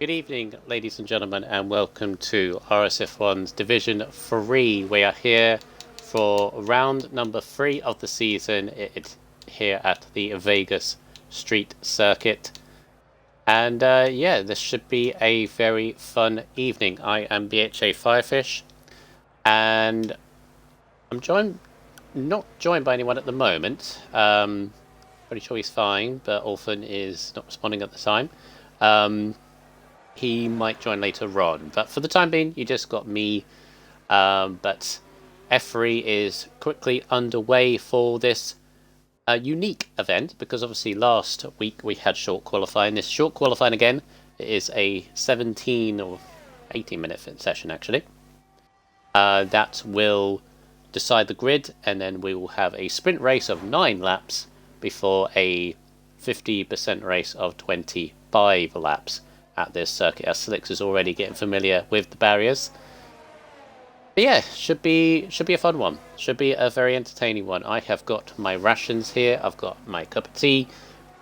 Good evening, ladies and gentlemen, and welcome to RSF1's Division 3. We are here for round number 3 of the season. It's here at the Vegas Street Circuit. And yeah, this should be a very fun evening. I am BHA Firefish, and I'm not joined by anyone at the moment. Pretty sure he's fine, but Orphan is not responding at the time. He might join later on, but for the time being, you just got me. But F3 is quickly underway for this unique event, because obviously last week we had short qualifying. This short qualifying again is a 17 or 18-minute session actually. That will decide the grid, and then we will have a sprint race of 9 laps before a 50% race of 25 laps at this circuit, as Slicks is already getting familiar with the barriers. But yeah, should be a fun one. Should be a very entertaining one. I have got my rations here. I've got my cup of tea.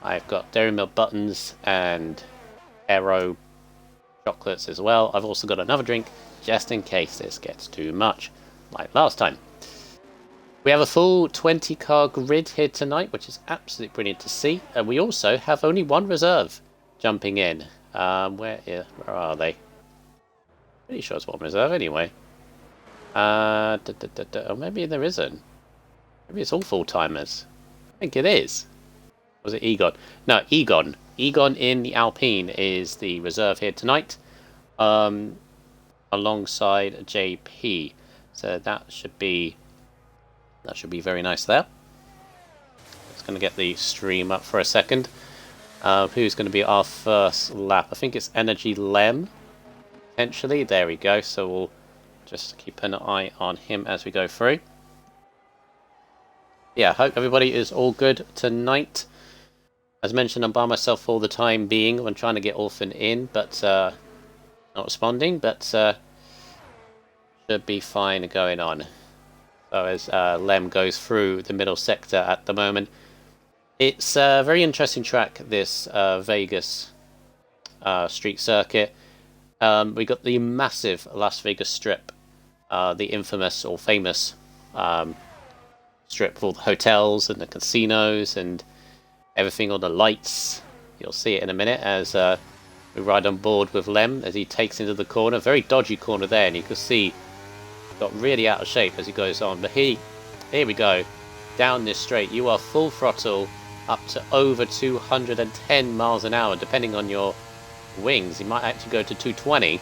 I've got Dairy Milk buttons and Aero chocolates as well. I've also got another drink just in case this gets too much, like last time. We have a full 20-car grid here tonight, which is absolutely brilliant to see. And we also have only one reserve jumping in. Where are they? Pretty sure it's one reserve anyway. Oh, maybe there isn't. Maybe it's all full-timers. I think it is. Was it Egon? No, Egon. Egon in the Alpine is the reserve here tonight. Alongside JP. So that should be very nice there. Just going to get the stream up for a second. Who's going to be our first lap? I think it's Energy Lem, potentially. There we go. So we'll just keep an eye on him as we go through. Yeah, hope everybody is all good tonight. As mentioned, I'm by myself for the time being. I'm trying to get Orphan in, but not responding. But should be fine going on. So as Lem goes through the middle sector at the moment. It's a very interesting track, this Vegas street circuit. We got the massive Las Vegas Strip, the infamous or famous strip for all the hotels and the casinos and everything, all the lights. You'll see it in a minute as we ride on board with Lem as he takes into the corner. Very dodgy corner there, and you can see got really out of shape as he goes on. But here we go, down this straight. You are full throttle up to over 210 miles an hour, depending on your wings. You might actually go to 220. I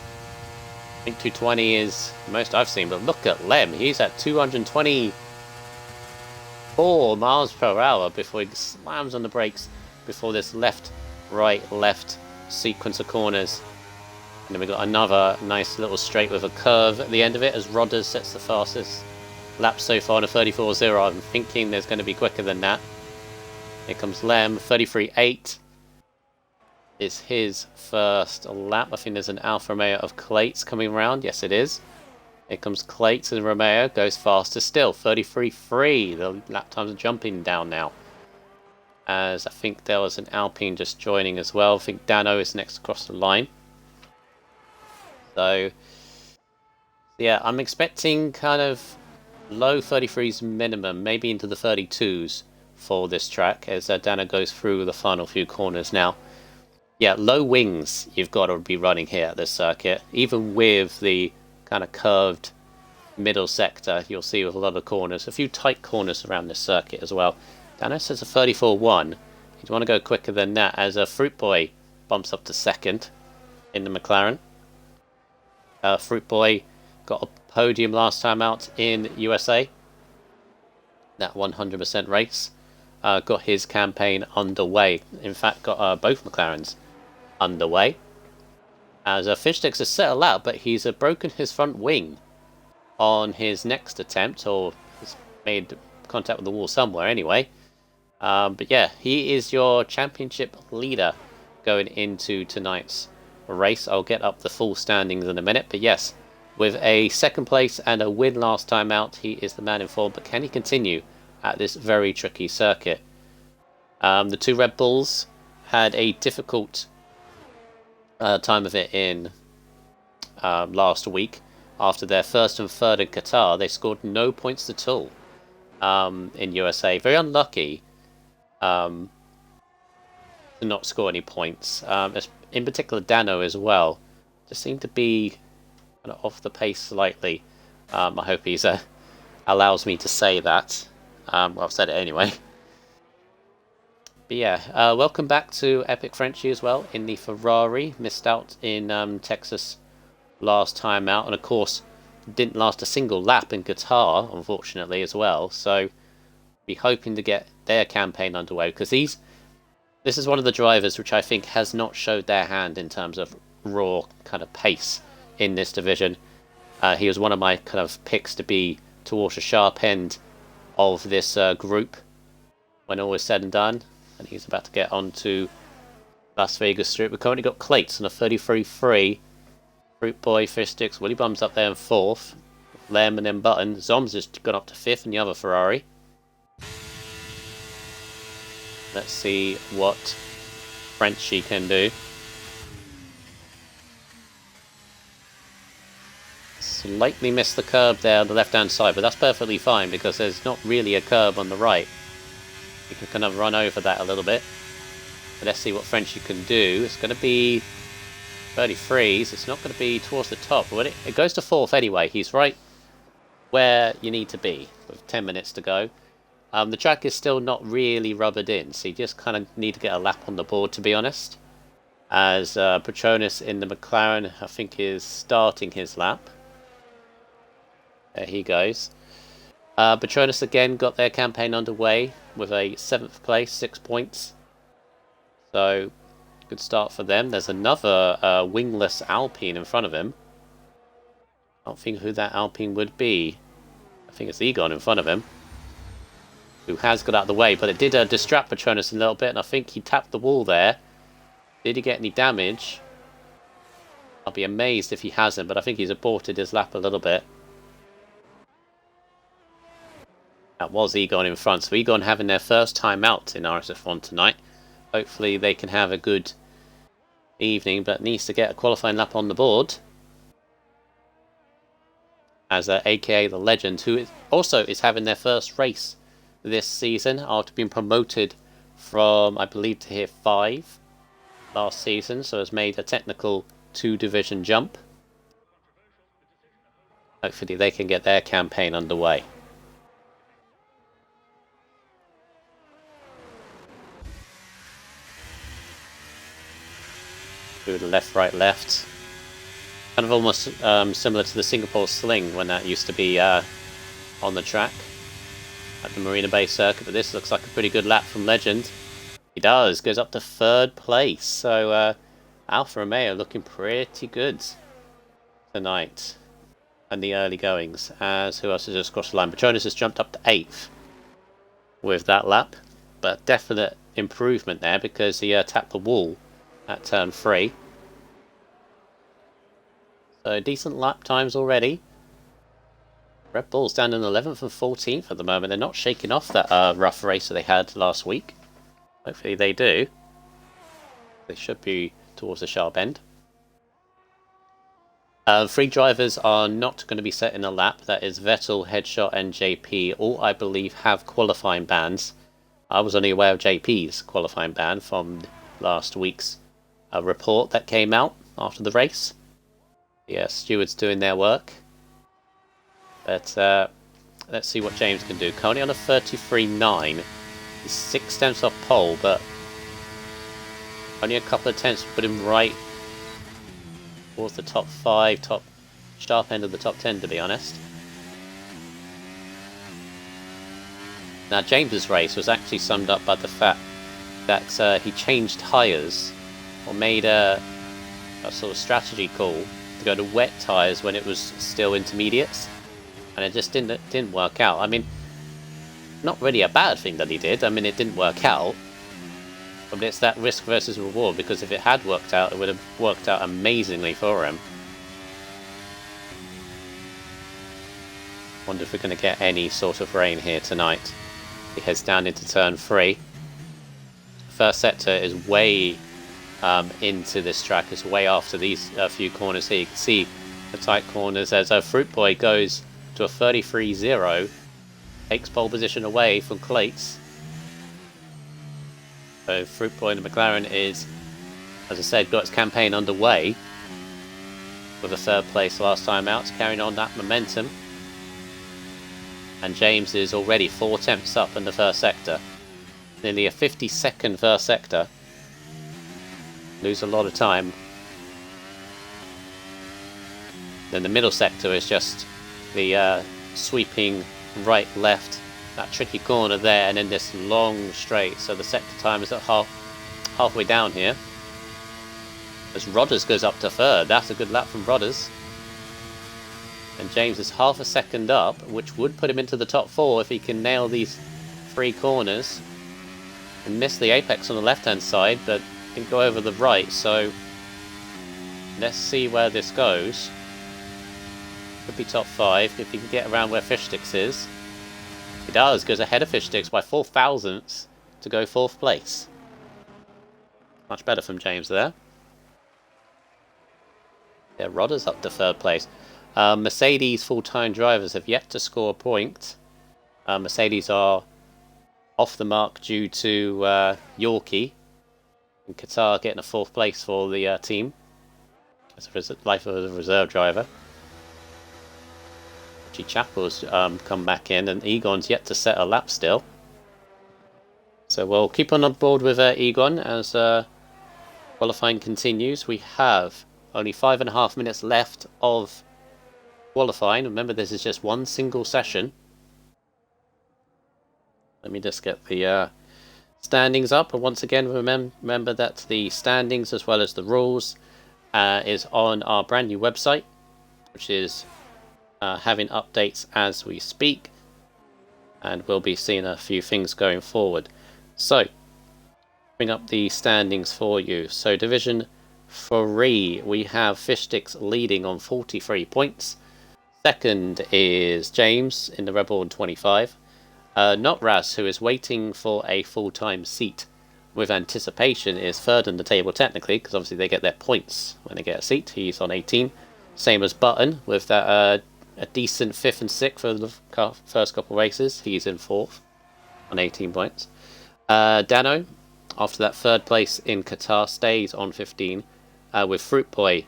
think 220 is the most I've seen, but look at Lem. He's at 224 miles per hour before he slams on the brakes before this left, right, left sequence of corners. And then we've got another nice little straight with a curve at the end of it as Rodders sets the fastest lap so far on a 34.0. I'm thinking there's going to be quicker than that. Here comes Lem, 33.8 is his first lap. I think there's an Alfa Romeo of Clates coming around. Yes, it is. Here comes Clates, and Romeo goes faster still, 33.3. The lap times are jumping down now. As I think there was an Alpine just joining as well. I think Dano is next across the line. So, yeah, I'm expecting kind of low 33s minimum, maybe into the 32s. For this track as Dana goes through the final few corners now. Yeah, low wings you've got to be running here at this circuit, even with the kind of curved middle sector. You'll see with a lot of corners, a few tight corners around this circuit as well. Dana says a 34.1. You'd want to go quicker than that as a Fruit Boy bumps up to second in the McLaren. Fruit Boy got a podium last time out in USA, that 100% race. Got his campaign underway. In fact, got both McLarens underway. As Fishsticks has settled out, but he's broken his front wing on his next attempt, or has made contact with the wall somewhere anyway. But yeah, he is your championship leader going into tonight's race. I'll get up the full standings in a minute, but yes, with a second place and a win last time out, he is the man in form. But can he continue at this very tricky circuit? The two Red Bulls had a difficult time of it in last week. After their first and third in Qatar, they scored no points at all in USA. Very unlucky to not score any points. In particular, Dano as well. Just seemed to be kind of off the pace slightly. I hope he's allows me to say that. Well, I've said it anyway. But yeah, welcome back to Epic Frenchie as well in the Ferrari. Missed out in Texas last time out, and of course didn't last a single lap in Qatar, unfortunately, as well. So be hoping to get their campaign underway, because this is one of the drivers which I think has not showed their hand in terms of raw kind of pace in this division. He was one of my kind of picks to be towards the sharp end of this group when all is said and done, and he's about to get onto Las Vegas Street. We've currently got Clates on a 33.3. Fruit Boy, Fish Sticks, Willy Bum's up there in 4th. Lem and then Button. Zom's just gone up to 5th in the other Ferrari. Let's see what Frenchie can do. Slightly missed the curb there on the left-hand side, but that's perfectly fine because there's not really a curb on the right. You can kind of run over that a little bit. But let's see what Frenchie can do. It's going to be 33s. It's not going to be towards the top. But it goes to 4th anyway. He's right where you need to be with 10 minutes to go. The track is still not really rubbered in, so you just kind of need to get a lap on the board, to be honest. As Petronas in the McLaren, I think, is starting his lap. There he goes. Petronas again got their campaign underway with a 7th place, 6 points. So, good start for them. There's another wingless Alpine in front of him. I don't think who that Alpine would be. I think it's Egon in front of him, who has got out of the way, but it did distract Petronas a little bit, and I think he tapped the wall there. Did he get any damage? I'll be amazed if he hasn't, but I think he's aborted his lap a little bit. That was Egon in front, so Egon having their first time out in RSF1 tonight. Hopefully they can have a good evening, but needs to get a qualifying lap on the board. As AKA the Legend, who also is having their first race this season after being promoted from, I believe, to Tier 5 last season, so has made a technical 2-division jump. Hopefully they can get their campaign underway. The left, right, left. Kind of almost similar to the Singapore Sling when that used to be on the track at the Marina Bay Circuit, but this looks like a pretty good lap from Legend. He does, goes up to 3rd place, so Alfa Romeo looking pretty good tonight in the early goings. As who else has just crossed the line? Petronas has jumped up to 8th with that lap, but definite improvement there because he tapped the wall at turn 3. So decent lap times already. Red Bull's down in 11th and 14th at the moment. They're not shaking off that rough race that they had last week. Hopefully they do. They should be towards the sharp end. 3 drivers are not going to be set in a lap. That is Vettel, Headshot and JP. All, I believe, have qualifying bans. I was only aware of JP's qualifying ban from last week's report that came out after the race. Yeah, stewards doing their work. But let's see what James can do. Currently on a 33.9. He's 6 tenths off pole, but only a couple of tenths to put him right towards the top 5, top sharp end of the top 10, to be honest. Now, James's race was actually summed up by the fact that he changed tyres, or made a sort of strategy call to go to wet tyres when it was still intermediates, and it just didn't work out. I mean, not really a bad thing that he did. I mean, it didn't work out, but it's that risk versus reward, because if it had worked out, it would have worked out amazingly for him. Wonder if we're going to get any sort of rain here tonight. He heads down into turn 3. First sector is way into this track is way after these few corners here. You can see the tight corners as Fruit Boy goes to a 33.0, takes pole position away from Clates. So Fruit Boy and the McLaren is, as I said, got its campaign underway with a third place last time out. It's carrying on that momentum. And James is already 4 tenths up in the first sector. Nearly a 50-second first sector. Lose a lot of time. Then the middle sector is just the sweeping right, left, that tricky corner there, and then this long straight. So the sector time is at halfway down here. As Rodders goes up to third, that's a good lap from Rodders. And James is half a second up, which would put him into the top 4 if he can nail these 3 corners. And miss the apex on the left-hand side, but didn't go over the right, so let's see where this goes. Could be top 5 if he can get around where Fishsticks is. He does, goes ahead of Fishsticks by 4 thousandths to go 4th place. Much better from James there. Yeah, Rodders up to 3rd place. Mercedes full-time drivers have yet to score a point. Mercedes are off the mark due to Yorkie in Qatar getting a 4th place for the team as a life of a reserve driver. Richie Chappell's come back in, and Egon's yet to set a lap still. So we'll keep on board with Egon as qualifying continues. We have only 5.5 minutes left of qualifying. Remember, this is just one single session. Let me just get the standings up. And once again, remember that the standings as well as the rules is on our brand new website, which is having updates as we speak. And we'll be seeing a few things going forward. So, bring up the standings for you. So, Division 3, we have Fishsticks leading on 43 points. Second is James in the Rebel on 25. Not Raz, who is waiting for a full-time seat with anticipation, is third in the table technically, because obviously they get their points when they get a seat. He's on 18. Same as Button, with that a decent 5th and 6th for the first couple races. He's in 4th on 18 points. Dano, after that 3rd place in Qatar, stays on 15, with Fruit Boy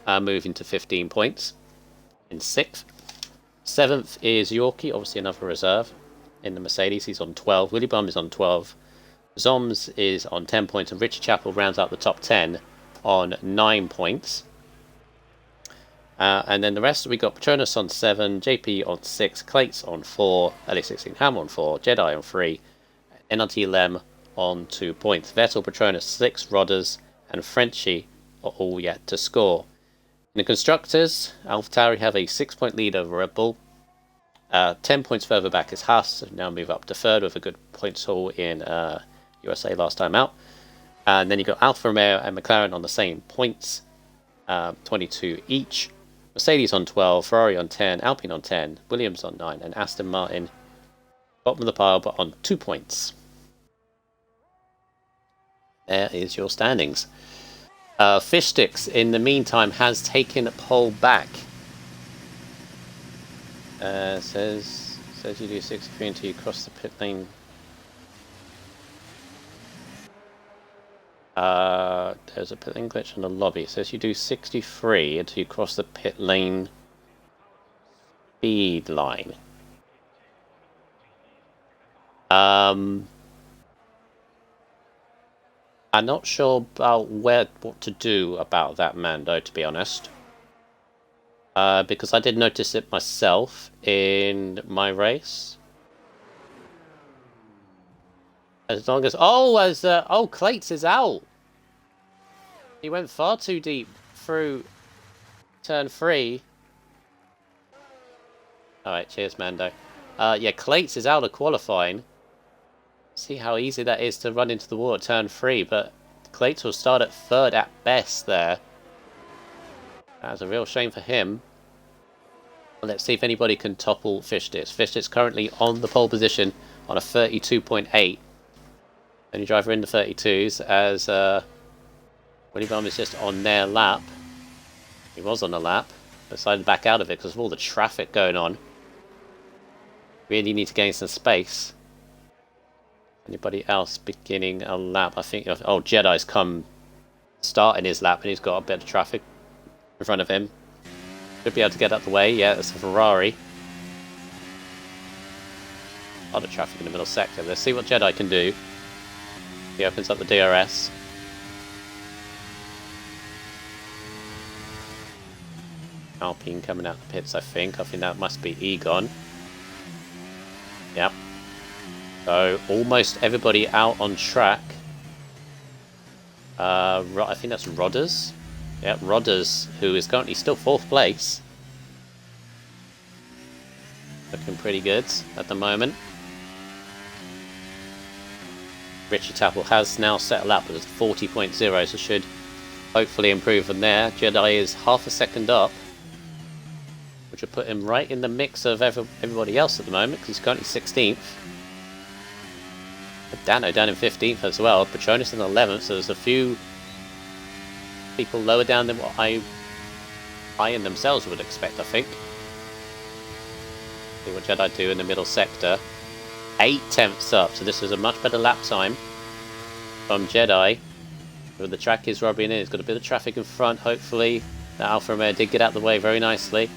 moving to 15 points in 6th. 7th is Yorkie, obviously another reserve in the Mercedes. He's on 12. Willy Bum is on 12. Zoms is on 10 points, and Richie Chappell rounds out the top 10 on 9 points. And then the rest, we got Patronus on 7, JP on 6, Clates on 4, LA16 Ham on 4, Jedi on 3, NRT Lem on 2 points. Vettel, Patronus 6, Rodders, and Frenchie are all yet to score. In the Constructors, AlphaTauri have a 6-point lead over Red Bull. 10 points further back is Haas, now move up to 3rd with a good points haul in USA last time out. And then you've got Alfa Romeo and McLaren on the same points, 22 each. Mercedes on 12, Ferrari on 10, Alpine on 10, Williams on 9, and Aston Martin bottom of the pile but on 2 points. There is your standings. Fishsticks, in the meantime, has taken pole back. Says you do 63 until you cross the pit lane. There's a pit lane glitch in the lobby. It says you do 63 until you cross the pit lane speed line. I'm not sure about what to do about that, Mando, to be honest. Because I did notice it myself in my race. As long as Clates is out. He went far too deep through turn 3. All right, cheers, Mando. Yeah, Clates is out of qualifying. See how easy that is to run into the wall at turn 3, but Clates will start at 3rd at best there. That's a real shame for him. Well, let's see if anybody can topple Fishsticks. Fishsticks currently on the pole position on a 32.8. Only driver in the 32s as Willy Bum is just on their lap. He was on a lap. Decided to back out of it because of all the traffic going on. Really need to gain some space. Anybody else beginning a lap? I think... Oh, Jedi's come starting his lap and he's got a bit of traffic in front of him. Should be able to get out the way. Yeah, that's a Ferrari. A lot of traffic in the middle sector. Let's see what Jedi can do. He opens up the DRS. Alpine coming out the pits, I think. I think that must be Egon. Yep. So, almost everybody out on track. I think that's Rodders. Yep, Rodders, who is currently still 4th place. Looking pretty good at the moment. Richie Tapple has now set a lap with 40.0, so should hopefully improve from there. Jedi is half a second up, which will put him right in the mix of everybody else at the moment, because he's currently 16th. Dano down in 15th as well. Patronus in 11th, so there's a few people lower down than what I in themselves would expect, I think. See what Jedi do in the middle sector. 8/10ths up, so this is a much better lap time from Jedi. But the track is rubbing in. He's got a bit of traffic in front, hopefully. That Alfa Romeo did get out of the way very nicely.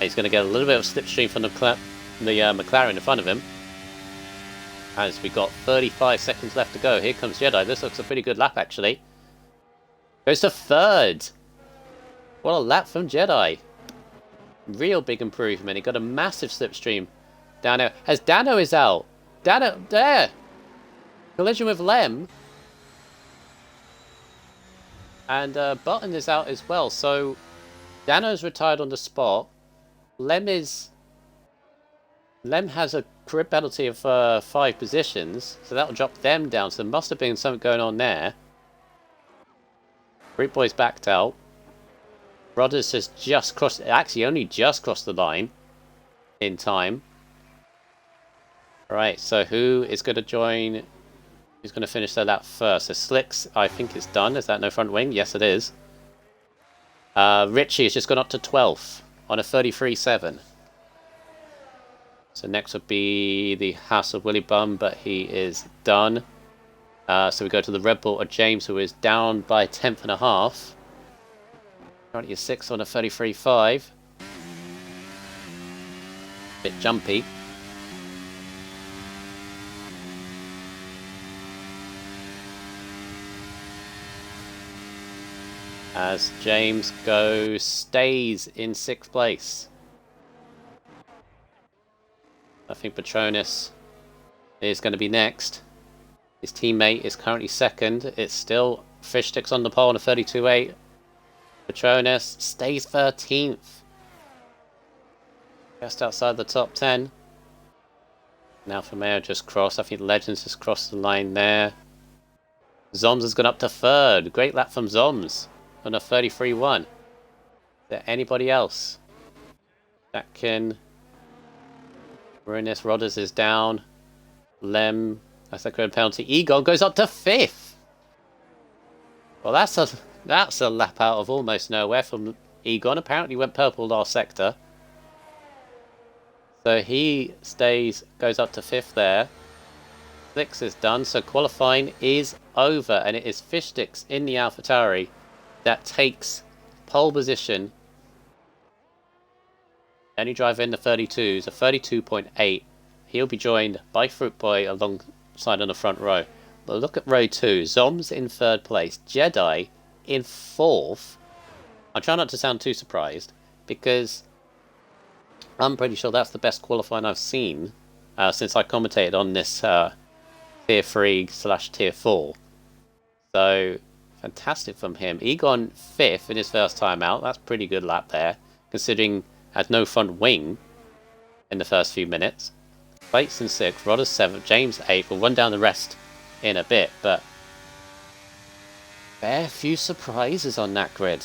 He's going to get a little bit of slipstream from the McLaren in front of him. As we got 35 seconds left to go. Here comes Jedi. This looks a pretty good lap, actually. Goes to 3rd. What a lap from Jedi. Real big improvement. He got a massive slipstream. Dano. As Dano is out. Dano, there. Collision with Lem. And Button is out as well. So, Dano's retired on the spot. Lem has a career penalty of 5 positions, so that'll drop them down. So there must have been something going on there. Great Boy's backed out. Rodders has just crossed, actually only just crossed the line in time. Alright, so who is going to join? Who's going to finish their lap first? So Slicks, I think it's done. Is that no front wing? Yes, it is. Richie has just gone up to 12th on a 33.7. So next would be the House of Willy Bum, but he is done. So we go to the Red Bull of James, who is down by 1/10.5. Currently is 6th on a 33.5. Bit jumpy. As James stays in 6th place. I think Patronus is going to be next. His teammate is currently 2nd. It's still Fishsticks on the pole on a 32.8. Patronus stays 13th. Just outside the top 10. Now for Mayo just crossed. I think Legends just crossed the line there. Zoms has gone up to 3rd. Great lap from Zoms on a 33.1. Is there anybody else that can... We're in this. Rodders is down. Lem, that's a credit penalty. Egon goes up to 5th. Well, that's a lap out of almost nowhere from Egon. Apparently went purple last sector. So he goes up to 5th there. 6 is done, so qualifying is over, and it is Fishsticks in the AlphaTauri that takes pole position. Any driver in the 32s, a 32.8. He'll be joined by Fruit Boy alongside on the front row. But look at row 2. Zoms in 3rd place. Jedi in 4th. I try not to sound too surprised, because I'm pretty sure that's the best qualifying I've seen since I commentated on this Tier 3/Tier 4. So, fantastic from him. Egon 5th in his first time out. That's a pretty good lap there, considering had no front wing in the first few minutes. Bates in 6th, Rodders 7th, James 8th. We'll run down the rest in a bit, but fair few surprises on that grid.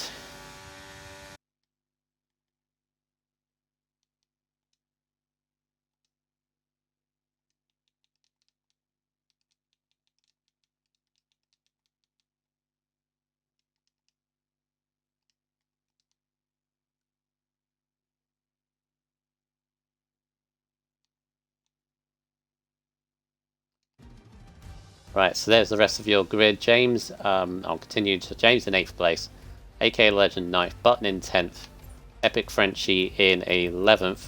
Right, so there's the rest of your grid. James, I'll continue to James in 8th place, AK Legend 9th, Button in 10th, Epic Frenchie in 11th,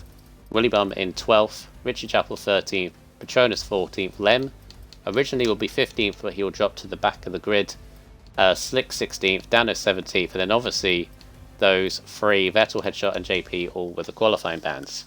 Willy Bum in 12th, Richie Chapel 13th, Patronus 14th, Lem originally will be 15th, but he'll drop to the back of the grid, Slick 16th, Dano 17th, and then obviously those three, Vettel, Headshot, and JP, all with the qualifying bands.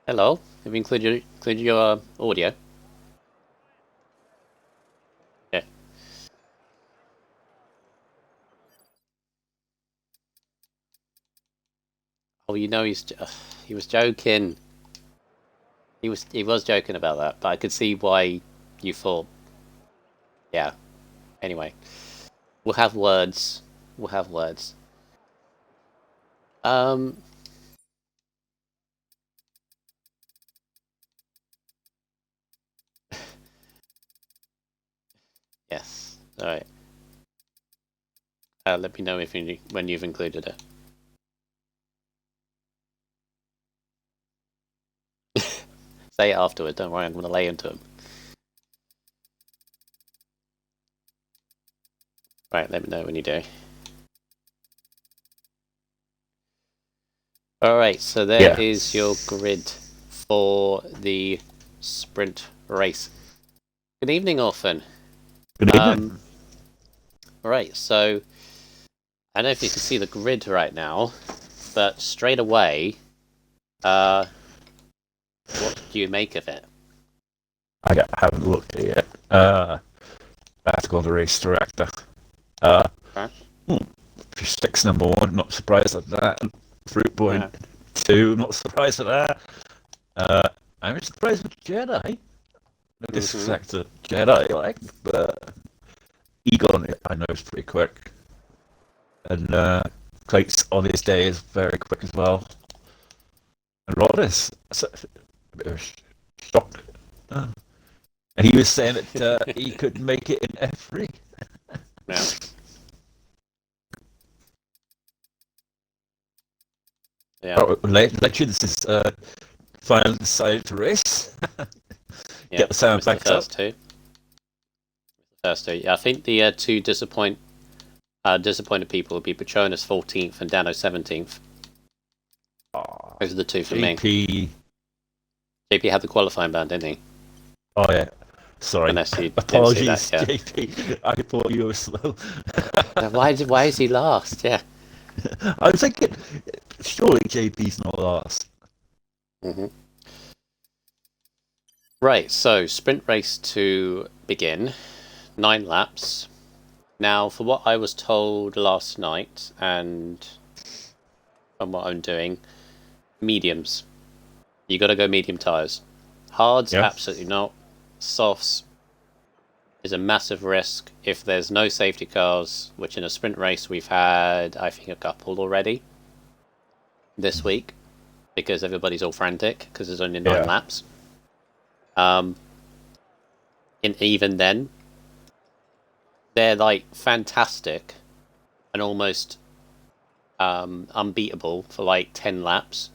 Hello, have you included your audio? Yeah. Oh, you know he was joking. He was joking about that, but I could see why you thought. Yeah. Anyway, we'll have words. We'll have words. Yes. All right. Let me know if when you've included it. Say it afterward. Don't worry, I'm going to lay into him. Right, let me know when you do. Alright, so there is your grid for the sprint race. Good evening, Orphan. Good evening. Alright, so I don't know if you can see the grid right now, but straight away, what do you make of it? I haven't looked at it yet. That's called the race director. Six number 1, not surprised at that. Fruit Boy 2, not surprised at that. I'm surprised with Jedi. No disrespect to Jedi, but Egon, I know, is pretty quick. And Clates on his day is very quick as well. And Rodis, a bit of a shock. And he was saying that he could make it in F3. Yeah. Yeah. Oh, Legends is finally decided to race. Get the sound back up. The first two. Yeah, I think the two disappointed people would be Patronus 14th and Dano 17th. Those are the two for me. JP had the qualifying band, didn't he? Oh yeah. Sorry. Apologies, that, yeah. JP. I thought you were slow. Why is he last? Yeah. I was thinking, surely JP's not last. Right, so sprint race to begin. 9 laps. Now, for what I was told last night, and from what I'm doing, mediums. You got to go medium tyres. Hards, absolutely not. Softs is a massive risk if there's no safety cars, which in a sprint race we've had, I think, a couple already this week, because everybody's all frantic because there's only 9 laps. And even then, they're like fantastic and almost unbeatable for like 10 laps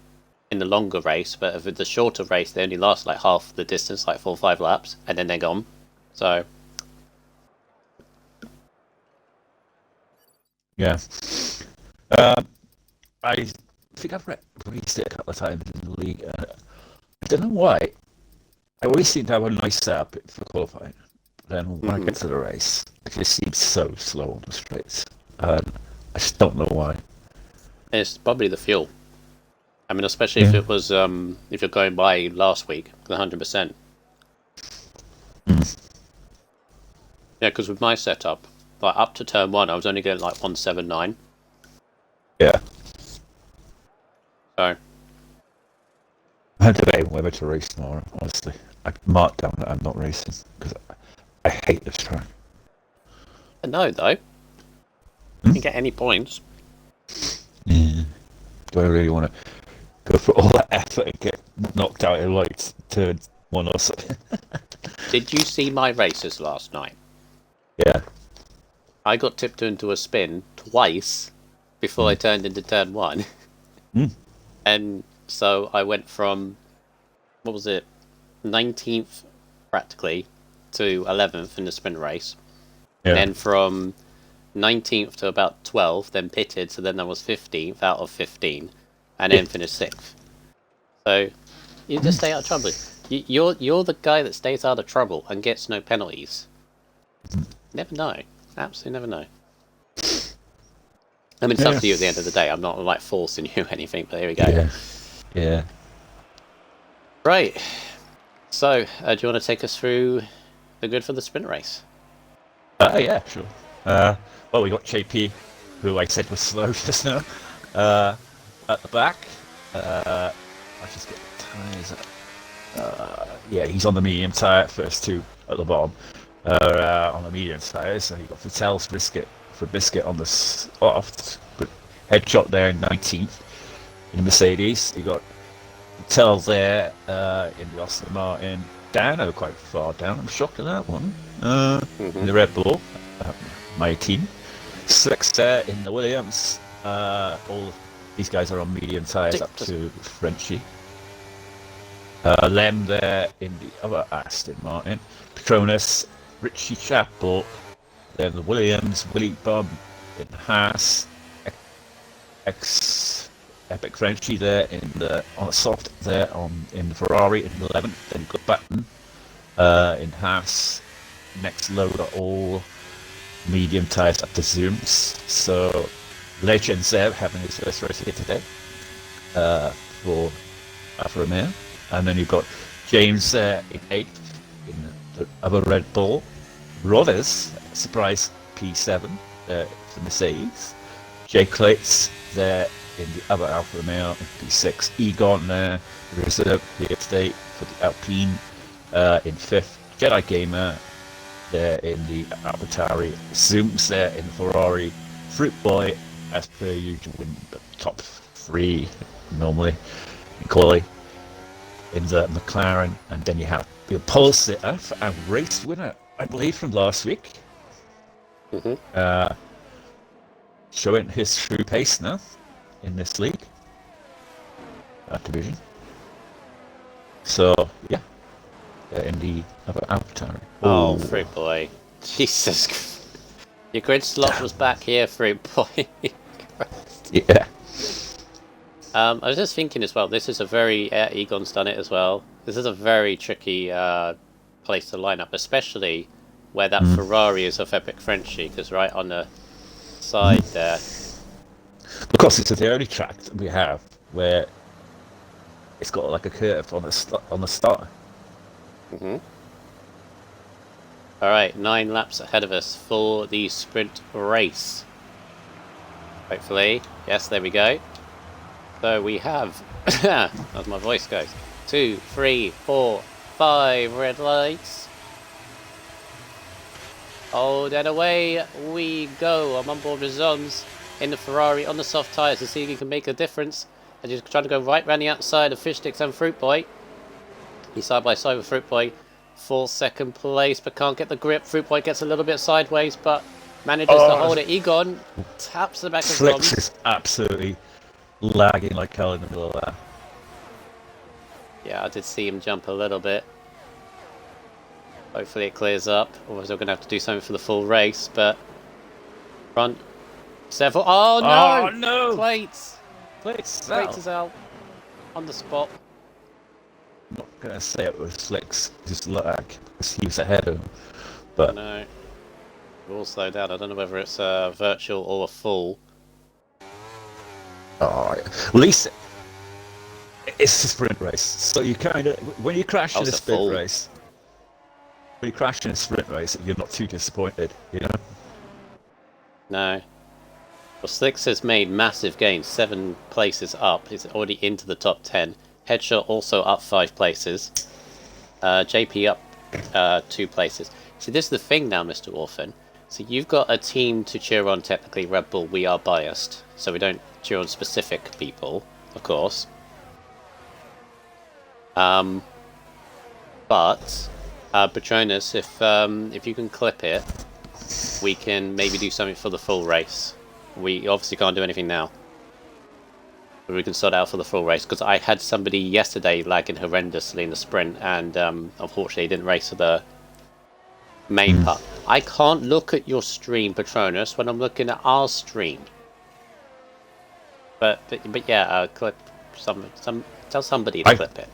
in the longer race, but for the shorter race they only last like half the distance, like 4 or 5 laps, and then they're gone. So yeah, I think I've raced it a couple of times in the league. I don't know why. I always seem to have a nice setup for qualifying. But then when I get to the race, it just seems so slow on the straights. I just don't know why. It's probably the fuel. I mean, especially if it was if you're going by last week, 100%. Yeah, because with my setup, like up to turn 1, I was only getting like 179. Yeah. So I had to debate whether to race tomorrow, honestly. I marked down that I'm not racing because I hate this track. No, though. You can get any points. Yeah. do I really want to go for all that effort and get knocked out in like turn 1 or something? Did you see my races last night? Yeah. I got tipped into a spin twice before I turned into turn 1. And so I went from, what was it, 19th practically to 11th in the sprint race. Yeah. And then from 19th to about 12th, then pitted, so then I was 15th out of 15, and then finished 6th. So you just stay out of trouble. You're the guy that stays out of trouble and gets no penalties. Never know. Absolutely never know. I mean, it's up to you at the end of the day. I'm not like forcing you anything, but here we go. Yeah. Yeah. Right. So, do you want to take us through the grid for the sprint race? Yeah, sure. Well, we got JP, who I said was slow just now, at the back. I just get the tyres up. Yeah, he's on the medium tyre, first 2 at the bottom. On the medium tyres, so you got Vettel's Biscuit on the soft, but headshot there in 19th in the Mercedes. You got Vettel there in the Aston Martin. Dano quite far down. I'm shocked at that one. In the Red Bull, my team. Slicks there in the Williams. All these guys are on medium tyres up to Frenchie. Lem there in the other Aston Martin. Petronas, Richie Chapel, then the Williams, Willie Bum in Haas, Epic Frenchie there on the soft there in the Ferrari in 11th, then got Button in Haas. Next load are all medium tyres up to Zooms. So Legends there having his first race here today for Alfa Romeo. And then you've got James there in 8th in the other Red Bull. Rodders, surprise P7 for Mercedes. Jay Clates there in the other Alfa Romeo in P6. Egon there, reserve here today for the Alpine in 5th. Jedi Gamer there in the AlphaTauri. Zooms there in the Ferrari. Fruit Boy, as per usual, in the top 3 normally. Macaulay in the McLaren, and then you have the pole sitter and race winner, I believe, from last week. Showing his true pace now in this league, division. So yeah, in the other AlphaTauri. Oh, Fruit Boy! Jesus Christ. Your grid slot was back here, Fruit Boy. Yeah. I was just thinking as well, this is a very, Egon's done it as well, this is a very tricky place to line up, especially where that Ferrari is of Epic Frenchie, because right on the side there. Because it's the only track that we have where it's got like a curve on the start. Alright, 9 laps ahead of us for the sprint race. Hopefully. Yes, there we go. So we have, as my voice goes, 2, 3, 4, 5 red lights. Oh, then away we go. I'm on board with Zoms in the Ferrari on the soft tyres to see if he can make a difference. And just trying to go right round the outside of Fish Sticks and Fruit Boy. He's side by side with Fruit Boy for 2nd place, but can't get the grip. Fruit Boy gets a little bit sideways, but manages to hold it. Egon taps the back of Flicks Zoms. is absolutely lagging like hell in the middle of that. Yeah, I did see him jump a little bit. Hopefully it clears up, otherwise we're going to have to do something for the full race, but... Front. Several... Oh, no! Oh, no! Plates! Plates Plates is out. On the spot. I'm not going to say it was Flicks, just lag, because he was ahead of him. But No. We're all slowed down. I don't know whether it's a virtual or a full. at least it's a sprint race, so you kind of when you crash in a sprint race, you're not too disappointed, you know. No. Well, Slicks has made massive gains, 7 places up. He's already into the top 10. Headshot also up 5 places. JP up 2 places. See, this is the thing now, Mr. Orphan. So you've got a team to cheer on. Technically, Red Bull. We are biased, so we don't cheer on specific people, of course. But Patronus, if you can clip it, we can maybe do something for the full race. We obviously can't do anything now, but we can sort out for the full race, because I had somebody yesterday lagging horrendously in the sprint, and unfortunately didn't race for the main part. I can't look at your stream, Patronus, when I'm looking at our stream. But yeah, clip tell somebody to clip it.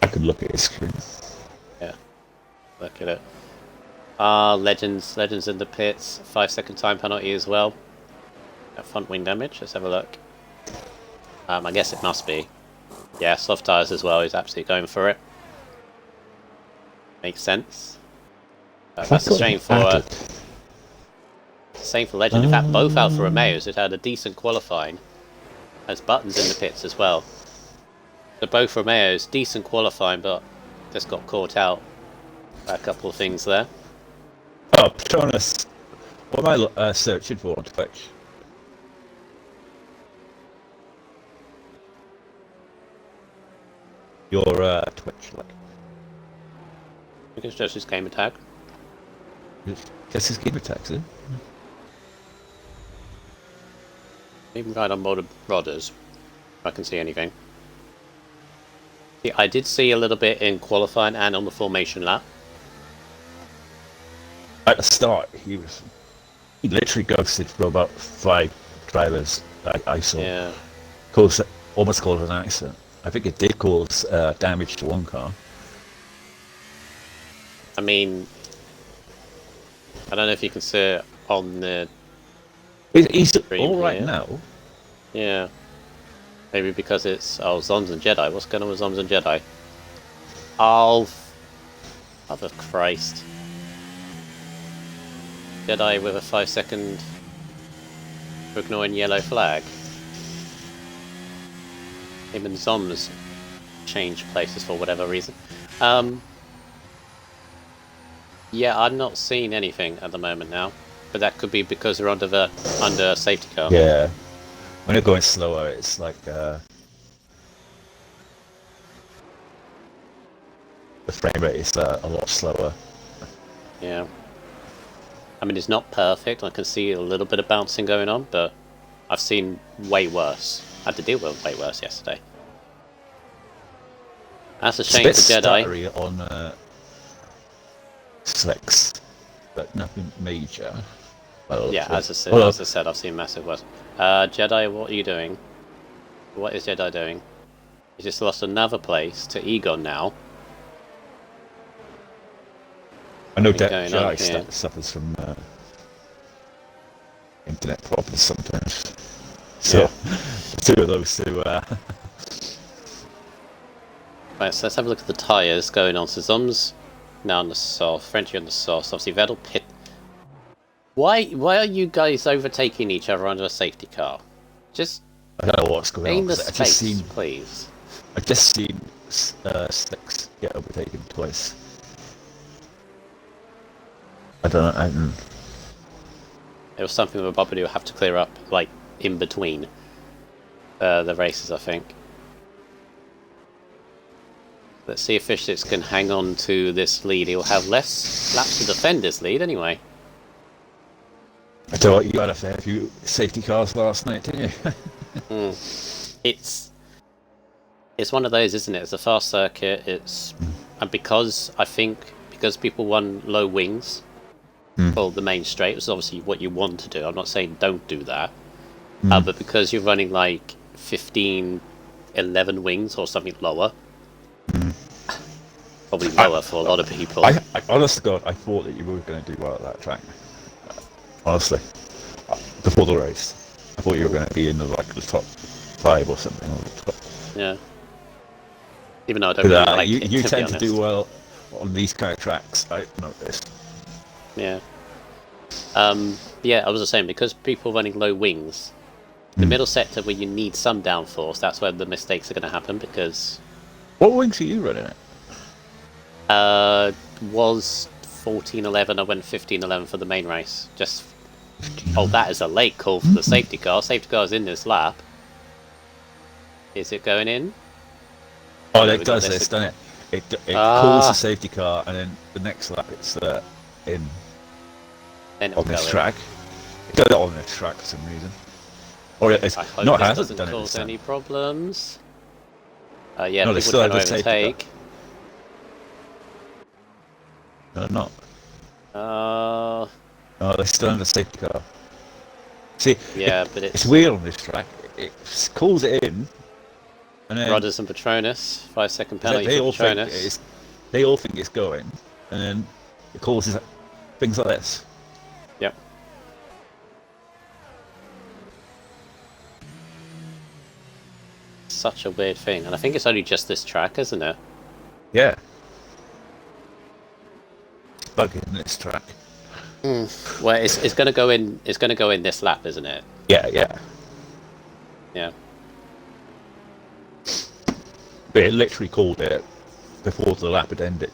I could look at his screen. Yeah, look at it. Legends in the pits. 5-second time penalty as well. Front wing damage. Let's have a look. I guess it must be. Yeah, soft tires as well. He's absolutely going for it. Makes sense. That's a shame for Legend. In fact, both Alfa Romeos had had a decent qualifying. There's Buttons in the pits as well. So both Romeos, decent qualifying, but just got caught out by a couple of things there. Oh, Patronus, what am I searching for on Twitch? Your Twitch, like. I think it's just his gamer tag. Just his gamer tag, is it? Even right on motor rodders, if I can see anything. See, I did see a little bit in qualifying and on the formation lap. At the start, he literally ghosted for about 5 drivers I saw. Yeah. Almost caused an accident. I think it did cause damage to one car. I mean, I don't know if you can see it on the. He's all right now. Yeah. Maybe because it's Zoms and Jedi. What's going on with Zoms and Jedi? Oh, mother of Christ! Jedi with a 5-second for ignoring yellow flag. Him and Zoms changed places for whatever reason. Yeah, I'm not seeing anything at the moment now, but that could be because they're under a safety car. Yeah, when you're going slower, it's like the frame rate is a lot slower. Yeah. I mean, it's not perfect. I can see a little bit of bouncing going on, but I've seen way worse. I had to deal with way worse yesterday. That's a shame for Jedi. On slicks, but nothing major. Well, yeah, as I said, I've seen massive worse. Jedi, what are you doing? What is Jedi doing? He's just lost another place to Egon now. I know that Jedi suffers from internet problems sometimes. So, yeah. 2 of those 2. Right, so let's have a look at the tyres going on. So Zoms now on the soft, Frenchie on the soft. Obviously, Vettel pit. Why are you guys overtaking each other under a safety car? Just I don't know what's going on. The space, please. I've just seen Slicks get overtaken twice. I don't know. It was something that Bobbity will have to clear up, like, in between the races, I think. Let's see if Fishsticks can hang on to this lead. He'll have less laps to defend this lead, anyway. I tell you what, you had a fair few safety cars last night, didn't you? It's one of those, isn't it? It's a fast circuit. And because people run low wings for the main straight, which is obviously what you want to do. I'm not saying don't do that, but because you're running like 15, 11 wings or something lower, probably lower for a lot of people. I honest to God, I thought that you were going to do well at that track. Honestly, before the race, I thought you were going to be in the top 5 or something. Or the top. Yeah. Even though I don't really like it, you tend to do well on these kind of tracks. I've noticed. Yeah. Yeah, I was just saying, because people running low wings, the middle sector where you need some downforce, that's where the mistakes are going to happen, because... What wings are you running at? Was 14.11. I went 15.11 for the main race. Just oh, that is a late call for the safety car. Safety car's in this lap. Is it going in? Oh, it does this, doesn't it? It calls the safety car, and then the next lap it's in on this track. It does it on this track for some reason. Or it's not hasn't done it. Cause any problems? Yeah, no, people trying to overtake. No, not. No, they still have the safety car. See, yeah, but it's weird on this track. It calls it in, and then Rodders and Patronus, 5-second penalty for Patronus. They all think it's going, and then it causes things like this. Yep. Such a weird thing, and I think it's only just this track, isn't it? Yeah. It's bugging this track. Well, it's going to go in. It's going to go in this lap, isn't it? Yeah. Yeah. But it literally called it before the lap had ended.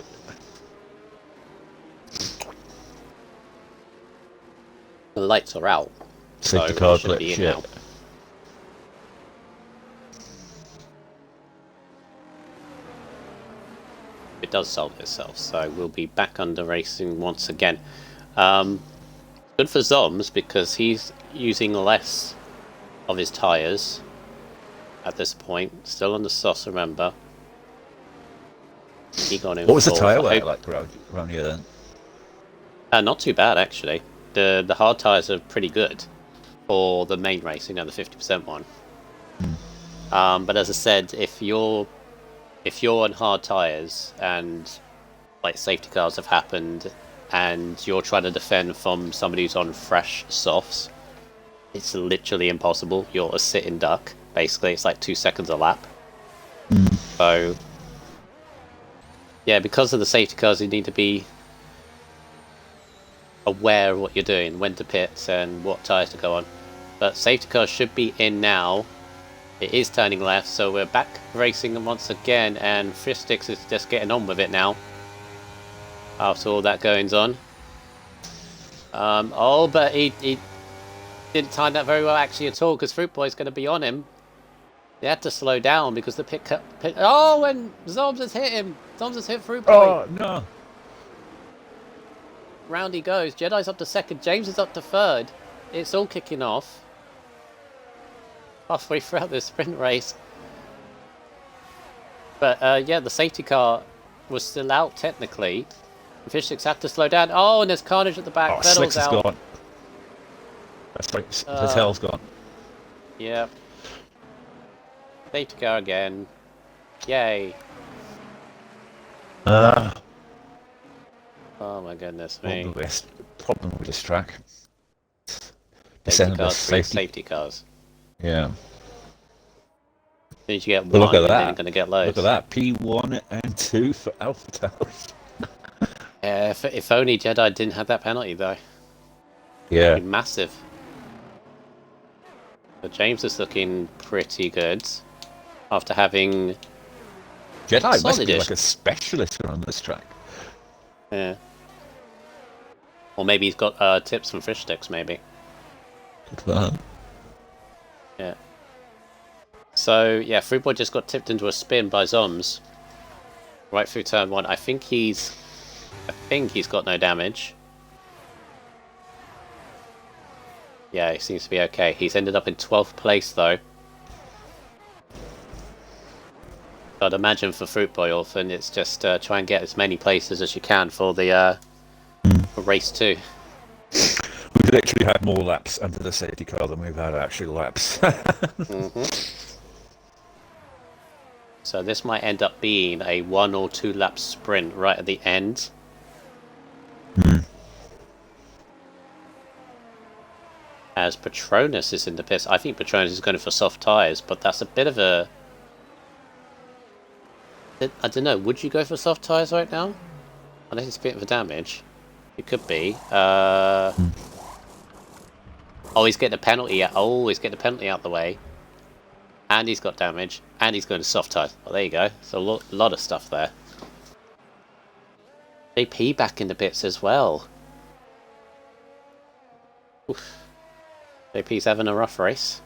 The lights are out. Safety so car it should be glitch, in now. It does solve itself, so we'll be back under racing once again. Good for Zoms because he's using less of his tyres at this point. Still on the sauce, remember. He got in. What was the tyre wear like around here then? Not too bad actually. The hard tyres are pretty good for the main race, you know, the 50% one. But as I said, if you're on hard tyres and like safety cars have happened and you're trying to defend from somebody who's on fresh softs, it's literally impossible. You're a sitting duck, basically. It's like 2 seconds a lap. So, yeah, because of the safety cars, you need to be aware of what you're doing, when to pit and what tyres to go on. But safety cars should be in now. It is turning left, so we're back racing once again, and Fristicks is just getting on with it now. After all that goings on. But he didn't time that very well actually at all, because Fruit Boy's going to be on him. They had to slow down because the pit. Oh, and Zoms has hit him. Zoms has hit Fruit Boy. Oh, no. Round he goes. Jedi's up to second. James is up to third. It's all kicking off. Halfway throughout this sprint race. But yeah, the safety car was still out technically. Fishsticks had to slow down. Oh, and there's carnage at the back. Oh, Slicks is gone. That's right, the tail's gone. Yeah. Safety car again. Yay. Oh my goodness me. Problem with this track. Safety cars. Yeah. As soon as you get one, look at you're that. going to get loads. Look at that. P1 and 2 for Alpha Towers. If only Jedi didn't have that penalty, though. Yeah. That'd be massive. But James is looking pretty good after having. Jedi must be like a specialist on this track. Yeah. Or maybe he's got tips from Fishsticks, maybe. Good for that. Yeah. So yeah, Fruitboy just got tipped into a spin by Zoms. Right through turn 1. I think he's got no damage. Yeah, he seems to be okay. He's ended up in 12th place though. I'd imagine for Fruitboy Orphan, it's just try and get as many places as you can for the for race 2. We've literally had more laps under the safety car than we've had actual laps. So this might end up being a 1 or 2 lap sprint right at the end. As Patronus is in the pits. I think Patronus is going for soft tyres, but that's a bit of a... I don't know, would you go for soft tyres right now? Unless it's a bit of a damage. It could be. Oh, he's getting a penalty. Oh, he's getting a penalty out the way. And he's got damage. And he's going to soft tyres. Oh, there you go. So a lot of stuff there. JP back in the bits as well. Oof. JP's having a rough race.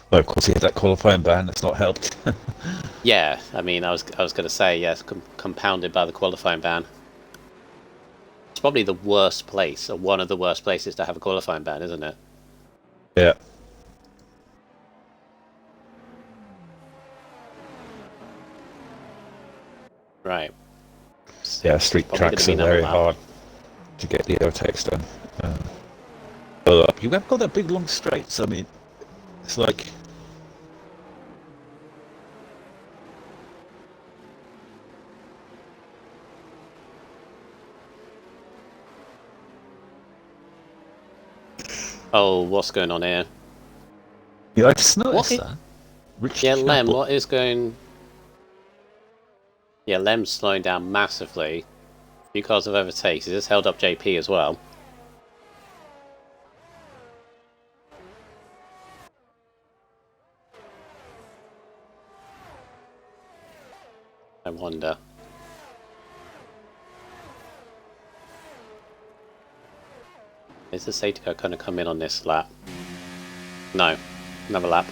Well, of course, he had that qualifying ban. That's not helped. Yeah, I mean, I was going to say, yes, compounded by the qualifying ban. It's probably the worst place, or one of the worst places to have a qualifying ban, isn't it? Yeah. Right. Yeah, street Probably tracks gonna are be another very lap. hard to get the overtakes done. But you haven't got that big long straights. I mean, it's like... Oh, what's going on here? Yeah, I just noticed that. Yeah, Lem, what is going... Yeah, Lem's slowing down massively. A few cars have overtakes. He's just held up JP as well. I wonder. Is the safety car going to come in on this lap? No. Another lap.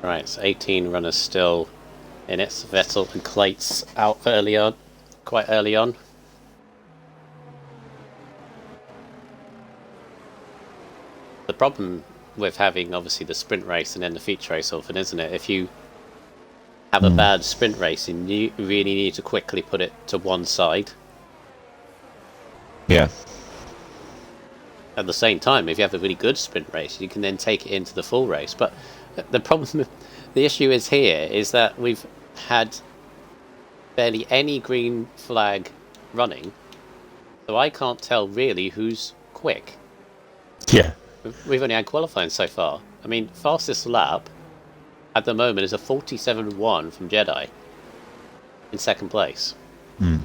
Right, so 18 runners still in it. Vettel and Clates out early on. Quite early on. The problem with having obviously the sprint race and then the feature race often, isn't it? If you have a bad sprint race and you really need to quickly put it to one side. Yeah. At the same time, if you have a really good sprint race, you can then take it into the full race. But the problem, the issue is here, is that we've had barely any green flag running, so I can't tell really who's quick. Yeah. We've only had qualifying so far. I mean, fastest lap at the moment is a 47.1 from Jedi in second place. Hmm.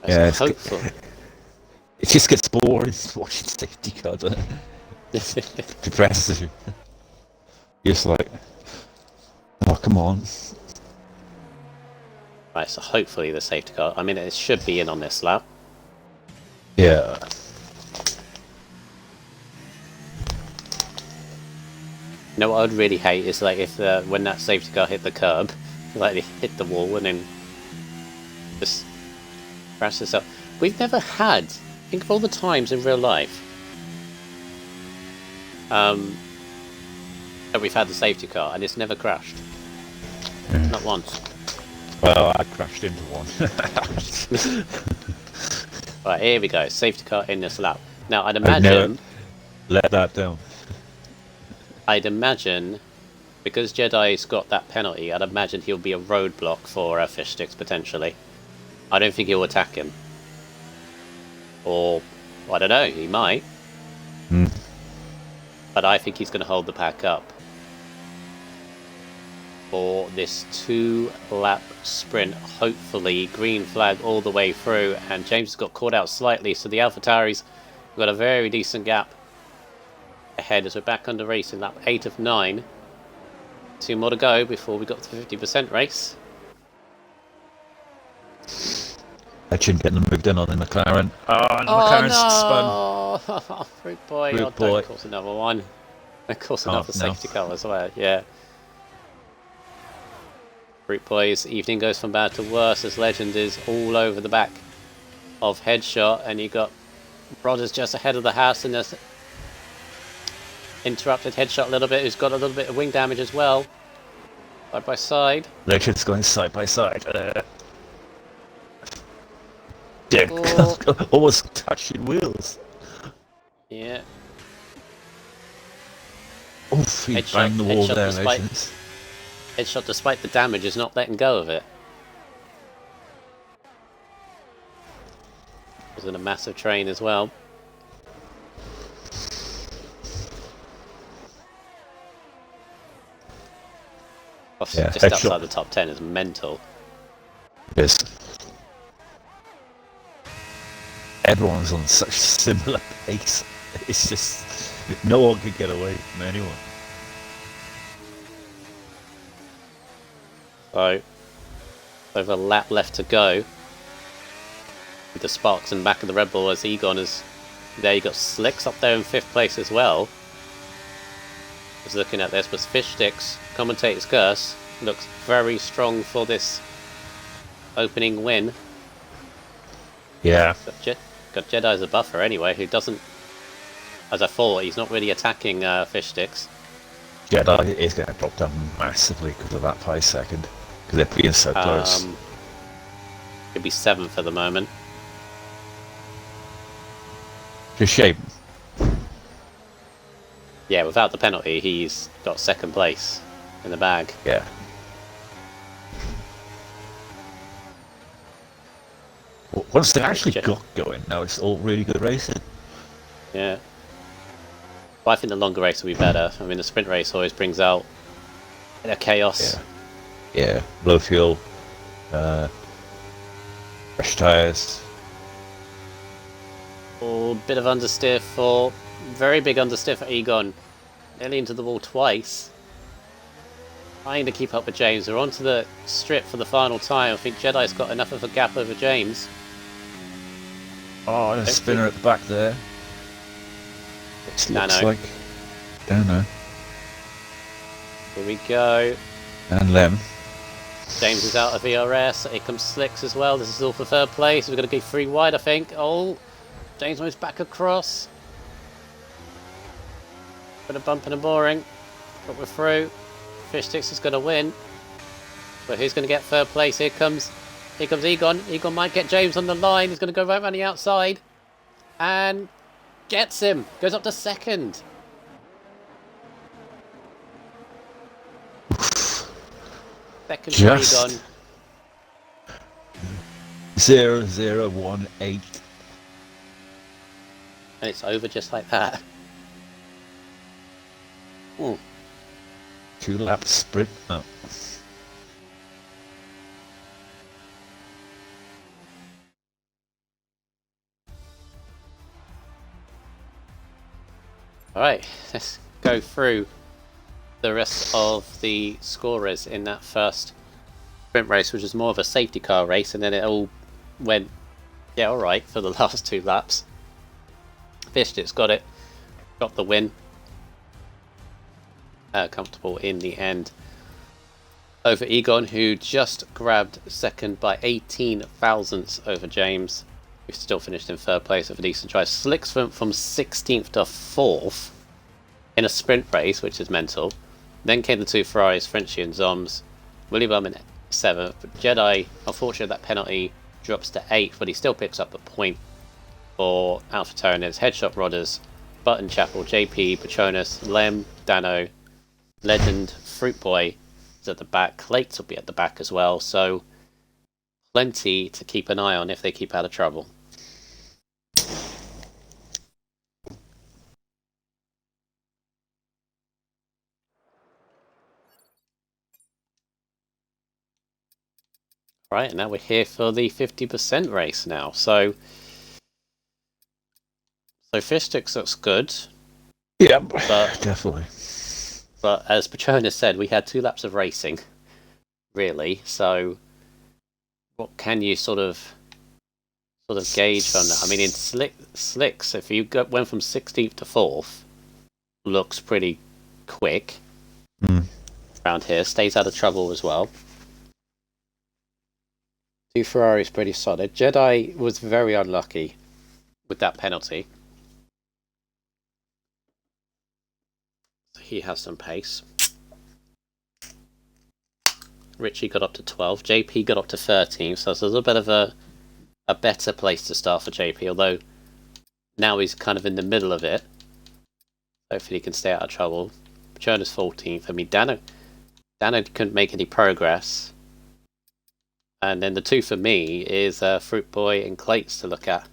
Yeah, it just gets boring watching safety car, doesn't it? Depressive. Just like, oh, come on. Right, so hopefully the safety car... I mean, it should be in on this lap. Yeah. You know what I would really hate is like if when that safety car hit the curb, like it hit the wall and then just crash this up. We've never had... Think of all the times in real life that we've had the safety car and it's never crashed. Not once. Well, I crashed into one. Right, here we go. Safety car in this lap. Now, I'd imagine... Let that down. I'd imagine, because Jedi's got that penalty, I'd imagine he'll be a roadblock for Fish Sticks, potentially. I don't think he'll attack him. Or, I don't know, he might. But I think he's going to hold the pack up for this 2-lap sprint. Hopefully, green flag all the way through. And James has got caught out slightly, so the AlphaTauris have got a very decent gap ahead as we're back under race in lap 8 of 9. 2 more to go before we got to the 50% race. I shouldn't get them moved in on the McLaren. Oh, and the McLaren's spun. Oh, Fruit Boy. Fruit Boy. Don't cause another one. Of course, another safety car as well. Yeah. Fruit Boy's evening goes from bad to worse as Legend is all over the back of Headshot, and you got Brothers just ahead of the house, and there's interrupted Headshot a little bit, who's got a little bit of wing damage as well. Side by side. Legend's going side by side. Almost touching wheels. Yeah. Oof, he banged the wall there, Legends. Headshot, despite the damage, is not letting go of it. Was in a massive train as well. Yeah, Just headshot. outside the top 10 is mental. Yes. Everyone's on such similar pace. It's just no one can get away from anyone. So, over a lap left to go. With the sparks in the back of the Red Bull as Egon is there. You got Slicks up there in 5th place as well. I was looking at this, but Fish Sticks, commentator's curse, looks very strong for this opening win. Yeah. Got Jedi as a buffer anyway, who doesn't, as I thought, he's not really attacking Fish Sticks. Jedi is going to drop down massively because of that 5 second. Because they're being so close. Could be 7th at the moment. It's a shame. Yeah, without the penalty, he's got 2nd place in the bag. Yeah. Once they actually got going, now it's all really good racing. Yeah. Well, I think the longer race will be better. I mean, the sprint race always brings out a bit of chaos. Yeah. Low fuel, fresh tyres. Oh, bit of understeer for... Very big understeer for Egon. Nearly into the wall twice. Trying to keep up with James. We're onto the strip for the final time. I think Jedi's got enough of a gap over James. Oh, and a spinner at the back there. It looks like Dano. Here we go. And Lem. James is out of ERS. Here comes Slicks as well. This is all for 3rd place. We're going to go 3 wide, I think. Oh, James moves back across. Bit of bumping and boring. But we're through. Fish Sticks is going to win. But who's going to get 3rd place? Here comes Egon. Egon might get James on the line. He's going to go right around the outside. And gets him. Goes up to 2nd. Second for Egon. 0-0-1-8. And it's over just like that. 2 lap sprint now. Alright, let's go through the rest of the scorers in that first sprint race, which was more of a safety car race, and then it all went, yeah, alright for the last 2 laps. Fishtick's got it, got the win. Comfortable in the end over Egon, who just grabbed 2nd by 18 thousandths over James, who still finished in 3rd place with a decent try. Slicks went from 16th to 4th in a sprint race, which is mental. Then came the 2 Ferraris, Frenchie and Zoms. Willy Bum in 7th, but Jedi, unfortunately that penalty drops to 8th, but he still picks up a point for Alpha Taurinus, Headshot Rodders, Button Chapel, JP, Patronus, Lem, Dano, Legend, Fruit Boy is at the back. Clates will be at the back as well, so plenty to keep an eye on if they keep out of trouble. Right, and now we're here for the 50% race now. So Fishsticks looks good. Yeah, definitely. But as Patronus said, we had 2 laps of racing, really. So what can you sort of gauge from that? I mean, in Slicks, if you went from 16th to 4th, looks pretty quick around here. Stays out of trouble as well. 2 Ferraris pretty solid. Jedi was very unlucky with that penalty. He has some pace. Richie got up to 12. JP got up to 13. So it's a little bit of a better place to start for JP, although now he's kind of in the middle of it. Hopefully he can stay out of trouble. Patronus 14th. I mean, Dano couldn't make any progress. And then the 2 for me is Fruit Boy and Clates to look at.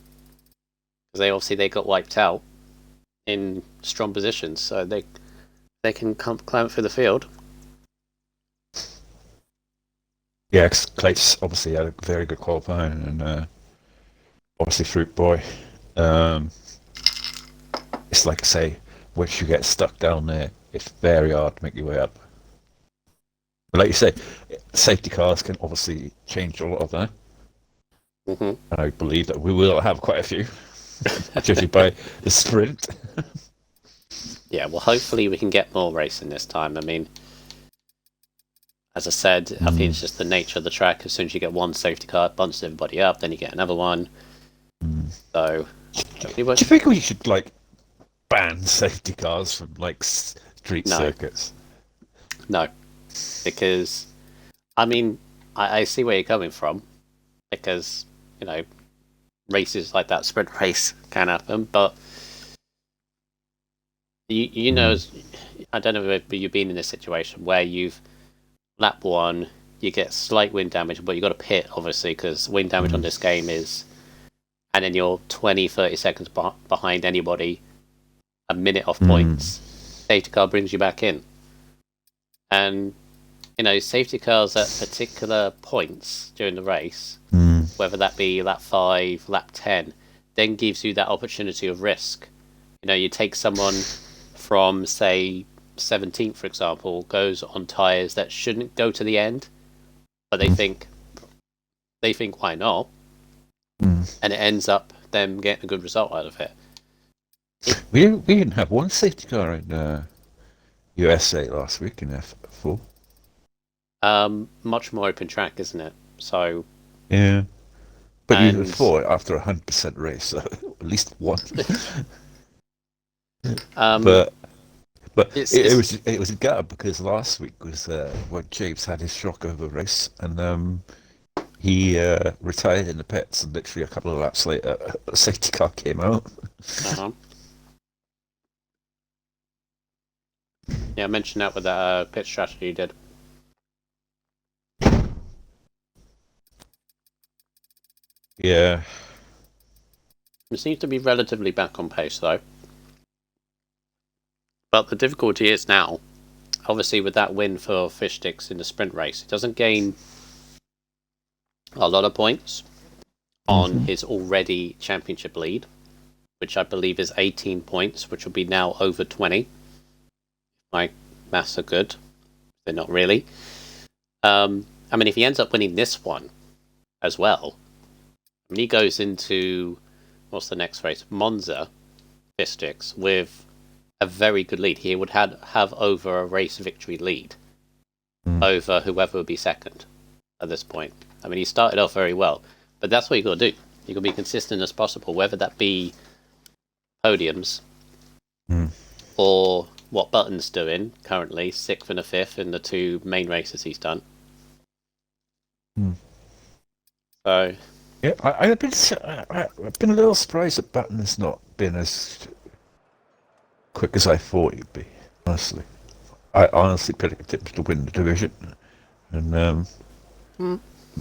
because they got wiped out in strong positions, so they can climb through the field. Yeah, Clates obviously had a very good qualifying, and obviously Fruit Boy. It's like I say, once you get stuck down there, it's very hard to make your way up. But like you say, safety cars can obviously change a lot of that. Mm-hmm. And I believe that we will have quite a few, judging by the sprint. Yeah, well, hopefully we can get more racing this time. I mean, as I said, I think it's just the nature of the track. As soon as you get one safety car, it bunches everybody up, then you get another one. So, do you think we should like ban safety cars from like street circuits? No, because I mean, I see where you're coming from, because races like that, sprint race can happen, but you know, I don't know if you've been in a situation where you've lap one, you get slight wind damage, but you got to pit obviously because wind damage on this game is, and then you're 20-30 seconds behind anybody, a minute off points. Safety car brings you back in, and safety cars at particular points during the race, whether that be lap 5, lap 10, then gives you that opportunity of risk. You take someone from, say, 17th, for example, goes on tyres that shouldn't go to the end, but they think why not, and it ends up them getting a good result out of it. We didn't have one safety car in USA last week in F4. Much more open track, isn't it? So yeah, but you thought after 100% race, so at least one. But it was a gut because last week was when James had his shock over race, and he retired in the pits, and literally a couple of laps later, a safety car came out. Yeah, I mentioned that with the pit strategy you did. Yeah. It seems to be relatively back on pace, though. But the difficulty is now, obviously, with that win for Fish Sticks in the sprint race, he doesn't gain a lot of points on his already championship lead, which I believe is 18 points, which will be now over 20. My maths are good. They're not really. I mean, if he ends up winning this one as well, I mean, he goes into, what's the next race? Monza, Fish Sticks, with a very good lead. He would have over a race victory lead over whoever would be second at this point. I mean, he started off very well, but that's what you got to do. You got to be consistent as possible, whether that be podiums or what Button's doing currently, 6th and a 5th in the 2 main races he's done. So yeah, I've been a little surprised that Button has not been as quick as I thought he'd be. Honestly, I honestly predicted him to win the division, and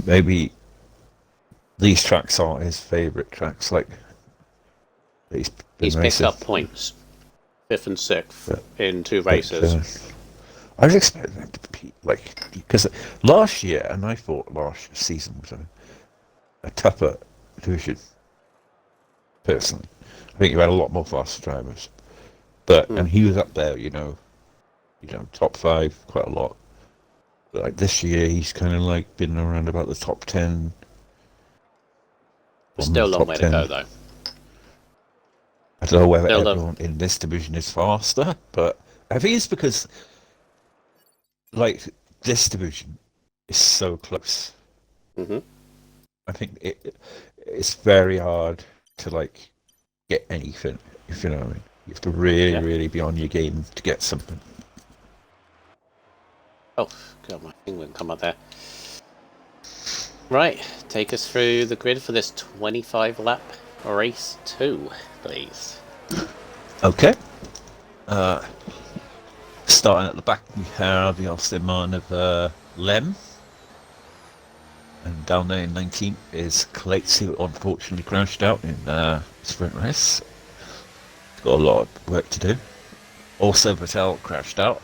maybe these tracks aren't his favourite tracks. Like he's picked up points, 5th and 6th in 2 races. I was expecting him to be like, because last year, and I thought last season was a tougher division. Personally, I think you had a lot more faster drivers, and he was up there, top 5 quite a lot. But like this year, he's kind of like been around about the top 10. Still a long way to go, though. I don't know whether everyone in this division is faster, but I think it's because, like, this division is so close. I think it's very hard to, like, get anything, if you know what I mean. You have to really, really be on your game to get something. Oh, God, my thing wouldn't come up there. Right, take us through the grid for this 25-lap race 2, please. Okay. Starting at the back, we have the Austin Martin of Lem. And down there in 19th is Clates, who unfortunately crashed out in sprint race. He's got a lot of work to do. Also, Vettel crashed out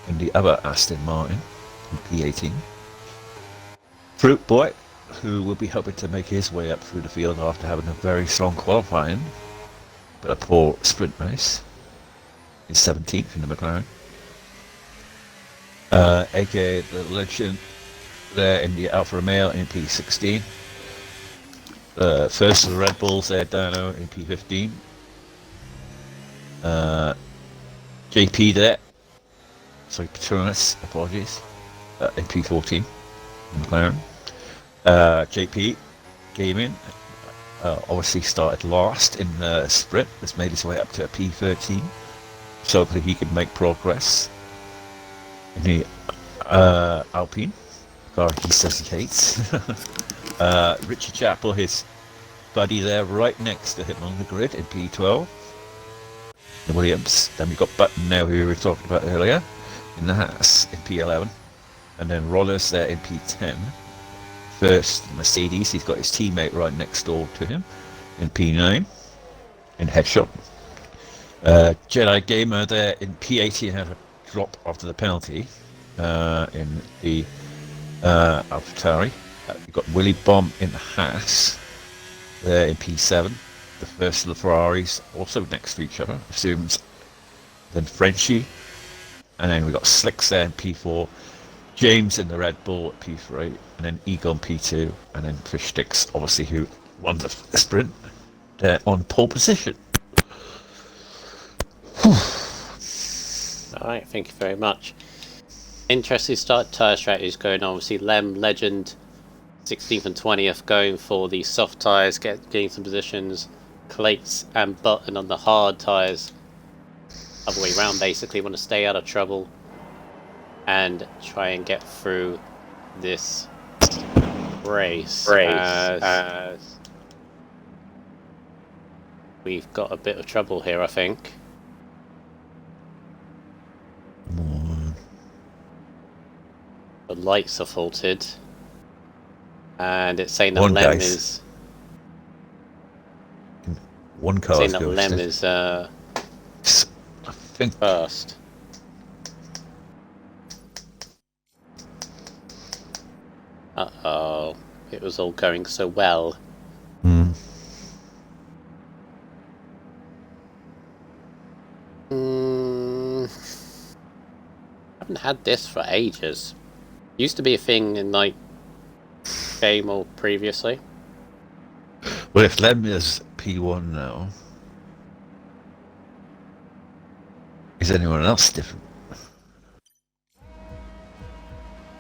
in the other Aston Martin in P18. Fruit Boy, who will be hoping to make his way up through the field after having a very strong qualifying, but a poor sprint race, is 17th in the McLaren. aka the legend there in the Alfa Romeo in P16. First of the Red Bulls there, Dano in P15. JP there, sorry, Patronus, apologies, in P14, McLaren. JP Gaming obviously started last in the sprint, has made his way up to a P13, so that he can make progress in the Alpine car he says he hates. Richard Chappell, his buddy there, right next to him on the grid in P12. The Williams. Then we've got Button now, who we were talking about earlier, in the Haas in P11. And then Rollers there in P10. First, Mercedes, he's got his teammate right next door to him in P9, in Headshot. Jedi Gamer there in P18 had a drop after the penalty in the AlphaTauri. You've got Willy Bomb in the Haas there in P7. The first of the Ferraris also next to each other, assumes. Then Frenchie. And then we've got Slicks there in P4. James in the Red Bull at P3. And then Egon P2. And then Fish Sticks, obviously, who won the sprint. They're on pole position. Alright, thank you very much. Interesting start tyre strategies going on. Obviously, Lem, Legend, 16th and 20th going for the soft tyres, getting some positions. Clates and Button on the hard tyres. Other way around, basically, want to stay out of trouble and try and get through this race. As we've got a bit of trouble here, I think. The lights are faulted, and it's saying that Lem is. One car saying that Lem is I think first. Uh-oh. It was all going so well. I haven't had this for ages. Used to be a thing in, like, game or previously. Well, if Lem is P1 now, is anyone else different?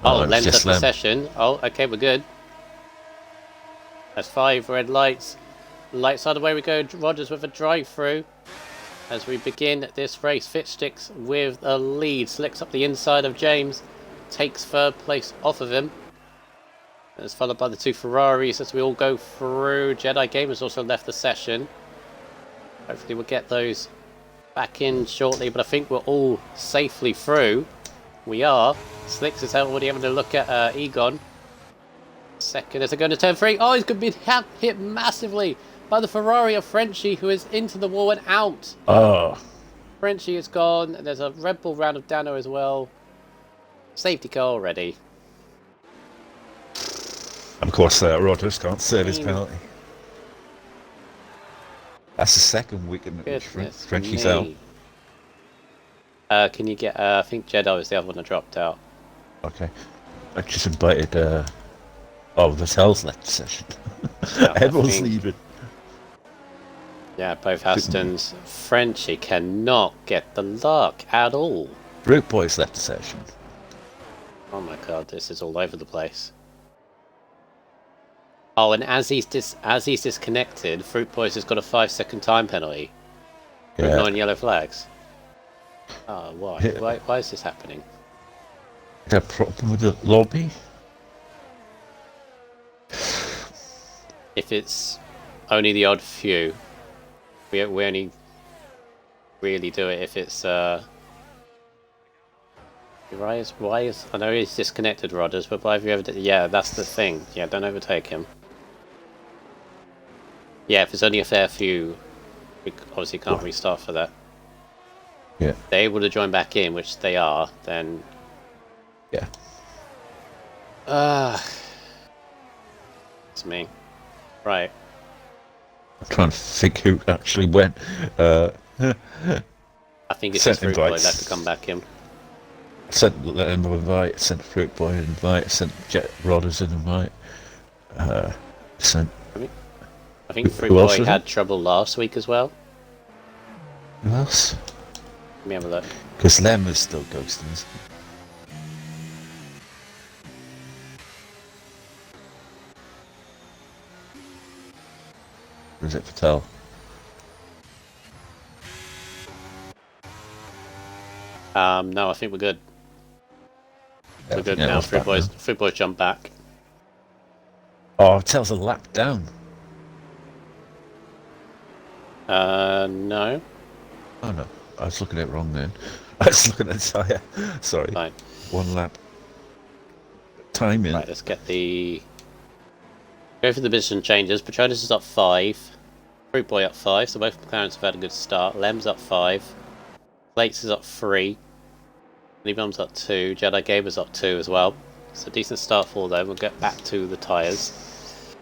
Oh, Lem's at the session. Oh, okay, we're good. That's 5 red lights. Lights are the way we go. Rogers with a drive-through. As we begin this race, Fitchsticks with a lead. Slicks up the inside of James. Takes third place off of him. And it's followed by the 2 Ferraris as we all go through. Jedi Gamers also left the session. Hopefully we'll get those back in shortly, but I think we're all safely through. We are. Slicks is already having a look at Egon. Second as they're going to turn 3. Oh, he's going to be hit massively by the Ferrari of Frenchie, who is into the wall and out. Oh. Frenchie is gone. There's a Red Bull round of Dano as well. Safety car already. Of course, Rogers can't serve his penalty. That's the second week in which Frenchie's out. Can you get... I think Jedi was the other one that dropped out. Okay. I just invited... Vettel's left the session. Yeah, Everyone's leaving. Yeah, both Hastons. Frenchie cannot get the luck at all. Fruit Boy's left the session. Oh my god, this is all over the place. Oh, and as he's disconnected, Fruit Boys has got a 5-second time penalty. For ignoring yellow flags. Oh, why? Yeah. Why is this happening? Is there a problem with the lobby? If it's only the odd few, we only really do it if it's Why is... I know he's disconnected, Rodders, but why have you ever... Yeah, that's the thing. Yeah, don't overtake him. Yeah, if it's only a fair few, we obviously can't restart for that. Yeah. If they're able to join back in, which they are, then... Yeah. It's me. Right. I'm trying to think who actually went. I think it's just Sent Fruit Boy invites. left to come back in. Sent them an invite, sent Fruit Boy an invite, sent Jet Rodders an invite. Sent... I think Fruit Who else Boy was had it? trouble last week as well. Who else? Let me have a look. Because Lem is still ghosting, isn't he? Or is it Patel? No, I think we're good. Yeah, We're good yeah, now. what's back now? Fruit Boys jump back. Oh, Patel's a lap down. No. Oh no, I was looking at it wrong then. I was looking at the tyre. Sorry. Fine. 1 lap. Timing. Right, let's get the... Go for the position changes. Patronus is up 5. Fruit Boy up 5, so both McLarens have had a good start. Lem's up 5. Plates is up 3. Lee Bum's up 2. Jedi Gaber's up 2 as well. It's a decent start for them. We'll get back to the tyres.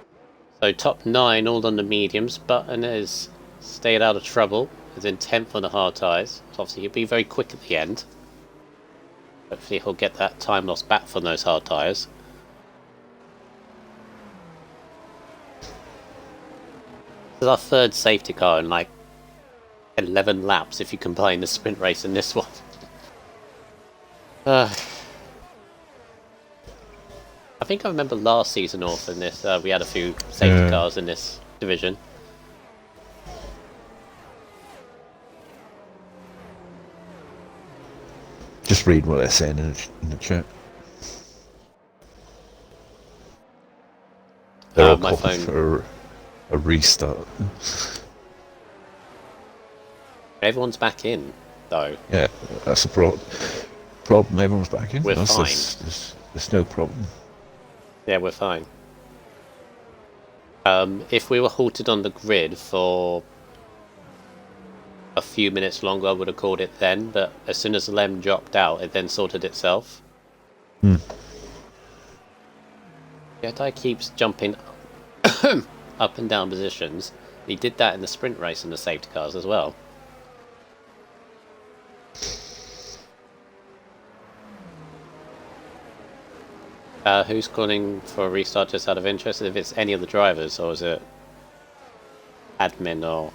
So top 9 all on the mediums. Button has stayed out of trouble. He's in 10th on the hard tyres. So obviously he'll be very quick at the end. Hopefully he'll get that time loss back from those hard tyres. This is our 3rd safety car in like 11 laps if you combine the sprint race and this one. I think I remember last season off in this, we had a few safety cars in this division. Just read what they're saying in the chat. They're all My calling phone. for a restart. Everyone's back in, though. Yeah, that's a problem. Everyone's back in. We're fine. There's no problem. Yeah, we're fine. If we were halted on the grid for a few minutes longer, I would have called it then, but as soon as the lem dropped out, it then sorted itself. Jedi keeps jumping up and down positions. He did that in the sprint race and the safety cars as well. Who's calling for a restart just out of interest? If it's any of the drivers, or is it admin or...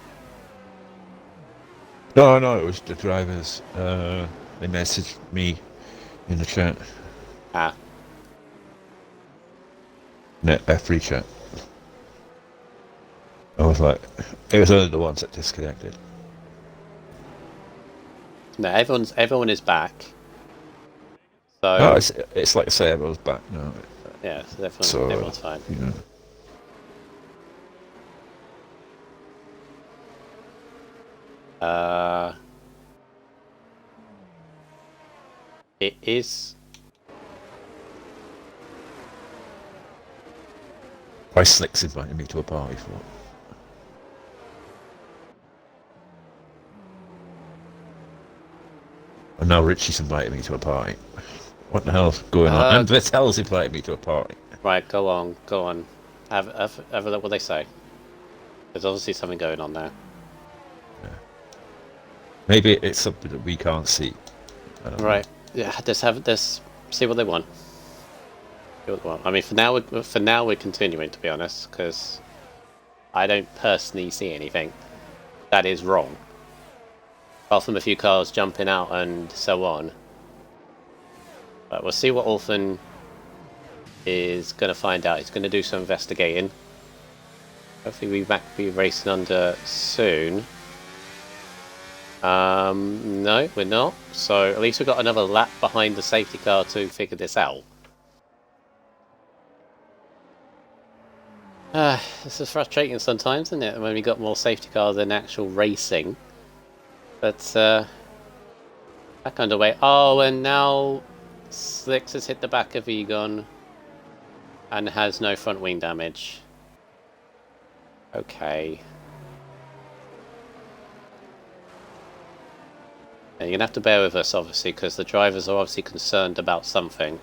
No, it was the drivers. They messaged me in the chat. Ah. F3 chat. I was like, it was only the ones that disconnected. No, everyone is back. So No, it's like I say, everyone's back now. yeah, so everyone's fine. You know. It is... Why Slick's invited me to a party for? And now Richie's invited me to a party. What the hell's going on? And Vittel's invited me to a party. Right, go on. Have a look what they say. There's obviously something going on there. Yeah. Maybe it's something that we can't see. I don't know. Yeah, let's see what they want. See what they want. I mean, for now we're continuing, to be honest, because I don't personally see anything that is wrong. Apart from a few cars jumping out and so on. But we'll see what Orphan is going to find out. He's going to do some investigating. Hopefully we'll be back be racing under soon. No, we're not. So at least we've got another lap behind the safety car to figure this out. This is frustrating sometimes, isn't it? When we got more safety cars than actual racing. But back underway. Oh, and now Slicks has hit the back of Egon and has no front wing damage. Okay. And you're gonna have to bear with us, obviously, because the drivers are obviously concerned about something.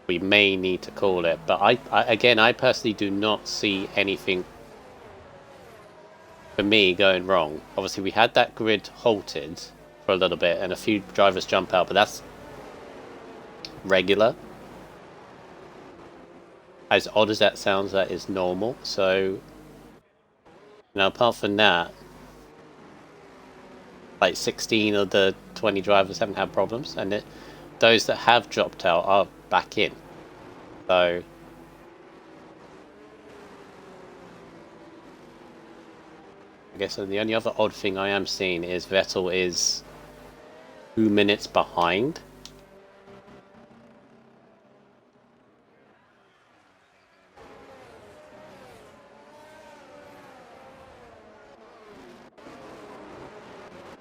We may need to call it, but I personally do not see anything for me going wrong. Obviously, we had that grid halted for a little bit, and a few drivers jump out, but that's regular. As odd as that sounds, that is normal. So, now apart from that, like 16 of the 20 drivers haven't had problems, and those that have dropped out are back in. So, I guess the only other odd thing I am seeing is Vettel is 2 minutes behind.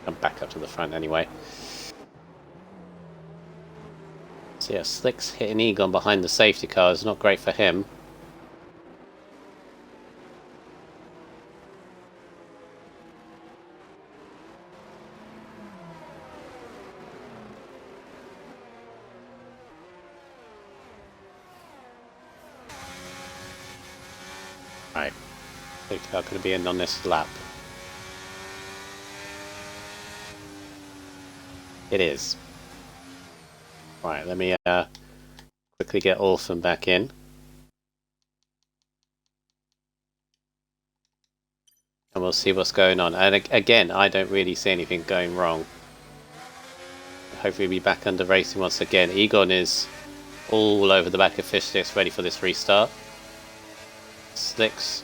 I'm back up to the front anyway. So yeah, Slick's hitting Egon behind the safety car is not great for him. Right, safety car going to be in on this lap. It is. Right, let me quickly get Orphan back in. And we'll see what's going on. And again, I don't really see anything going wrong. Hopefully we'll be back under racing once again. Egon is all over the back of fish sticks, ready for this restart. Slicks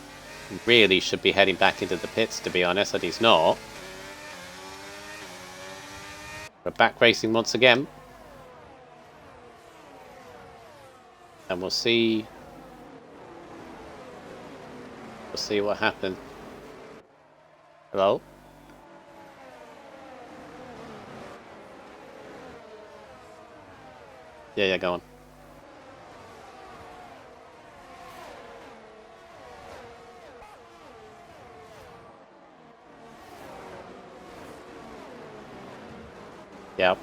really should be heading back into the pits, to be honest, and he's not. We're back racing once again. And we'll see what happens. Hello? Yeah, go on. Yep.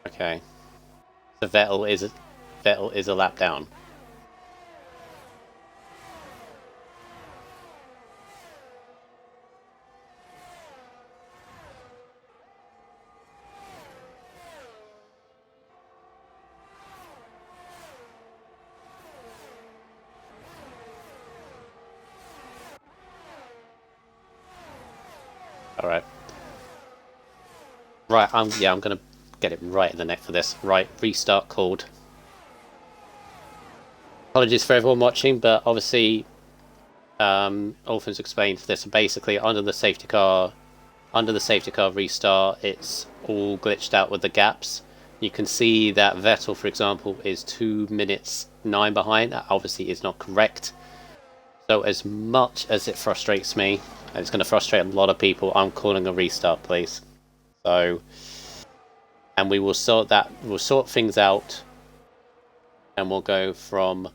Okay. So Vettel is a lap down. All right. Right, I'm gonna get it right in the neck for this. Right, restart called. Apologies for everyone watching, but obviously, Orphan's explained this. Basically, under the safety car restart, it's all glitched out with the gaps. You can see that Vettel, for example, is 2 minutes 9 behind. That obviously is not correct. So as much as it frustrates me, and it's going to frustrate a lot of people, I'm calling a restart, please. So, and we'll sort things out, and we'll go from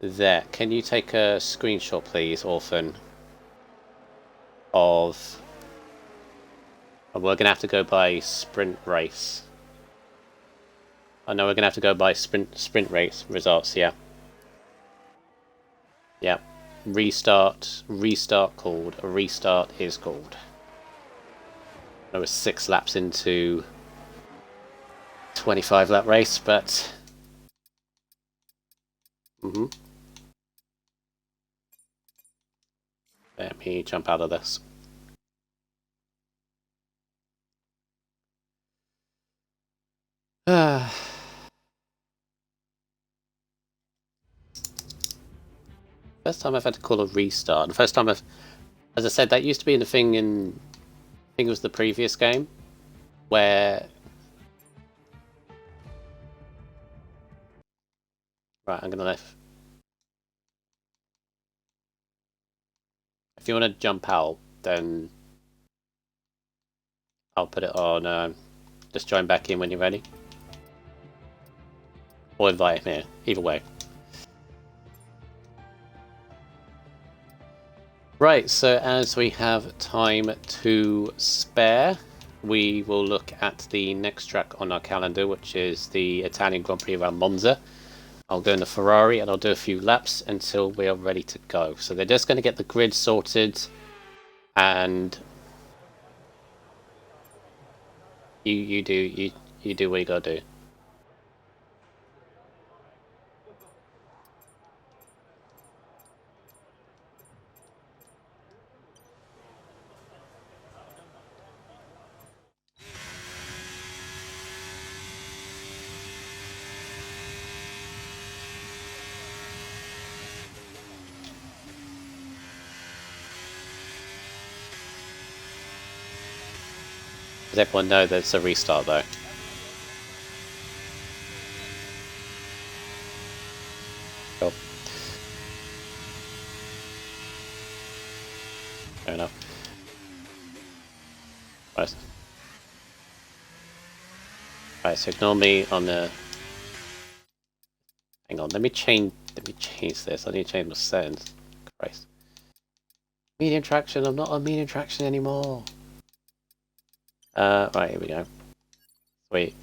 there. Can you take a screenshot, please, Orphan, of... we're going to have to go by sprint race. I know we're going to have to go by sprint race results, yeah. Yeah. Restart called. A restart is called. I was 6 laps into 25 lap race, but let me jump out of this. First time I've had to call a restart. The first time as I said, that used to be the thing in think it was the previous game, where... Right, I'm gonna left. If you want to jump out, then I'll put it on. Just join back in when you're ready. Or invite him here. Either way. Right, so as we have time to spare, we will look at the next track on our calendar, which is the Italian Grand Prix around Monza. I'll go in the Ferrari and I'll do a few laps until we are ready to go. So they're just going to get the grid sorted, and you do what you gotta do. Does everyone know that it's a restart though? Cool. Fair enough. Right. Right, so ignore me on the... Hang on, let me change this. I need to change my settings. Christ. Medium traction, I'm not on medium traction anymore. Right, here we go. Sweet.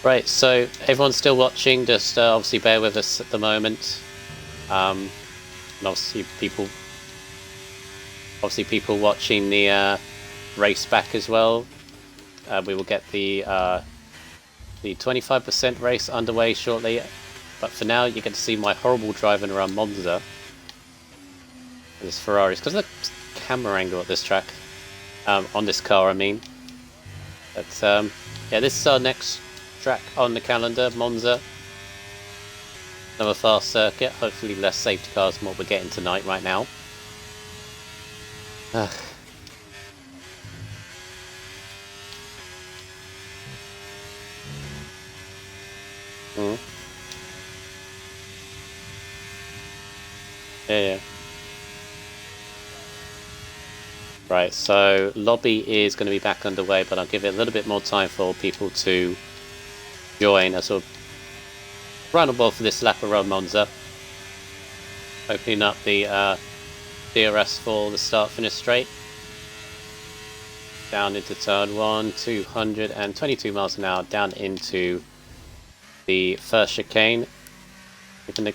Right, so everyone's still watching, just obviously bear with us at the moment. And obviously people watching the race back as well. We will get the 25% race underway shortly. But for now, you get to see my horrible driving around Monza. This Ferraris, because of the camera angle at this track. On this car, I mean. But yeah, this is our next track on the calendar, Monza. Another fast circuit, hopefully less safety cars than what we're getting tonight right now. Yeah. Right, so lobby is going to be back underway, but I'll give it a little bit more time for people to join as we'll run a ball for this lap around Monza. Opening up the DRS for the start-finish straight. Down into turn 1, 222 miles an hour, down into the first chicane. Hitting the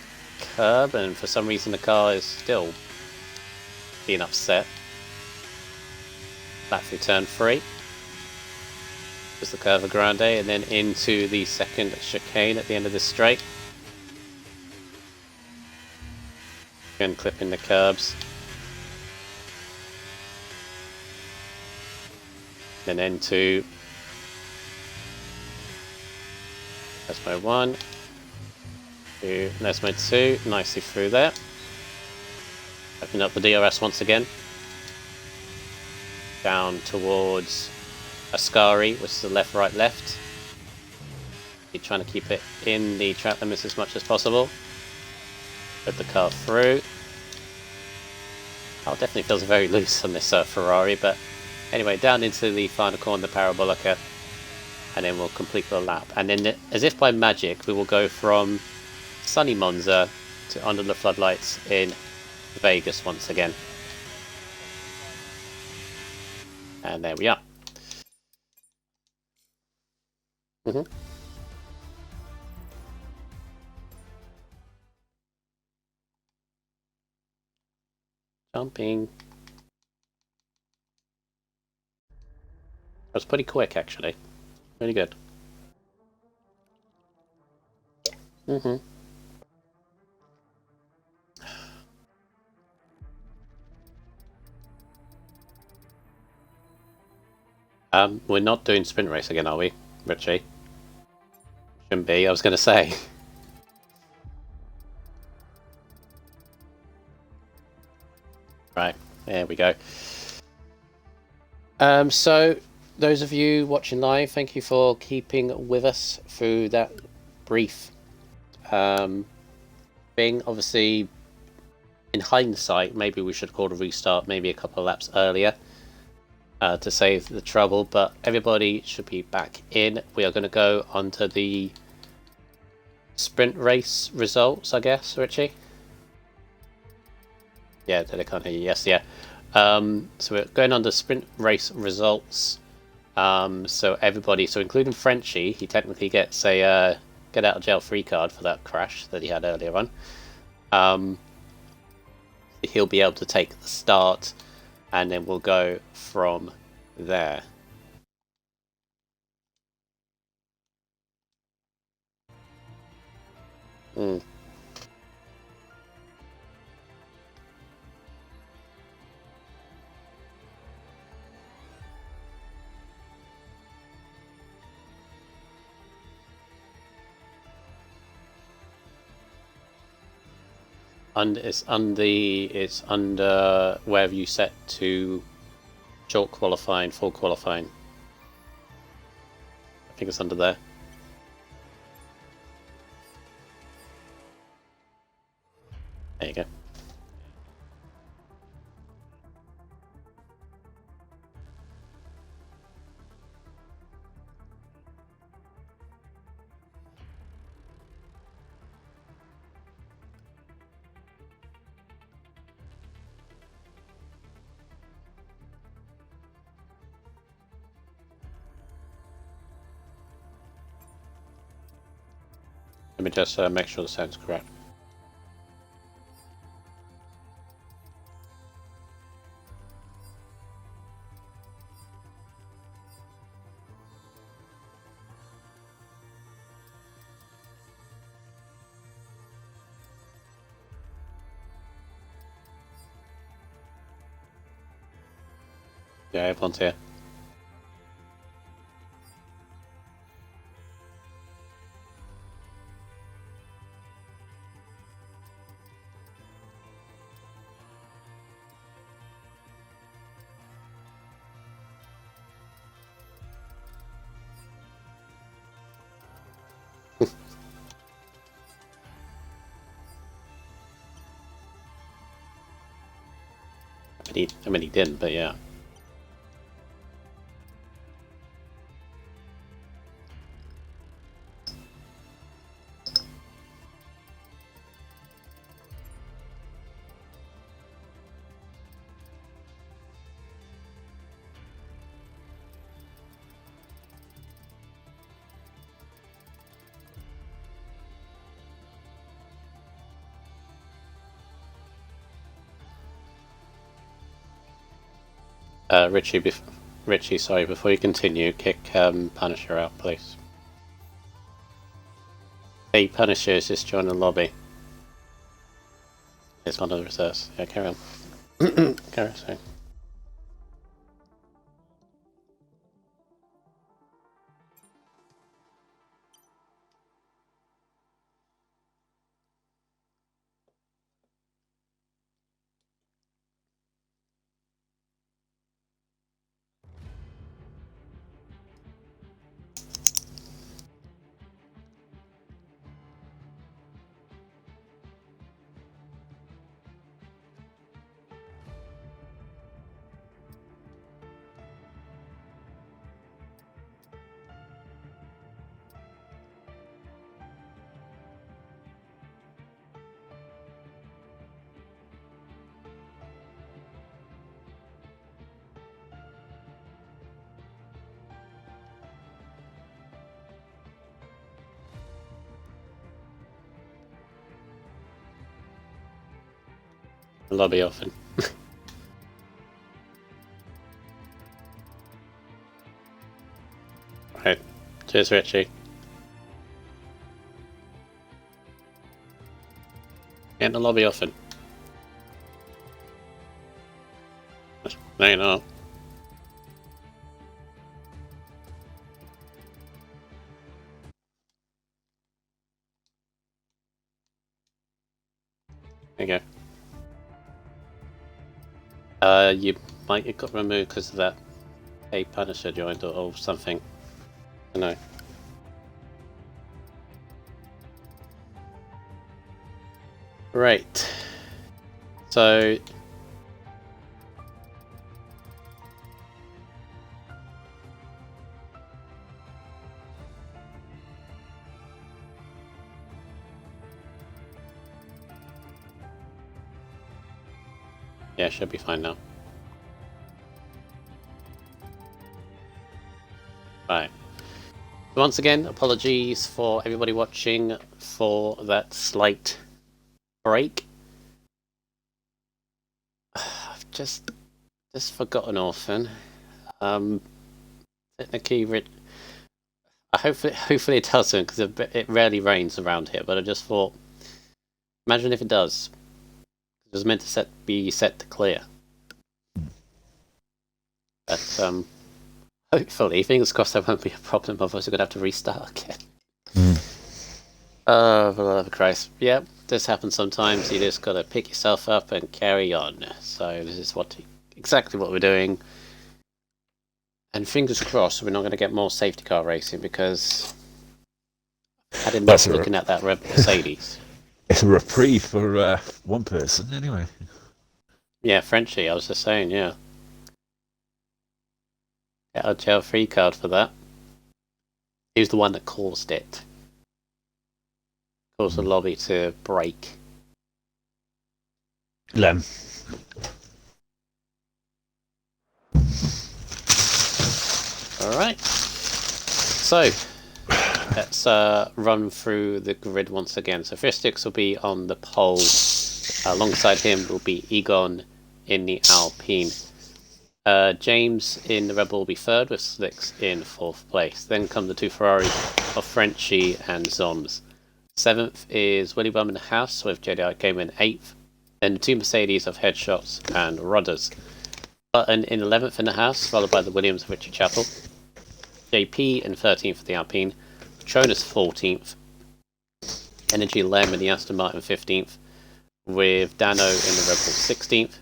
curb, and for some reason the car is still being upset. Back through turn 3. Just the Curva Grande, and then into the second chicane at the end of this straight. Again, clipping the curbs. Then into that's mode 1. There's mode 2, nicely through there. Open up the DRS once again. Down towards Ascari, which is the left, right, left. You're trying to keep it in the track limits as much as possible. Put the car through. Oh, it definitely feels very loose on this Ferrari, but anyway, down into the final corner, the Parabolica, and then we'll complete the lap. And then, as if by magic, we will go from sunny Monza to under the floodlights in Vegas once again. And there we are. Jumping. That was pretty quick, actually. Really good. We're not doing sprint race again, are we, Richie? Shouldn't be, I was going to say. Right, there we go. So those of you watching live, thank you for keeping with us through that brief thing. Obviously, in hindsight, maybe we should have called a restart maybe a couple of laps earlier to save the trouble, but everybody should be back in. We are going to go onto the sprint race results, I guess, Richie? Yeah, I can't hear you. Yes, yeah. So we're going on the sprint race results. So everybody, so including Frenchie, he technically gets a get out of jail free card for that crash that he had earlier on. He'll be able to take the start, and then we'll go from there. Mm. And it's under wherever you set to short qualifying, full qualifying. I think it's under there. There you go. Let me just make sure the sound's correct. Yeah, everyone's here. I mean, he didn't, but yeah. Richie, sorry, before you continue, kick Punisher out, please. Hey, Punisher is just joined the lobby. It's one of the reserves. Yeah, carry on. Carry on, sorry. Lobby often. Right. Cheers, Richie. Get in the lobby often. No, you're not. There you go. You might get got removed because of that a Punisher joined or something. I don't know. Right. So yeah, should be fine now. Right. Once again, apologies for everybody watching for that slight break. I've just forgotten Orphan. Technically, hopefully it doesn't, because it rarely rains around here. But I just thought, imagine if it does. It was meant to be set to clear. But hopefully, fingers crossed, there won't be a problem. Otherwise, we're gonna have to restart again. Oh, for the love of Christ! Yeah, this happens sometimes. You just gotta pick yourself up and carry on. So this is exactly what we're doing. And fingers crossed, we're not going to get more safety car racing, because I had enough looking at that Red Mercedes. It's a reprieve for one person, anyway. Yeah, Frenchie, I was just saying, yeah. Get a jail free card for that. He was the one that caused it. Caused the lobby to break. Lem. Alright. So, let's run through the grid once again. So Fristix will be on the pole. Alongside him will be Egon in the Alpine. James in the Rebel will be third, with Slicks in fourth place. Then come the two Ferraris of Frenchie and Zoms. Seventh is Willy Bum in the House, with JDI came in eighth. Then the two Mercedes of Headshots and Rudders. Button in 11th in the House, followed by the Williams of Richard Chappell. JP in 13th for the Alpine. Patronus 14th. Energy Lem in the Aston Martin 15th. With Dano in the Rebel 16th.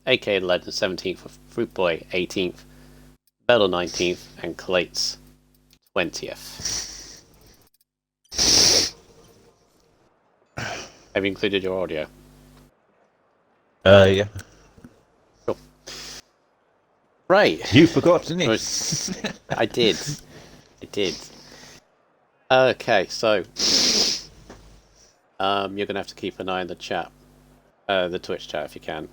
AK the Legend 17th, with Fruit Boy 18th. Bell 19th, and Clates 20th. Have you included your audio? Yeah. Cool. Right. You forgot, didn't you? I did. Okay, so you're gonna have to keep an eye on the chat, the Twitch chat, if you can.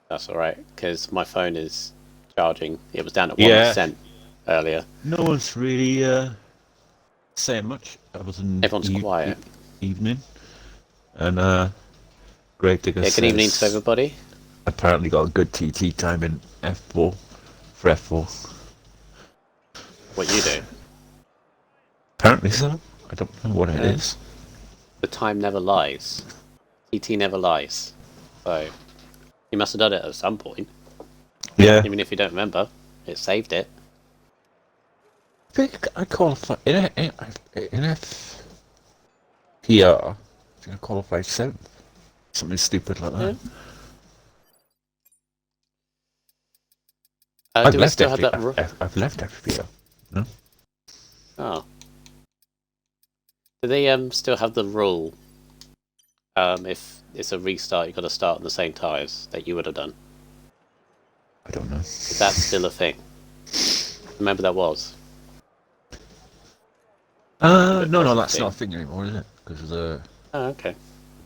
That's all right, because my phone is charging. It was down at 1% earlier. No one's really saying much. Everyone's quiet. Evening, and Greg Digger says, good evening to everybody. Apparently got a good TT time in F4 for F4. What you do? Apparently so. I don't know what it is. The time never lies. TT never lies. So you must have done it at some point. Yeah. Even if you don't remember, it saved it. I think I qualified in FPR. I think I qualified 7th. Something stupid like that. Yeah. Do we still have that? I've left FPR. No. Oh. Do they still have the rule? If it's a restart, you've got to start on the same tyres that you would have done. I don't know. Is that still a thing? Remember that was? No, that's not a thing anymore, is it? Because of the okay.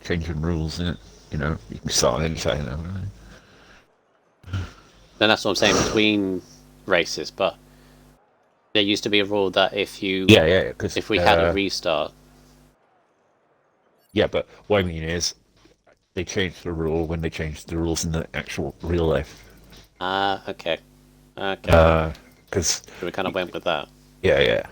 changing rules in it. You know, you can start on any side now. Then that's what I'm saying, between races, but there used to be a rule that if you if we had a restart. Yeah, but what I mean is, they changed the rule when they changed the rules in the actual real life. Okay. Okay. Because so we kind of went with that. Yeah.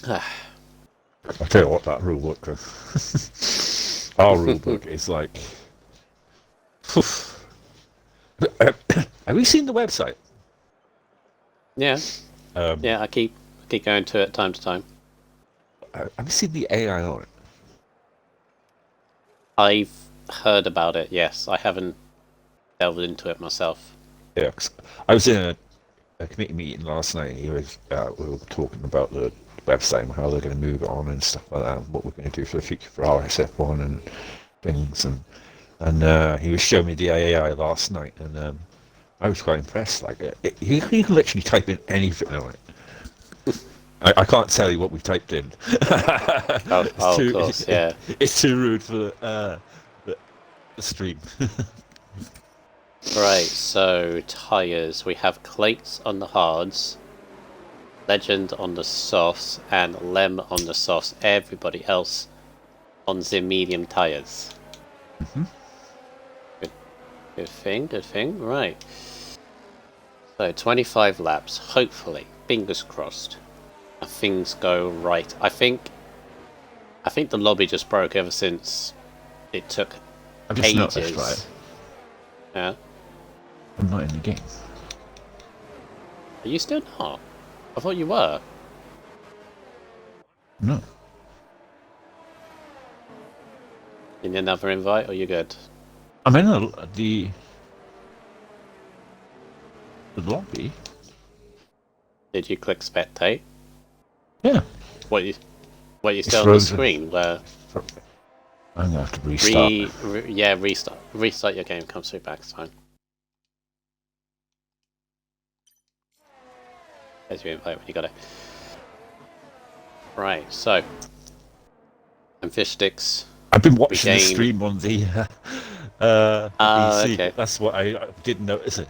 I'll tell you what, that rule book, our rule book is like... Have you seen the website? Yeah. Yeah, I keep going to it time to time. Have you seen the AI on it? I've heard about it, yes. I haven't delved into it myself. Yeah, 'cause I was in a committee meeting last night. We were talking about the website and how they're going to move it on and stuff like that, and what we're going to do for the future for RSF1 and things. And he was showing me the AI last night, and I was quite impressed. Like, you can literally type in anything on it. I can't tell you what we've typed in. Oh, of course, yeah. It's too rude for the stream. Right, so tyres. We have Clates on the hards, Legend on the softs, and Lem on the softs. Everybody else on the medium tyres. Mm-hmm. Good thing. Right. So 25 laps, hopefully. Fingers crossed. Things go right. I think the lobby just broke ever since it took I've just ages. noticed, right? Yeah. I'm not in the game. Are you still not? I thought you were. No. You need another invite, or you good? I'm in the lobby. Did you click spectate? Yeah. What you It's still on the frozen. screen where I'm gonna have to restart. restart your game, come straight back, it's fine. There's your invite when you got it. Right, so and fish sticks. I've been watching the Regain. stream on the PC. Okay. That's what I didn't notice it.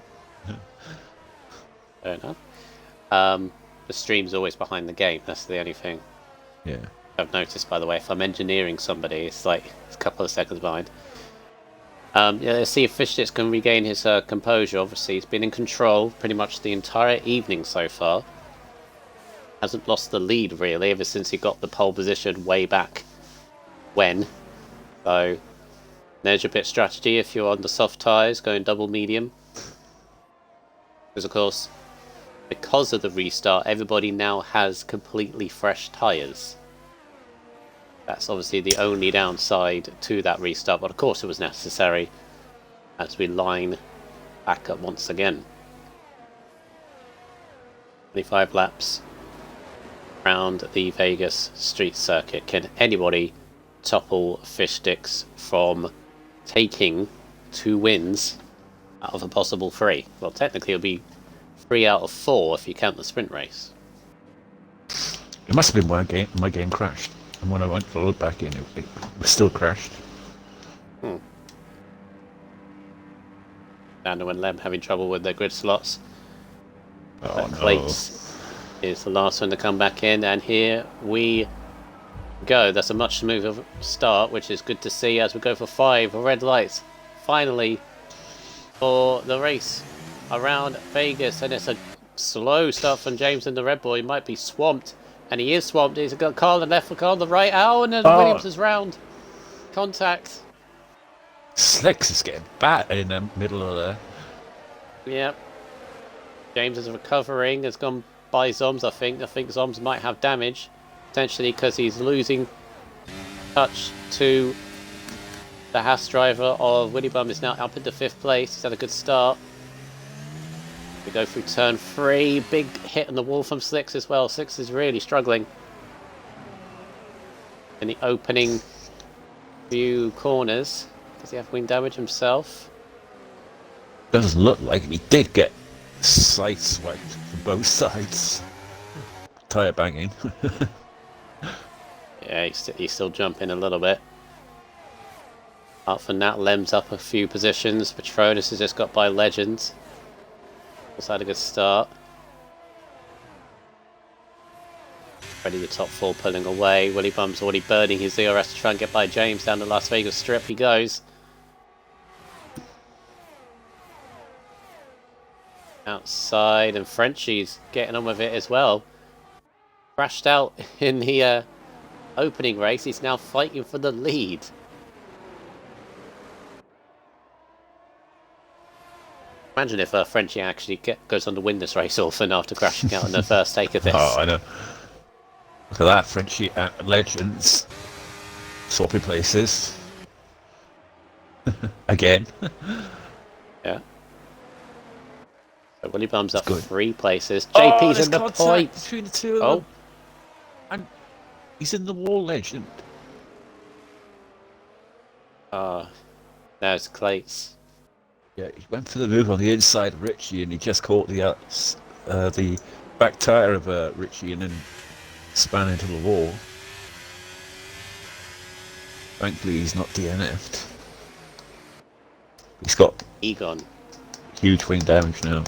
Fair enough. The stream's always behind the game, that's the only thing Yeah. I've noticed, by the way. If I'm engineering somebody, it's like it's a couple of seconds behind. Yeah, let's see if Fish Sticks can regain his composure. Obviously, he's been in control pretty much the entire evening so far. Hasn't lost the lead, really, ever since he got the pole position way back when. So, there's your pit strategy if you're on the soft tyres, going double medium. Because, of course, because of the restart, everybody now has completely fresh tyres. That's obviously the only downside to that restart, but of course it was necessary as we line back up once again. 25 laps around the Vegas street circuit. Can anybody topple Fish Sticks from taking 2 wins out of a possible 3? Well, technically it'll be 3 out of 4 if you count the sprint race. It must have been my game crashed. And when I went to load back in, it was still crashed. Dando and Lem having trouble with their grid slots. Oh, no. Plates is the last one to come back in, and here we go. That's a much smoother start, which is good to see as we go for 5 red lights. Finally, for the race around Vegas, and it's a slow start from James and the Red Bull. He might be swamped. And he is swamped. He's got Carl on the left, Carl on the right. Oh, and Williams is round. Contact. Slicks is getting bad in the middle of there. Yep. James is recovering. Has gone by Zoms, I think. I think Zoms might have damage. Potentially because he's losing touch to the Haas driver of Willy Bum is now up into 5th place. He's had a good start. We go through turn 3, big hit on the wall from Slicks as well. Slicks is really struggling in the opening few corners. Does he have wing damage himself? Doesn't look like he did get sideswiped from both sides. Tire banging. Yeah, he's still jumping a little bit. Apart from that, Lem's up a few positions. Patronus has just got by Legends. Also had a good start. Already the top 4 pulling away. Willy Bum's already burning his DRS to try and get by James down the Las Vegas Strip. He goes. Outside, and Frenchie's getting on with it as well. Crashed out in the opening race. He's now fighting for the lead. Imagine if Frenchie actually goes on to win this race often after crashing out in the first take of this. Oh, I know. Look at that, Frenchie at Legends. Swapping places. Again. Yeah. So Willy Bum's up good. 3 places. Oh, JP's there's in the contact point. between the two of Oh, them. And he's in the wall ledge. now it's Clates. Yeah, he went for the move on the inside of Richie, and he just caught the back tire of Richie, and then span into the wall. Thankfully, he's not DNF'd. He's got Egon. huge wing damage now.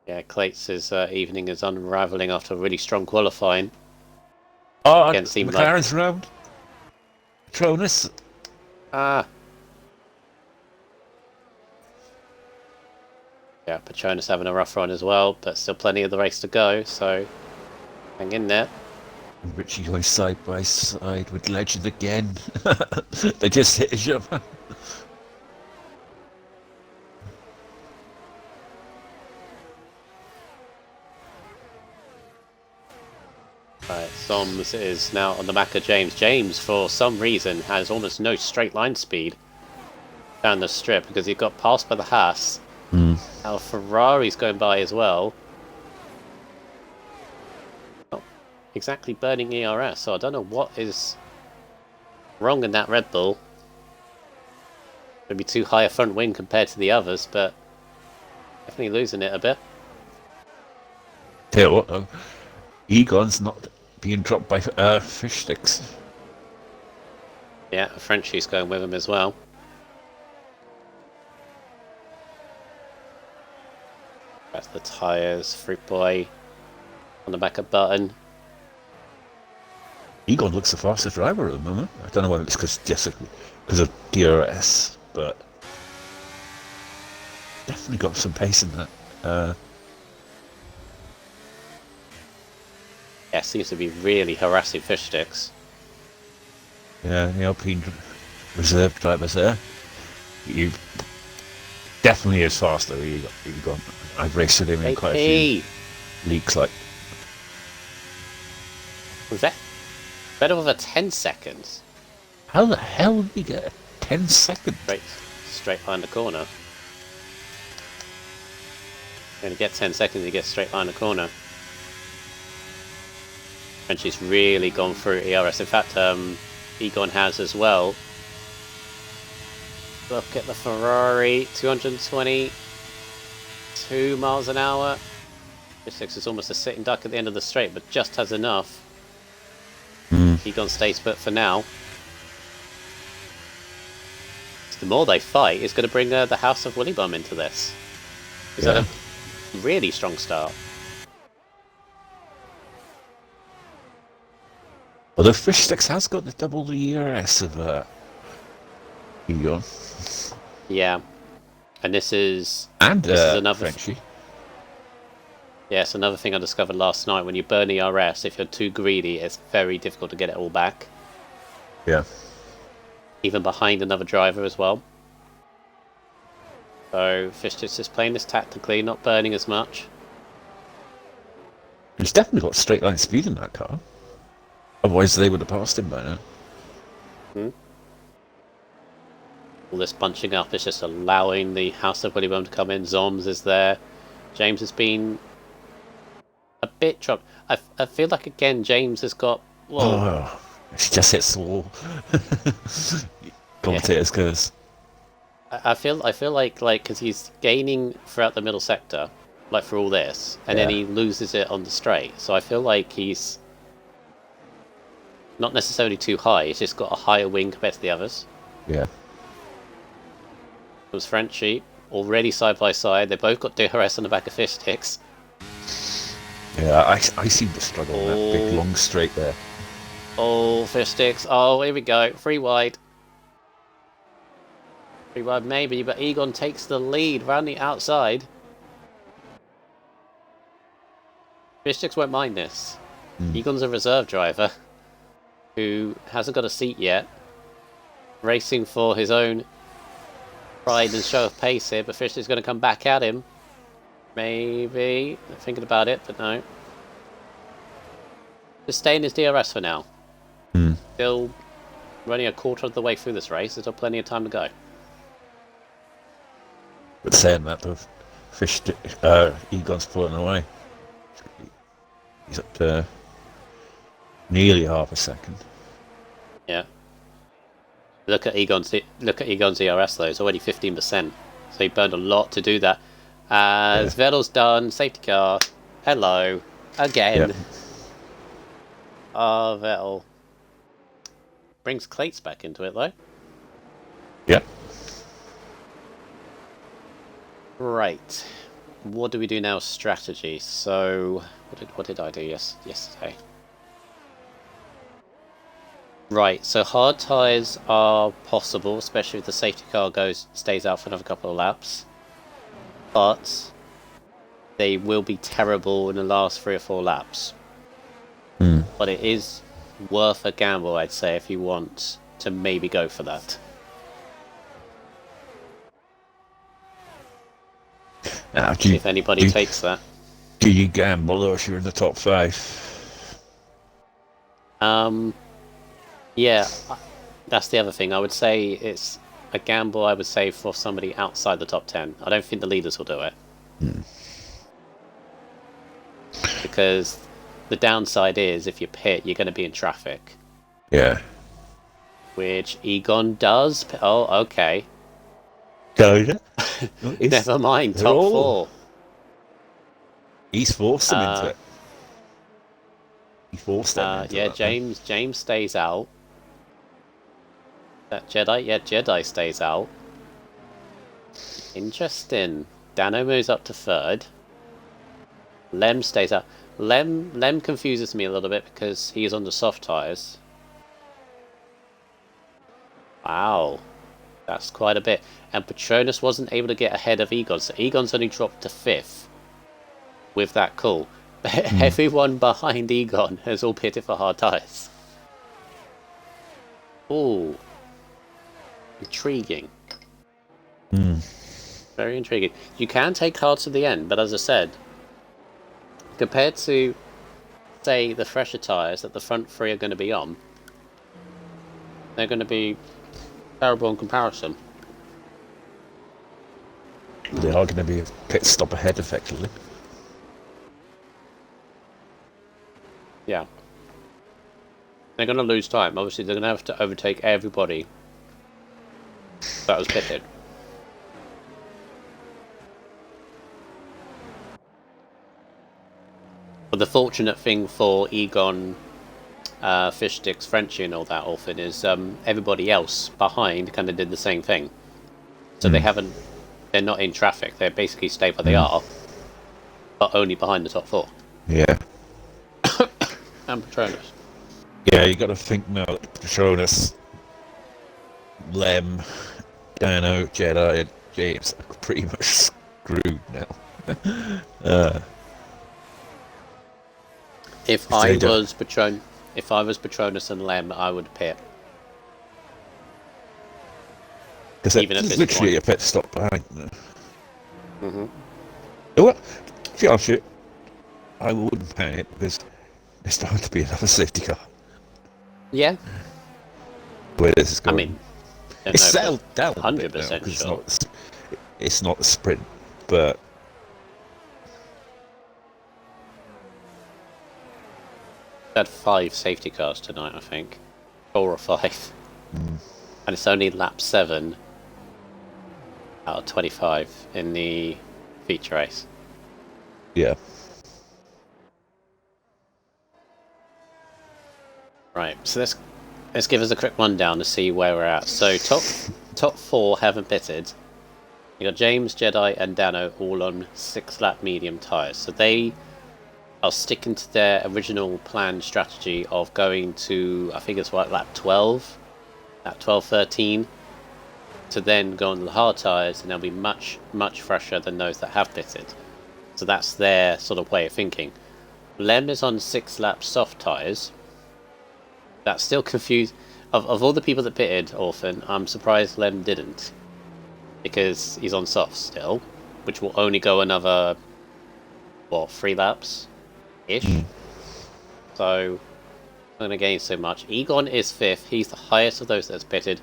Yeah, Clates' evening is unravelling after a really strong qualifying. Oh, Again, seemed McLaren's round. Patronus. Yeah, Patronus having a rough run as well, but still plenty of the race to go, so hang in there. And Richie going side by side with Legend again. They just hit each other. Right, Soms is now on the back of James. James, for some reason, has almost no straight line speed down the strip because he got passed by the Haas. Now Ferrari's going by as well. Not exactly burning ERS, so I don't know what is wrong in that Red Bull. Maybe too high a front wing compared to the others, but definitely losing it a bit. Tell you what though, Egon's not being dropped by fish sticks. Yeah, Frenchie's going with him as well. That's the tyres. Fruit Boy on the back of Button. Egon looks the fastest driver at the moment. I don't know whether it's because of DRS, but definitely got some pace in that. Yeah, seems to be really harassing fish sticks. Yeah, the Alpine reserve drivers there. You definitely is faster. Egon. I've raced with him in quite a few leagues. Like, was that better with a 10 seconds? how the hell did he get 10 seconds? Straight behind the corner. When you get 10 seconds, you get straight behind the corner. And she's really gone through ERS. In fact, Egon has as well. Look at the Ferrari, 222 miles an hour. This is almost a sitting duck at the end of the straight, but just has enough. Egon stays put for now. So the more they fight, it's going to bring the House of Willy Bum into this. Is that a really strong start? Well, the fish sticks has got the double the ERS of Egon. Yeah, and this is another Frenchie. Yes, another thing I discovered last night. When you burn ERS, if you're too greedy, it's very difficult to get it all back. Yeah. Even behind another driver as well. So Fishtis is playing this tactically, not burning as much. He's definitely got straight line speed in that car. Otherwise, they would have passed him by now. All this bunching up is just allowing the House of Willy Bum to come in. Zoms is there. James has been a bit dropped. I feel like, again, James has got... Whoa. Oh, she just hits the wall. Commentators curse. I feel like because he's gaining throughout the middle sector, like for all this, and then he loses it on the straight. So I feel like he's not necessarily too high. He's just got a higher wing compared to the others. Yeah. It was Frenchie already side by side. They both got DRS on the back of fish sticks. Yeah, I seem to struggle on that big long straight there. Oh, fish sticks. Oh, here we go. Free wide. Free wide maybe, but Egon takes the lead round the outside. Fish sticks won't mind this. Egon's a reserve driver who hasn't got a seat yet. Racing for his own pride and show of pace here, but Fish is going to come back at him. Maybe. Thinking about it, but no. Just stay in his DRS for now. Still We're only a quarter of the way through this race. There's still plenty of time to go. But saying that, the fish, Egon's pulling away. He's up to nearly half a second. Yeah. Look at Egon's ERS though. It's already 15%. So he burned a lot to do that. As Vettel's done, safety car. Hello again. Yeah. Oh, Vettel brings Clates back into it though. Yeah. Right. What do we do now? Strategy. So what did I do yesterday? Right. So hard tyres are possible, especially if the safety car stays out for another couple of laps. But they will be terrible in the last 3 or 4 laps. But it is worth a gamble, I'd say, if you want to maybe go for that. Now, If anybody takes that. Do you gamble or if you're in the top 5? Yeah, that's the other thing. I would say it's a gamble, I would say, for somebody outside the top 10. I don't think the leaders will do it. Because the downside is, if you pit, you're going to be in traffic. Yeah. Which Egon does. Oh, okay. Never mind, top 4. He's forced him into it. He forced them into yeah, that. James stays out. That Jedi stays out. Interesting. Dano moves up to 3rd. Lem stays out. Lem confuses me a little bit because he is on the soft tyres. Wow. That's quite a bit. And Patronus wasn't able to get ahead of Egon, so Egon's only dropped to 5th with that call. Everyone behind Egon has all pitted for hard tyres. Ooh. Intriguing. Very intriguing. You can take hard to the end, but as I said, compared to, say, the fresher tyres that the front 3 are going to be on, they're going to be terrible in comparison. They are going to be a pit stop ahead, effectively. Yeah. They're going to lose time. Obviously, they're going to have to overtake everybody that was pitted. But the fortunate thing for Egon, Fish Sticks, Frenchie and all that orphan is everybody else behind kind of did the same thing. So they're not in traffic. They basically stay where they are, but only behind the top 4. Yeah. And Patronus. Yeah, you got to think now that Patronus, Lem, Dano, Jedi, and James are pretty much screwed now. If I was Patronus and Lem, I would pit. Because Even at it's this literally point. a pit stop behind them. You know what? To be honest with you, I wouldn't panic because there's starting to be another safety car. Yeah. Where this is I going. mean, It's settled down 100% sure. It's not a sprint, but Had 5 safety cars tonight, I think. 4 or 5. And it's only lap 7 out of 25 in the feature race. yeah. Right, so let's give us a quick rundown to see where we're at. So top 4 haven't pitted. You got James, Jedi, and Dano all on 6-lap medium tyres. So they are sticking to their original planned strategy of going to, I think it's what, lap 12, lap 12, 13, to then go on the hard tyres, and they'll be much, much fresher than those that have pitted. So that's their sort of way of thinking. Lem is on 6-lap soft tyres. That's still confused. Of all the people that pitted, Orphan, I'm surprised Lem didn't. Because he's on soft still, which will only go another, what, 3 laps? Ish? So, going to gain so much. Egon is 5th. He's the highest of those that's pitted.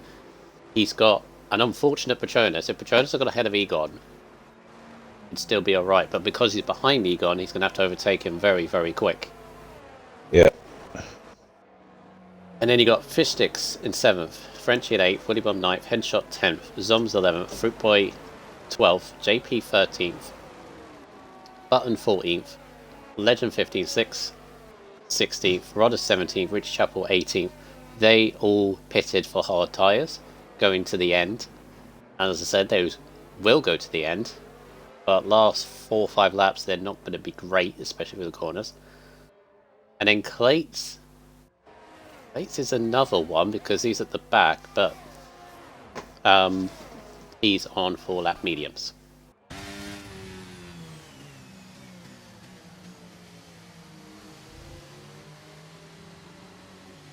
He's got an unfortunate Patronus. If Patronus had got ahead of Egon, it'd still be alright. But because he's behind Egon, he's going to have to overtake him very, very quick. Yeah. And then you got Fish Sticks in 7th, Frenchie at 8th, Woody Bomb 9th, Henshot 10th, Zoms 11th, Fruit Boy 12th, JP 13th, Button 14th, Legend 15th, 6th, 16th, Rodder 17th, Rich Chapel 18th. They all pitted for hard tyres going to the end. And as I said, those will go to the end. But last 4 or 5 laps, they're not going to be great, especially with the corners. And then Clates is another one because he's at the back, but he's on 4-lap mediums.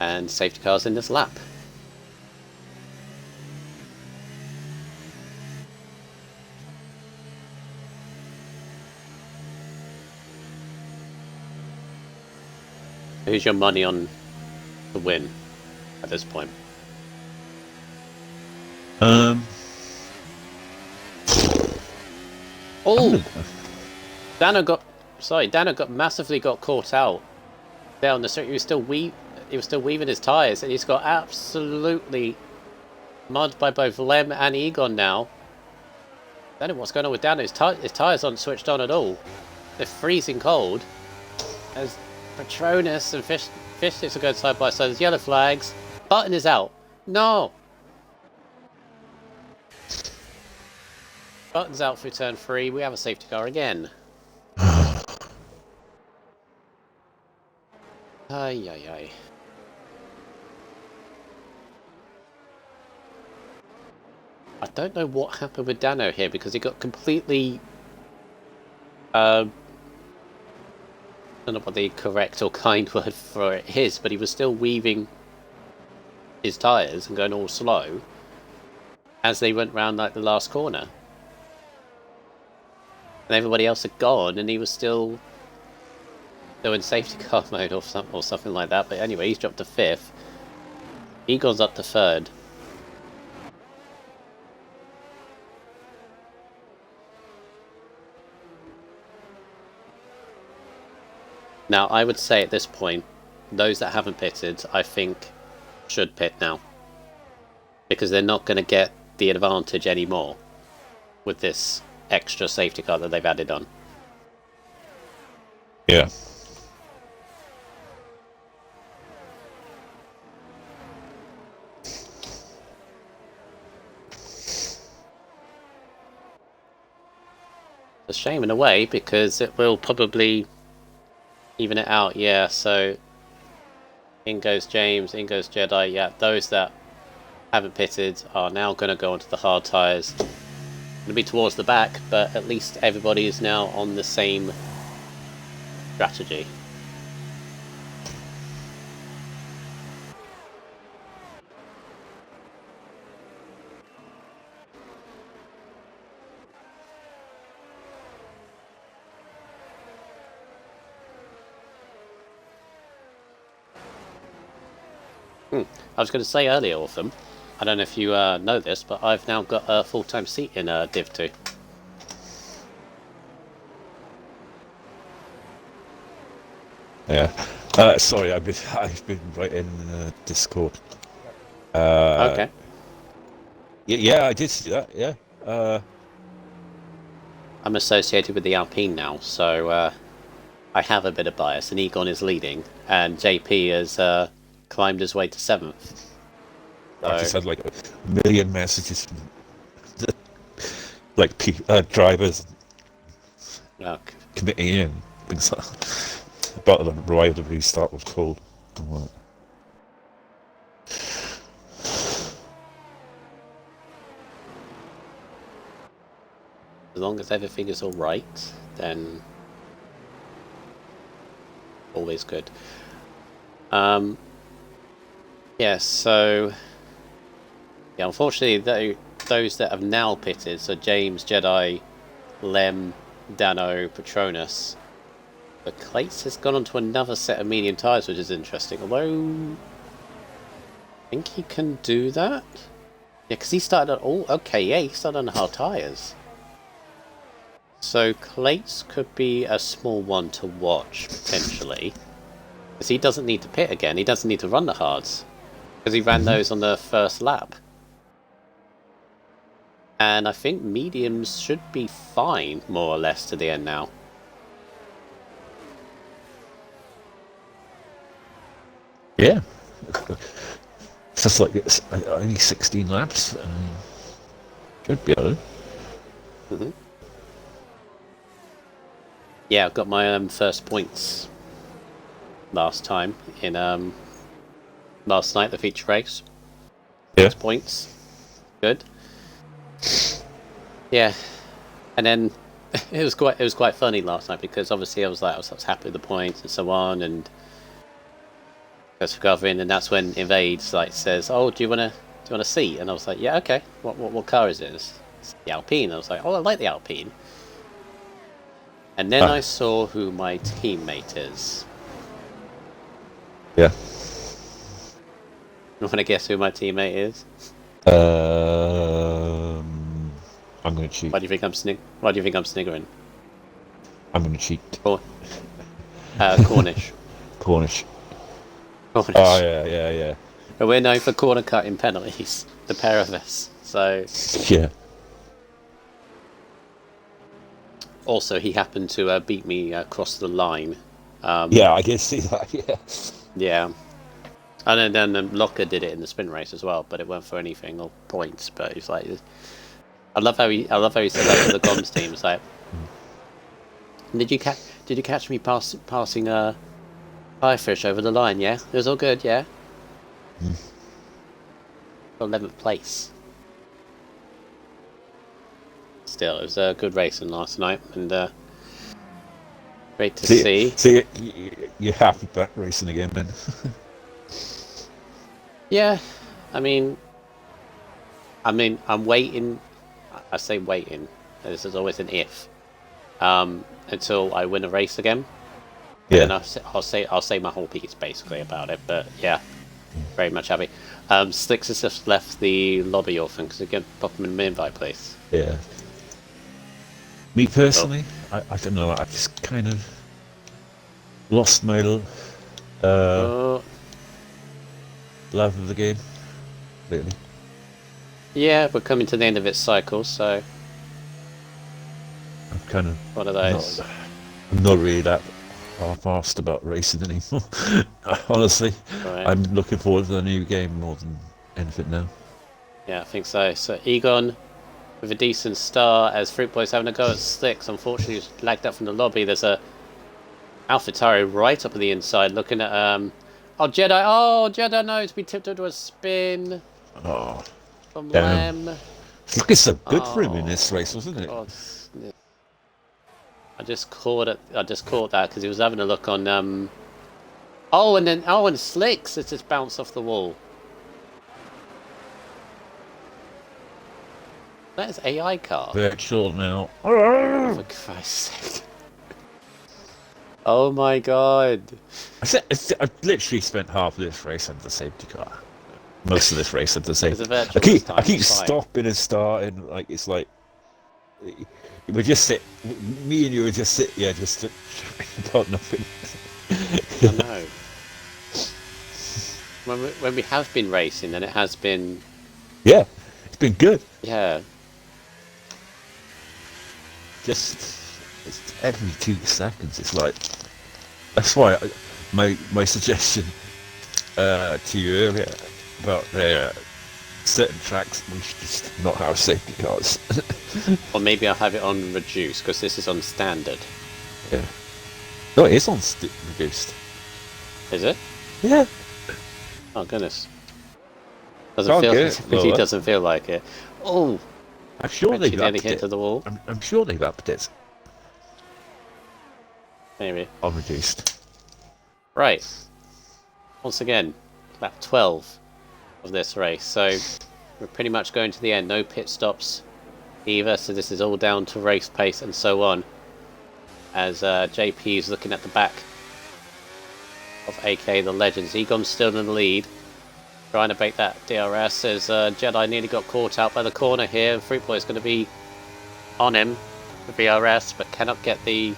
And safety cars in this lap. Who's your money on to win at this point? Oh, Dano got massively caught out down the street. He was still weaving his tyres, and he's got absolutely mugged by both Lem and Egon now. I don't know what's going on with Dano. His tyres aren't switched on at all. They're freezing cold. As Patronus and Fish Sticks are going side by side. There's yellow flags. Button is out. No! Button's out through turn 3. We have a safety car again. Ay, ay, ay. I don't know what happened with Dano here because he got completely... I don't know what the correct or kind word for it is, but he was still weaving his tyres and going all slow as they went round like the last corner. And everybody else had gone, and he was still in safety car mode or something like that. But anyway, he's dropped to 5th. Egon's up to 3rd. Now, I would say at this point, those that haven't pitted, I think, should pit now. Because they're not going to get the advantage anymore with this extra safety car that they've added on. yeah. It's a shame in a way, because it will probably even it out. Yeah, so in goes James, in goes Jedi. Yeah, those that haven't pitted are now going to go onto the hard tyres. Going to be towards the back, but at least everybody is now on the same strategy. I was going to say earlier, Orphan, I don't know if you know this, but I've now got a full-time seat in Div 2. Yeah. Sorry, I've been writing Discord. Okay. Yeah, I did see that. Yeah. I'm associated with the Alpine now, so I have a bit of bias, and Egon is leading, and JP has climbed his way to 7th. I just had like a million messages from like drivers committee and things like that, about the ride of restart was cold. As long as everything is alright, then always good. Yeah, so yeah, unfortunately those that have now pitted, so James, Jedi, Lem, Dano, Patronus, But Clates has gone on to another set of medium tyres, which is interesting. Although, I think he can do that. Yeah, because he started on... Oh, okay, yeah, he started on hard tyres. So Clates could be a small one to watch, potentially. Because he doesn't need to pit again. He doesn't need to run the hards. Because he ran those on the first lap. And I think mediums should be fine, more or less, to the end now. Yeah. It's just like it's only 16 laps. Should be able to. Yeah, I've got my first points last time in last night, the feature race. Yeah. 6 points. Good. Yeah. And then it was quite funny last night because obviously I was happy with the points and so on, and goes for covering, and that's when Invades says, "Oh, do you want a seat?" And I was like, "Yeah, okay. What car is it?" It's the Alpine. I was like, "Oh, I like the Alpine." And then I saw who my teammate is. Yeah. You want to guess who my teammate is? I'm going to cheat. Why do you think I'm sniggering? I'm going to cheat. Cornish. Cornish. Cornish. Oh, yeah. But we're known for corner cutting penalties, the pair of us. So Yeah. also he happened to beat me across the line. Yeah, I can see that. Yeah. Yeah. And then Locker did it in the sprint race as well, but it weren't for anything or points. But he's like, I love how he said that to the comms team. It's like, did you catch me passing Firefish over the line? Yeah, it was all good. Yeah. 11th place. Still, it was a good racing last night, and great to see. See, you're happy back racing again, man. Yeah, I mean, I'm waiting. I say waiting. This is always an if. Until I win a race again. Yeah. And I'll say my whole piece basically about it. But yeah, very much happy. Slicks has just left the lobby orphan because again, pop him in the invite, please. Yeah. Me personally, I don't know. I just kind of lost my love of the game, really. Yeah, we're coming to the end of its cycle, so I'm kind of one of those. I'm not really that fast about racing anymore. Honestly, Right. I'm looking forward to the new game more than anything now. Yeah, I think so. So Egon with a decent start as Fruit Boy's having a go at Slicks. Unfortunately, he's lagged up from the lobby. There's a AlphaTauri right up at the inside looking at Jedi. Oh, Jedi knows we tipped into a spin Oh, from damn. Lem. It's looking so good for him in this race, wasn't it? God. I just caught that because he was having a look on and Slicks has just bounced off the wall. That is AI car. Virtual now. For Christ's sake. Oh my god. I've literally spent half of this race under the safety car. Most of this race under the safety car. I keep stopping and starting. Like it's like we just sit. Me and you would just sit. Yeah, just about nothing. I know. When we have been racing, and it has been. Yeah, it's been good. Yeah. Just it's every 2 seconds. It's like that's why my suggestion to you earlier about certain tracks we should just not have safety cars. Or maybe I'll have it on reduced because this is on standard. Yeah. No, it is on reduced. Is it? Yeah. Oh goodness. He doesn't feel like it. Oh. I'm sure they've upped hit it. to the wall. I'm sure they've upped it. Maybe. On reduced. Right. Once again, lap 12 of this race. So we're pretty much going to the end. No pit stops either. So this is all down to race pace and so on. as JP is looking at the back of AK the Legends. Egon's still in the lead, trying to bait that DRS as Jedi nearly got caught out by the corner here. And Fruit Boy is going to be on him for DRS, but cannot get the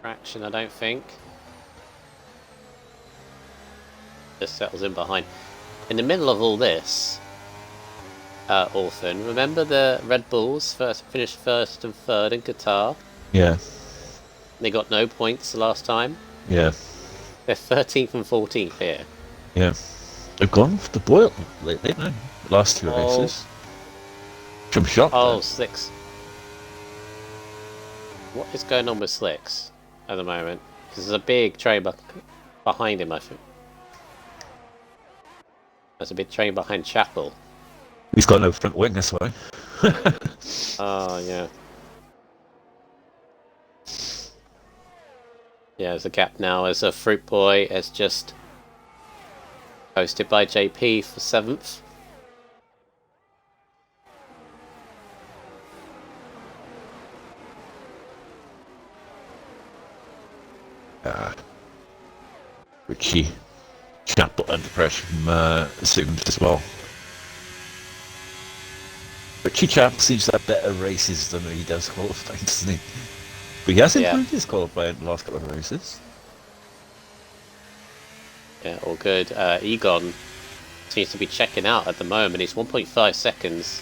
traction, I don't think. Just settles in behind. In the middle of all this, Orphan, remember the Red Bulls finished first and third in Qatar? Yeah. They got no points the last time. Yeah. They're 13th and 14th here. Yeah. They've gone for the boil lately, no? The last two races. I'm shocked. Oh, Slicks. What is going on with Slicks at the moment? Because there's a big train behind him, I think. There's a big train behind Chapel. He's got no front wing, that's why. Oh, yeah. Yeah, there's a gap now as a Fruit Boy is just posted by JP for 7th. Richie Chapel under pressure from Sims as well. Richie Chapel seems to have better races than he does qualifying, doesn't he? But he has improved his qualifying the last couple of races. Yeah, all good. Egon seems to be checking out at the moment. He's 1.5 seconds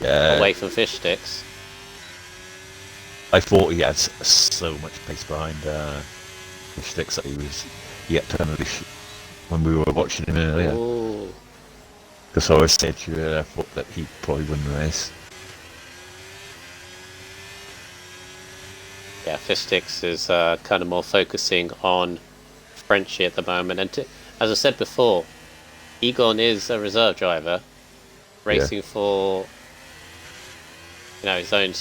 away from Fish Sticks. I thought he had so much pace behind Fish Sticks that he was yet to unleash when we were watching him earlier. Because I always said to you, I thought that he'd probably win the race. Yeah, Fish Sticks is kind of more focusing on Frenchie at the moment. And as I said before, Egon is a reserve driver, racing for his own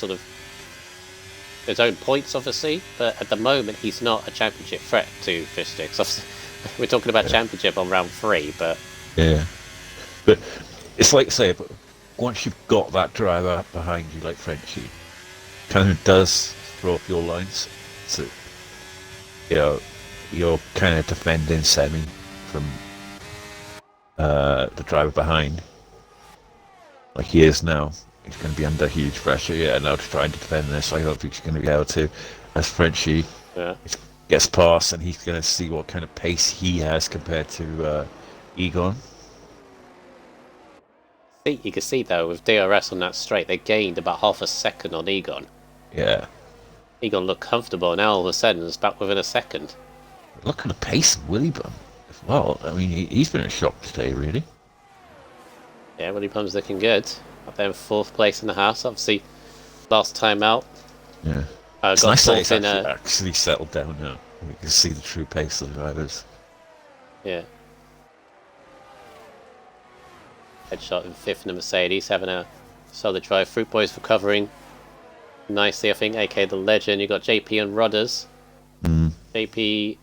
his own points, obviously. But at the moment, he's not a championship threat to Fish Sticks. Obviously, we're talking about championship on round 3, but but it's like say, but once you've got that driver behind you, like Frenchie, kind of does throw up your lines. So you're kind of defending semi from the driver behind, like he is now. He's going to be under huge pressure, now to try and defend this. I don't think he's going to be able to, as Frenchie gets past, and he's going to see what kind of pace he has compared to Egon. You can see though with DRS on that straight, they gained about half a second on Egon. Yeah. Egon looked comfortable, and now all of a sudden it's back within a second. Look at the pace of Willy Bum as well. I mean, he's been a shock today, really. Yeah, Willy Bum's looking good. Up there in 4th place in the house, obviously. Last time out. Yeah. It's nice that it's actually settled down now. We can see the true pace of the drivers. Yeah. Headshot in 5th in the Mercedes, having a solid drive. Fruit Boy's recovering nicely, I think. AK the Legend. You got JP and Rodders. JP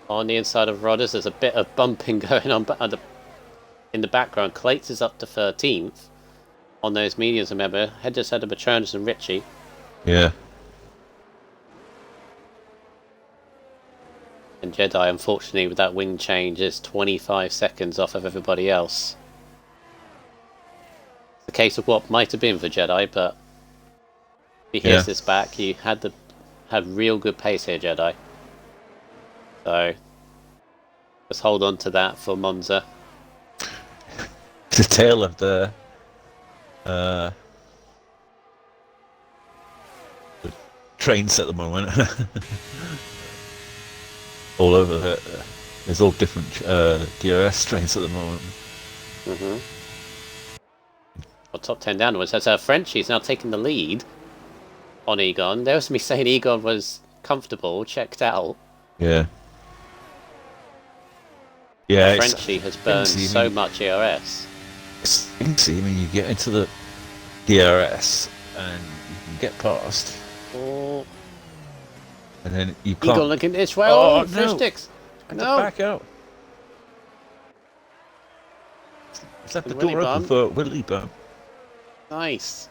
on the inside of Rodders. There's a bit of bumping going on in the background. Clates is up to 13th on those mediums, remember. Just had a Patronus and Richie. Yeah. And Jedi, unfortunately, with that wing change, is 25 seconds off of everybody else. It's a case of what might have been for Jedi, but he hears this back. He had real good pace here, Jedi. So let's hold on to that for Monza. The tail of the trains at the moment. All over there's all different DRS trains at the moment. Well, top 10 downwards. As Frenchie's now taking the lead on Egon. There was me saying Egon was comfortable, checked out. Yeah, Frenchie has burned so much ERS. I mean, you get into the DRS and you can get past. And then you can't. Egon looking this way. Fish Sticks. No. Back out. It's left the door open for Willy Bum. Nice.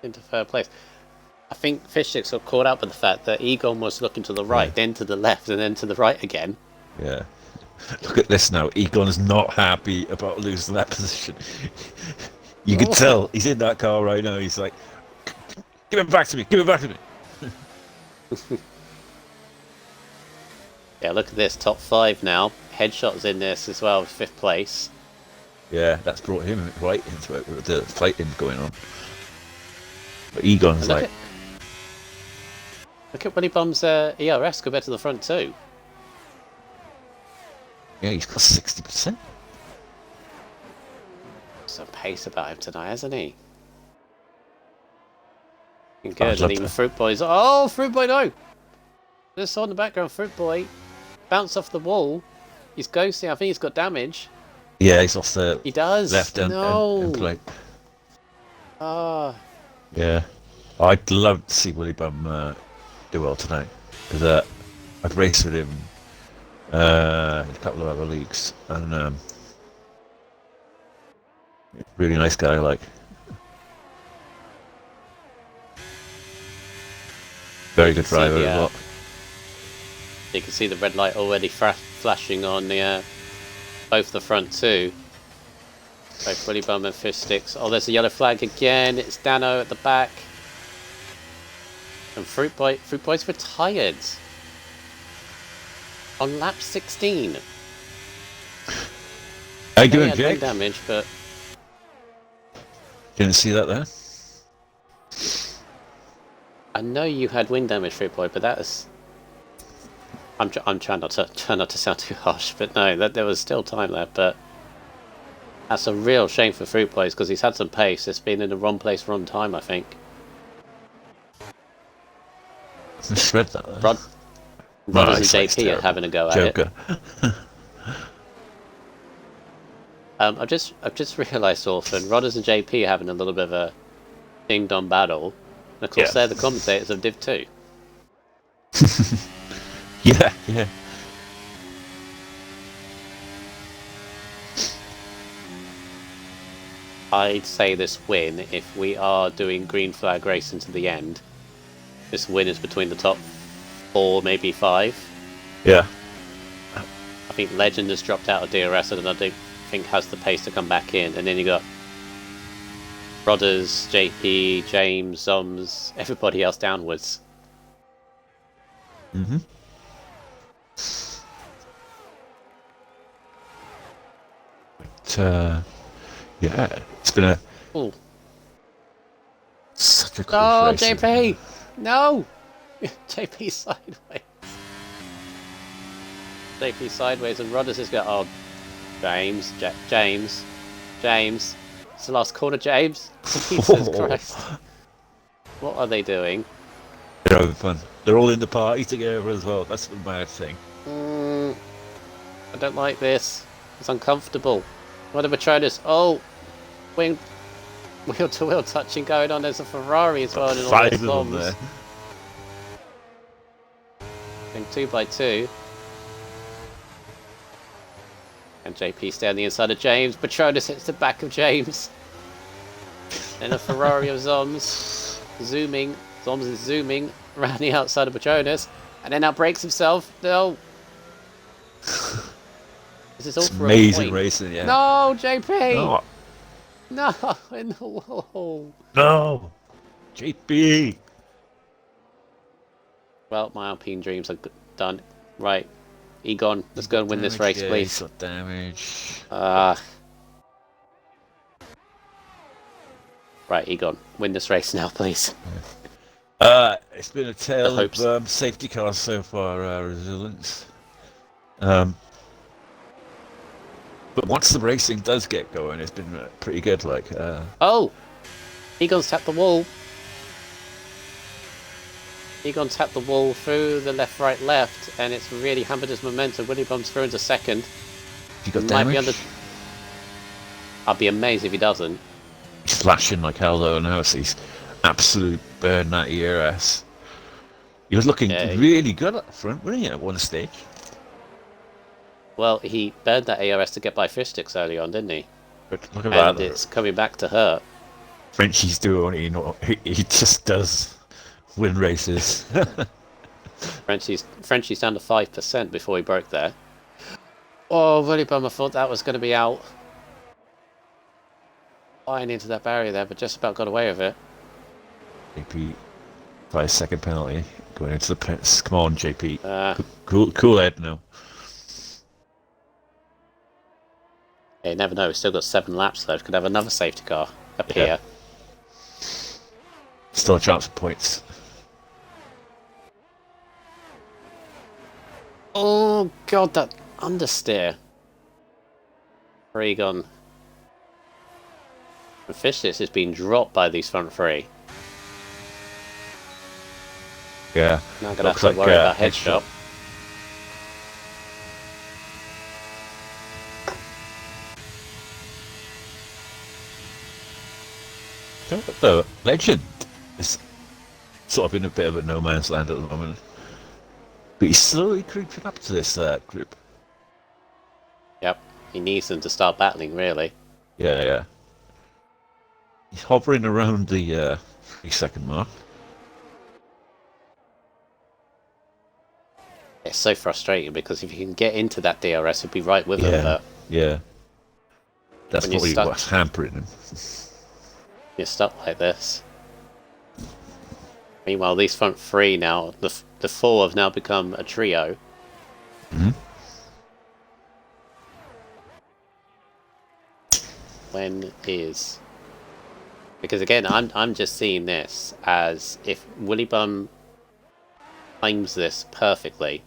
Into third place. I think Fishsticks got caught up with the fact that Egon was looking to the right, then to the left, and then to the right again. Yeah. Look at this now. Egon's not happy about losing that position. You can tell he's in that car right now. He's like, "Give it back to me! Give it back to me!" Yeah, look at this. Top 5 now. Headshot's in this as well, 5th place. Yeah, that's brought him right into it with the fighting going on. But Egon's like... Look at Willy Bum's ERS compared to the front too. Yeah, he's got 60%. Some pace about him tonight, hasn't he? Good, and even Fruit Boy's... Oh, Fruit Boy, no! Just saw in the background, Fruit Boy bounce off the wall. He's ghosting. I think he's got damage. Yeah, he's off the he does. left end plate. Ah. Yeah. I'd love to see Willy Bum do well tonight. Because I've raced with him in a couple of other leagues. And really nice guy, like. Very good driver as well. You can see the red light already flashing on the both the front two. Both Willy Bum and Fishsticks. Oh, there's a yellow flag again. It's Dano at the back. And Fruit Boy's retired. On lap 16. How you doing, Jake? No damage, but... Didn't see that there? I know you had wind damage, Fruit Boy, but that is... I'm trying not to sound too harsh, but no, there was still time left. But that's a real shame for Fruit Boys because he's had some pace. It's been in the wrong place, wrong time, I think. I read that. Rodders and JP are having a go at it. I've just realised, Orphan, Rodders and JP are having a little bit of a ding-dong battle. And of course, they're the commentators of Div 2. Yeah. I'd say this win, if we are doing green flag racing to the end, this win is between the top 4, maybe 5. Yeah. I think Legend has dropped out of DRS and I don't think has the pace to come back in. And then you got Rodders, JP, James, Zoms, everybody else downwards. Mm-hmm. But, yeah, it's been a... Ooh. Such a cool race. JP! No! JP sideways. JP sideways and Rodders has got... Oh, James. It's the last corner, James. Jesus Christ. What are they doing? They're having fun. They're all in the party together as well. That's the bad thing. I don't like this. It's uncomfortable. What are the Patronus? Oh! Wheel-to-wheel touching going on. There's a Ferrari as well. And all 5 of them there. Going 2x2. And JP stay on the inside of James. Patronus hits the back of James. Then a Ferrari of Zoms. Zooming. Zoms is zooming around the outside of Patronus. And then now breaks himself. No! This is all for amazing racing, yeah. No, JP! No. No, in the wall. No! JP! Well, my Alpine dreams are done. Right. Egon, let's go and win this race, please. Got damage. Right, Egon, win this race now, please. It's been a tale of safety cars so far, Resilience. But once the racing does get going, it's been pretty good. Like, oh, Egon's tapped the wall. Egon's tapped the wall through the left, right, left, and it's really hampered his momentum. Willy Bum's through into second. He got damage. I'd be amazed if he doesn't. He's flashing like hell though now. So he's absolute burn that ERS. He was looking really good at the front, wasn't he, at one stage? Well, he burned that ARS to get by Fishsticks early on, didn't he? But look at that. And it's coming back to hurt. Frenchie's doing, he just does win races. Frenchie's down to 5% before he broke there. Oh, really bummer. I thought that was going to be out. Flying into that barrier there, but just about got away with it. JP, 5-second penalty going into the pits. Come on, JP. Cool head now. Yeah, you never know. We've still got 7 laps left. Could have another safety car appear. Yeah. Still a chance for points. Oh, God, that understeer. Gone. And Fishlitz has been dropped by these front 3. Yeah. Now I'm going to have to worry about headshot. The Legend is sort of in a bit of a no man's land at the moment. But he's slowly creeping up to this group. Yep. He needs them to start battling, really. Yeah. He's hovering around the 3-second mark. It's so frustrating because if you can get into that DRS, he'll be right with them. But yeah. That's probably what's hampering him. You're stuck like this. Meanwhile, these front 3 now, the 4 have now become a trio. Mm-hmm. When is... Because again, I'm just seeing this as if Willy Bum times this perfectly,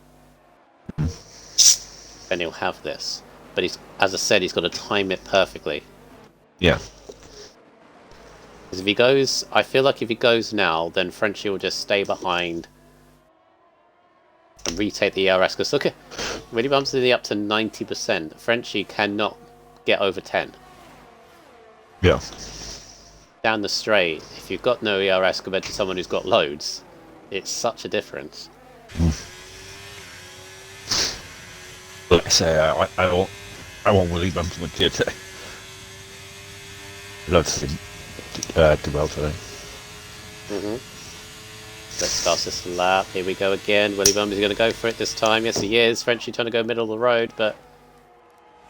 then he'll have this. But he's, as I said, he's got to time it perfectly. Yeah. Because if he goes, I feel like if he goes now, then Frenchie will just stay behind and retake the ERS. Because look at, Willy Bum's nearly up to 90%. Frenchie cannot get over 10. Yeah. Down the straight, if you've got no ERS compared to someone who's got loads, it's such a difference. Like I say, I want Willy Bum to win here today. I'd love to see him do well today. Let's start this lap. Here we go again. Willy Bum is going to go for it this time. Yes, he is. Frenchie trying to go middle of the road, but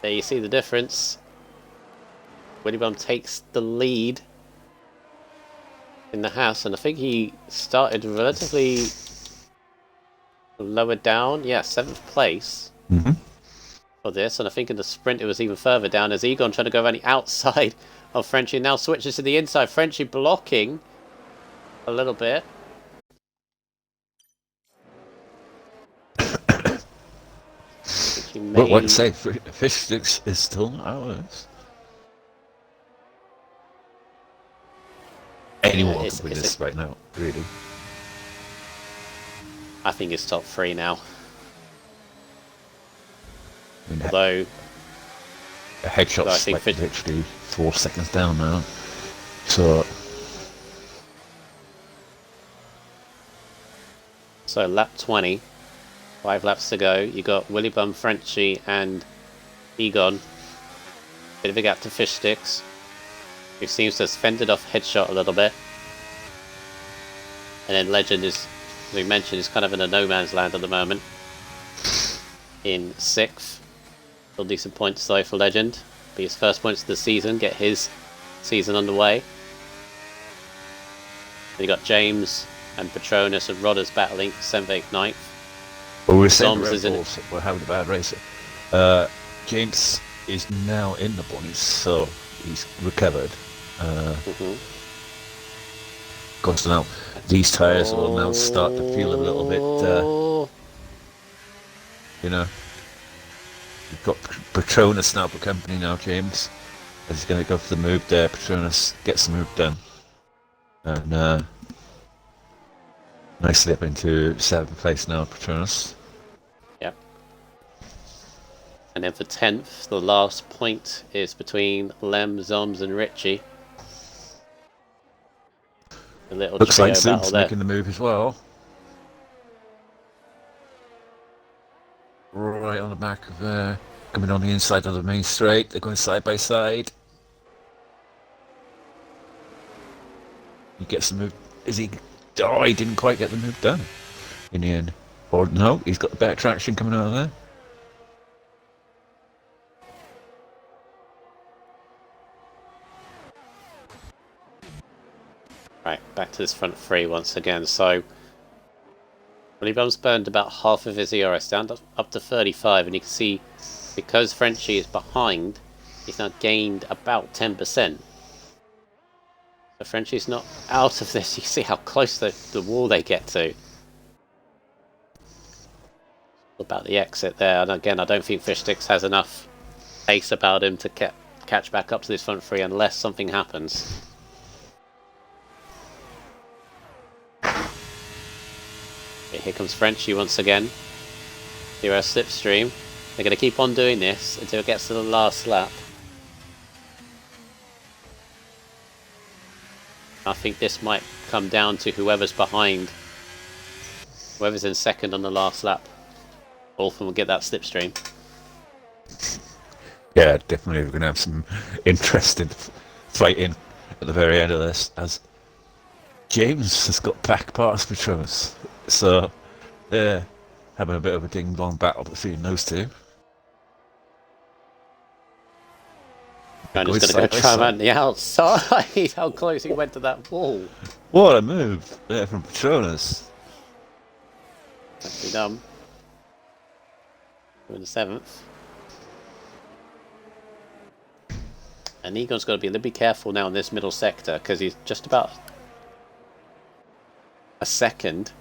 there you see the difference. Willy Bum takes the lead in the house, and I think he started relatively lower down. Yeah, 7th place for this, and I think in the sprint it was even further down as Egon trying to go around the outside of Frenchie, now switches to the inside. Frenchie blocking a little bit. What to say? Fish Sticks is still ours. Anyone can win this right now, really. I think it's top 3 now. I mean, although a headshot's like literally 4 seconds down now. So lap 20, 5 laps to go. You got Willy Bum, Frenchie, and Egon. Bit of a gap to Fish Sticks, who seems to have fended off headshot a little bit. And then Legend is, as we mentioned, is kind of in a no man's land at the moment. In 6th. Still decent points though for Legend. Be his first points of the season, get his season underway. Then you got James and Patronus and Rodders battling 7th, 8th, 9th. Well, we're saying we're having a bad race. James is now in the bonnies, so he's recovered. Of course, now these tyres will now start to feel a little bit, you know. You've got Patronus now for company now, James. He's going to go for the move there. Patronus gets the move done. And nicely up into 7th place now, Patronus. Yep. And then for 10th, the last point is between Lem, Zoms and Richie. A little looks like battle Zoom's there. making the move as well. Right on the back of coming on the inside of the main straight. They're going side by side. He gets the move. Is he Oh, he didn't quite get the move done in the end. Or no, he's got the better traction coming out of there. Right, back to this front three once again. So, Willie Bum's burned about half of his ERS down up to 35, and you can see because Frenchie is behind, he's now gained about 10%. So Frenchie's not out of this. You see how close the wall they get to. About the exit there, and again, I don't think Fish Sticks has enough pace about him to catch back up to this front three unless something happens. Okay, here comes Frenchie once again. Here a slipstream. They're going to keep on doing this until it gets to the last lap. I think this might come down to whoever's behind, whoever's in second on the last lap. All of them will get that slipstream. Yeah, definitely we're going to have some interesting fighting at the very end of this, as James has got back past Patronus. So they're having a bit of a ding-dong battle between those two. I'm just going to go try him on the outside. How close he went to that wall. What a move there from Patronus. Actually dumb. We're in the 7th. And Egon's got to be a little bit careful now in this middle sector because he's just about a second.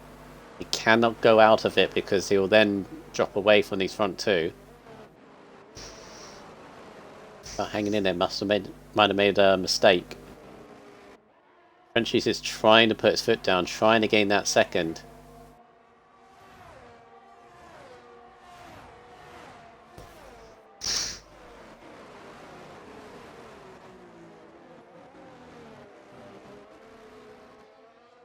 He cannot go out of it because he'll then drop away from these front two. But hanging in there might have made a mistake. Frenchie's is trying to put his foot down, trying to gain that second.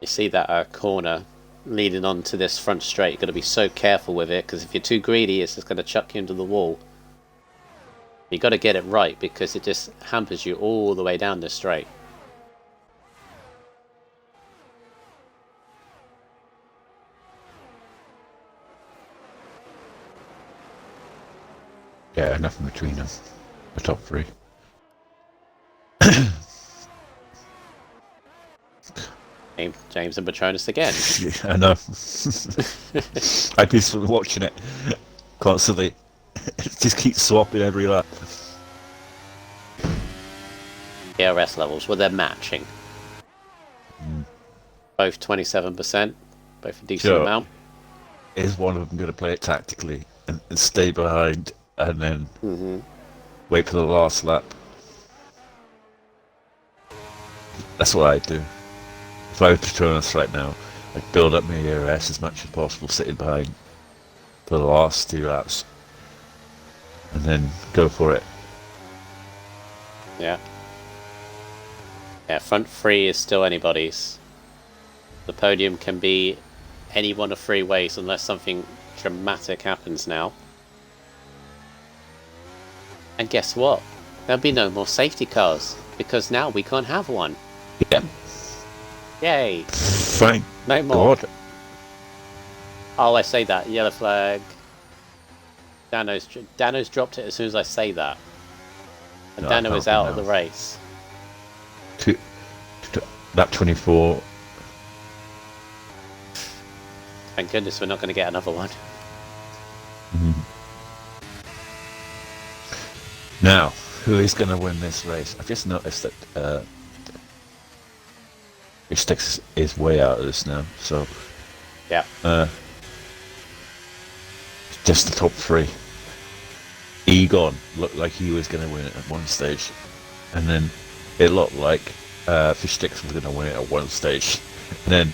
You see that corner leading on to this front straight. You've got to be so careful with it because if you're too greedy, it's just going to chuck you into the wall. You've got to get it right because it just hampers you all the way down this straight. Yeah, nothing between them. The top three. James and Patronus again. Yeah, I know. I'd be watching it constantly. It just keeps swapping every lap. ERS levels, well, they're matching. Both 27%, both a decent amount. Is one of them going to play it tactically and stay behind and then wait for the last lap? That's what I'd do. If I was Patronus right now, I'd build up my ERS as much as possible, sitting behind for the last 2 laps, and then go for it. Yeah. Yeah, front three is still anybody's. The podium can be any one of 3 ways unless something dramatic happens now. And guess what? There'll be no more safety cars because now we can't have one. Yeah. Yay! Fine. No more. God. Oh, I say that. Yellow flag. Dano's dropped it as soon as I say that. And No, Dano is out of now. the race. Lap 24. Thank goodness we're not going to get another one. Now, who is going to win this race? I've just noticed that Sticks is way out of this now, so Yeah. just the top 3. Egon looked like he was going to win it at one stage, and then it looked like Fish Sticks was going to win it at one stage, and then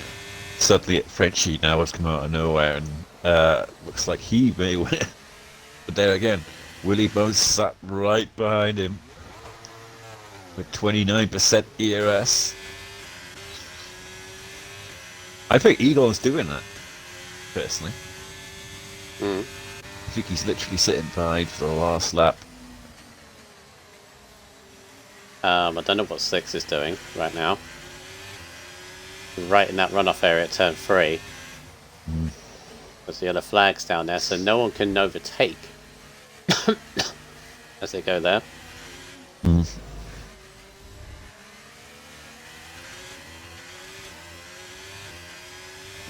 suddenly Frenchie now has come out of nowhere and looks like he may win it. But there again, Willie Bones sat right behind him with 29% ERS. I think Egon's doing that, personally. I think he's literally sitting behind for the last lap. I don't know what Six is doing right now. right in that runoff area at turn 3. There's the other flags down there, so no one can overtake as they go there.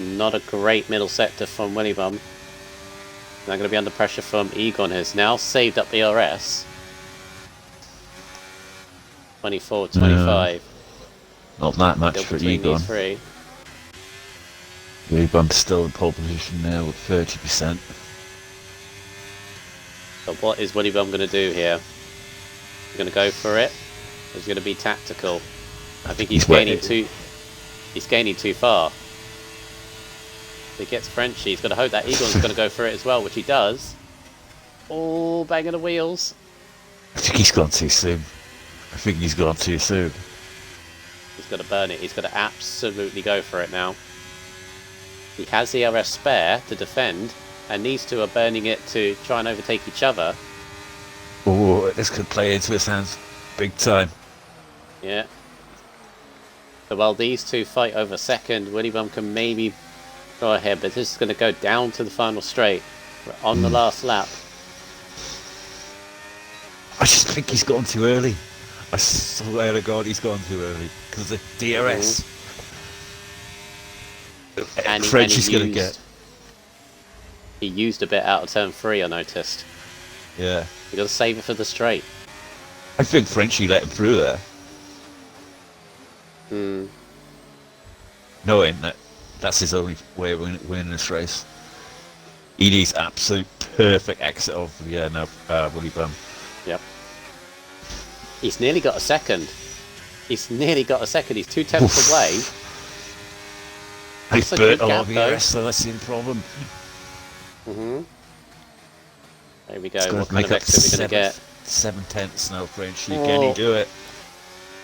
Not a great middle sector from Willy Bum. They're going to be under pressure from Egon, who's now saved up the RS. 24, 25. Not that much Still for between Egon. these three. Egon's still in pole position now with 30%. So what is Willy Bum going to do here? He's going to go for it. He's going to be tactical. I think he's gaining too. He's gaining too far. If he gets Frenchy, he's got to hope that Egon's going to go for it as well, which he does. Oh, banging the wheels. I think he's gone too soon. He's got to burn it. He's got to absolutely go for it now. He has the RS spare to defend, and these two are burning it to try and overtake each other. Oh, this could play into his hands big time. Yeah. So while these two fight over second, Willy Bum can maybe go ahead, but this is going to go down to the final straight. We're on the last lap. I just think he's gone too early. I swear to God, he's gone too early because the DRS. And Frenchie's going to get. He used a bit out of turn 3, I noticed. Yeah. You got to save it for the straight. I think Frenchie let him through there. Knowing that that's his only way of winning this race. Edie's absolute perfect exit of Willy Bum. Yep. He's nearly got a second. He's 2 tenths away. He's burnt a lot of ERS, so that's the problem. There we go. What kind of exit are we going to get? 7 tenths now, Frenchie. Can he do it?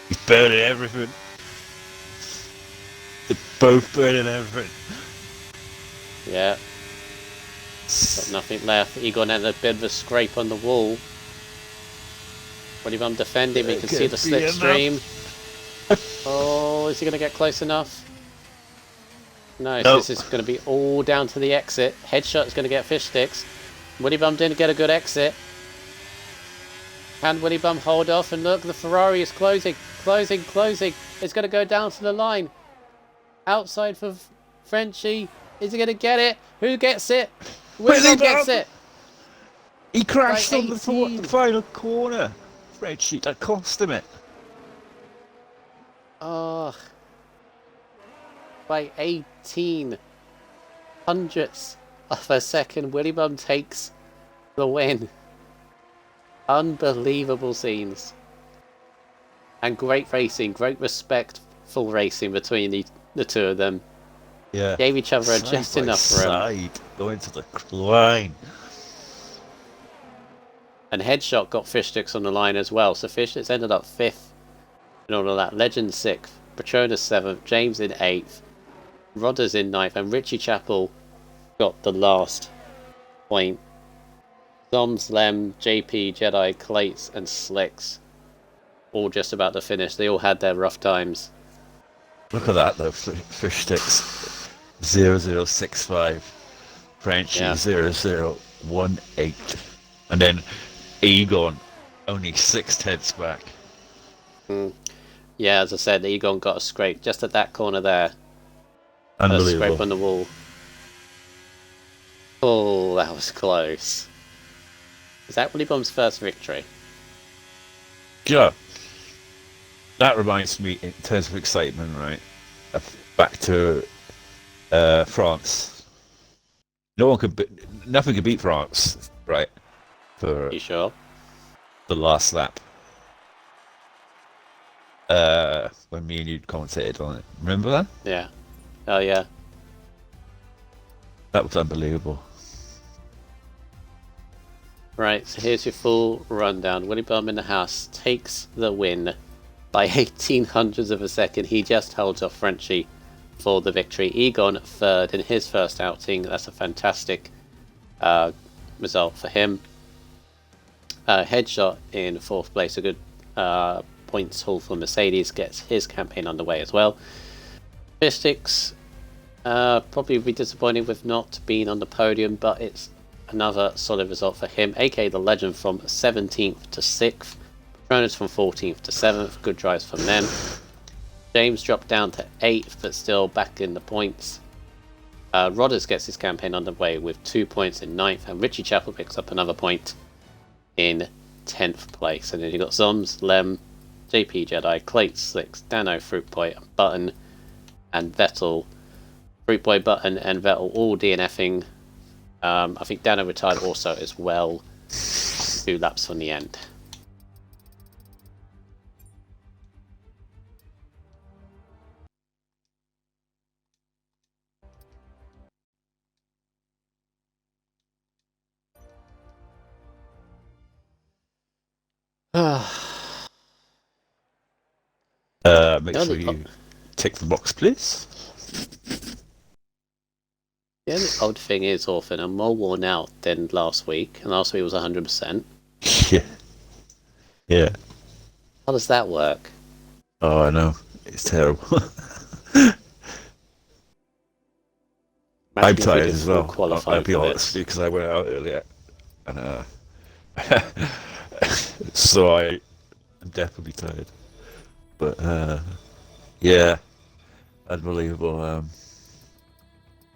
He's burning everything. They're both burning everything. Yeah. Got nothing left. Egon had a bit of a scrape on the wall. Willy Bum defending, we can see the slipstream. Oh, is he going to get close enough? No, so this is going to be all down to the exit. Headshot's going to get fish sticks. Willy Bum didn't get a good exit. Can Willy Bum hold off? And look, the Ferrari is closing. It's going to go down to the line. Outside for Frenchie. Is he going to get it? Who gets it? Willy Bum gets it. He crashed on the final corner. Frenchie, that cost him it. Oh. By 18 hundredths of a second, Willy Bum takes the win. Unbelievable scenes. And great racing, great respectful racing between the two of them. Yeah. Gave each other just enough room. Going to the line. And Headshot got Fish Sticks on the line as well. So Fish Sticks ended up 5th in all of that. Legend 6th. Petronas 7th. James in 8th. Rodders in 9th. And Richie Chappell got the last point. Zoms, Lem, JP, Jedi, Clates and Slicks all just about to finish. They all had their rough times. Look at that though. Fish Sticks 0065. Frenchie 0018. And then Egon only 6 tenths back. Yeah, as I said, Egon got a scrape just at that corner there. Unbelievable. A scrape on the wall. Oh, that was close. Is that Willy Bum's first victory? Yeah. That reminds me, in terms of excitement, right? Back to France. Nothing could beat France, right? For you sure? The last lap. When me and you commentated on it. Remember that? Yeah. Oh yeah. That was unbelievable. Right, so here's your full rundown. Willy Bum in the house takes the win by 18 hundredths of a second. He just holds off Frenchie for the victory. Egon 3rd in his first outing. That's a fantastic result for him. Headshot in 4th place. A good points haul for Mercedes. Gets his campaign underway as well. Statistics probably be disappointing with not being on the podium, but it's another solid result for him. AK the Legend from 17th to 6th. Patronus from 14th to 7th. Good drives from them. James dropped down to 8th, but still back in the points. Rodders gets his campaign underway with 2 points in 9th, and Richie Chappell picks up another point in 10th place. And then you got Zoms, Lem, JP Jedi, Clate Slicks, Dano, Fruitboy, Button, and Vettel. Fruitboy, Button, and Vettel all DNFing. I think Dano retired also as well. 2 laps from the end. Make sure you tick the box, please. The only odd thing is, Orphan, I'm more worn out than last week, and last week was 100%. Yeah. How does that work? Oh, I know. It's terrible. I'm tired as well. I'll be honest, because I went out earlier, and so I'm definitely tired. But yeah, unbelievable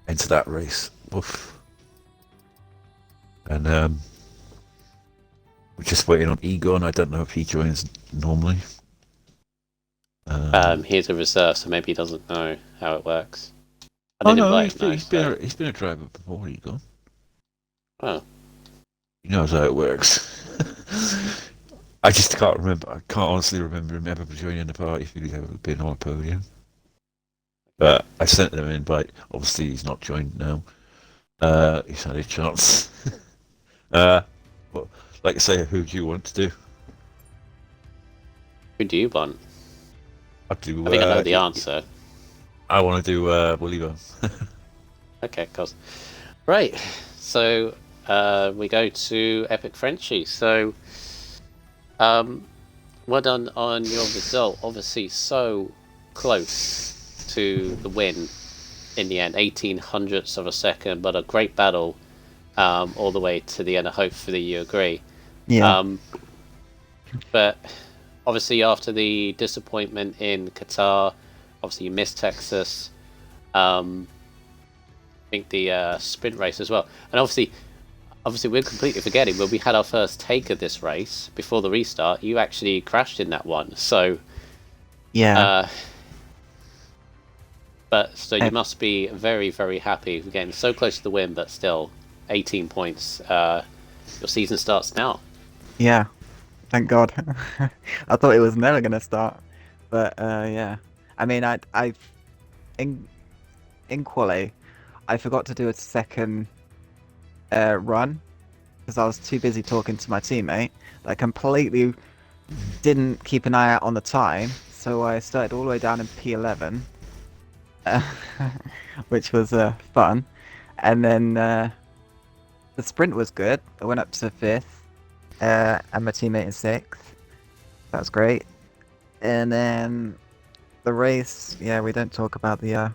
into that race. Oof. And we're just waiting on Egon. I don't know if he joins normally. He's a reserve, so maybe he doesn't know how it works. He's been a driver before Egon. Oh. He knows how it works. I just can't remember. I can't honestly remember him ever joining the party if he'd ever been on a podium. But I sent him an invite. Obviously, he's not joined now. He's had a chance. But like I say, who do you want to do? Who do you want? I think I know the answer. I want to do Willy Bum. Okay, cool. Right, so we go to Epic Frenchie. So, well done on your result. Obviously, so close to the win in the end, 1800ths of a second, but a great battle all the way to the end. Hopefully, you agree. Yeah. But obviously, after the disappointment in Qatar, obviously you missed Texas. I think the sprint race as well, and obviously we're completely forgetting when we had our first take of this race before the restart. You actually crashed in that one, so yeah. So you must be very, very happy for getting so close to the win, but still 18 points. Your season starts now. Yeah. Thank God. I thought it was never gonna start, but yeah. I mean, in quali, I forgot to do a second run because I was too busy talking to my teammate. I completely didn't keep an eye out on the time, so I started all the way down in P11, which was fun. And then the sprint was good. I went up to 5th. And my teammate in 6th. That was great. And then the race, yeah, we don't talk about the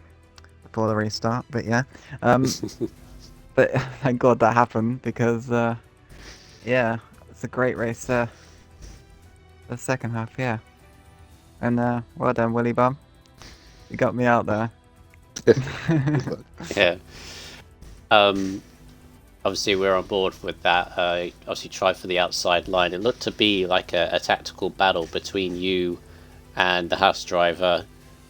before the restart, but yeah. But thank God that happened because yeah, it's a great race. The second half, yeah. And well done, Willy Bum. You got me out there. Yeah. Obviously, we're on board with that. Obviously, try for the outside line. It looked to be like a tactical battle between you and the house driver,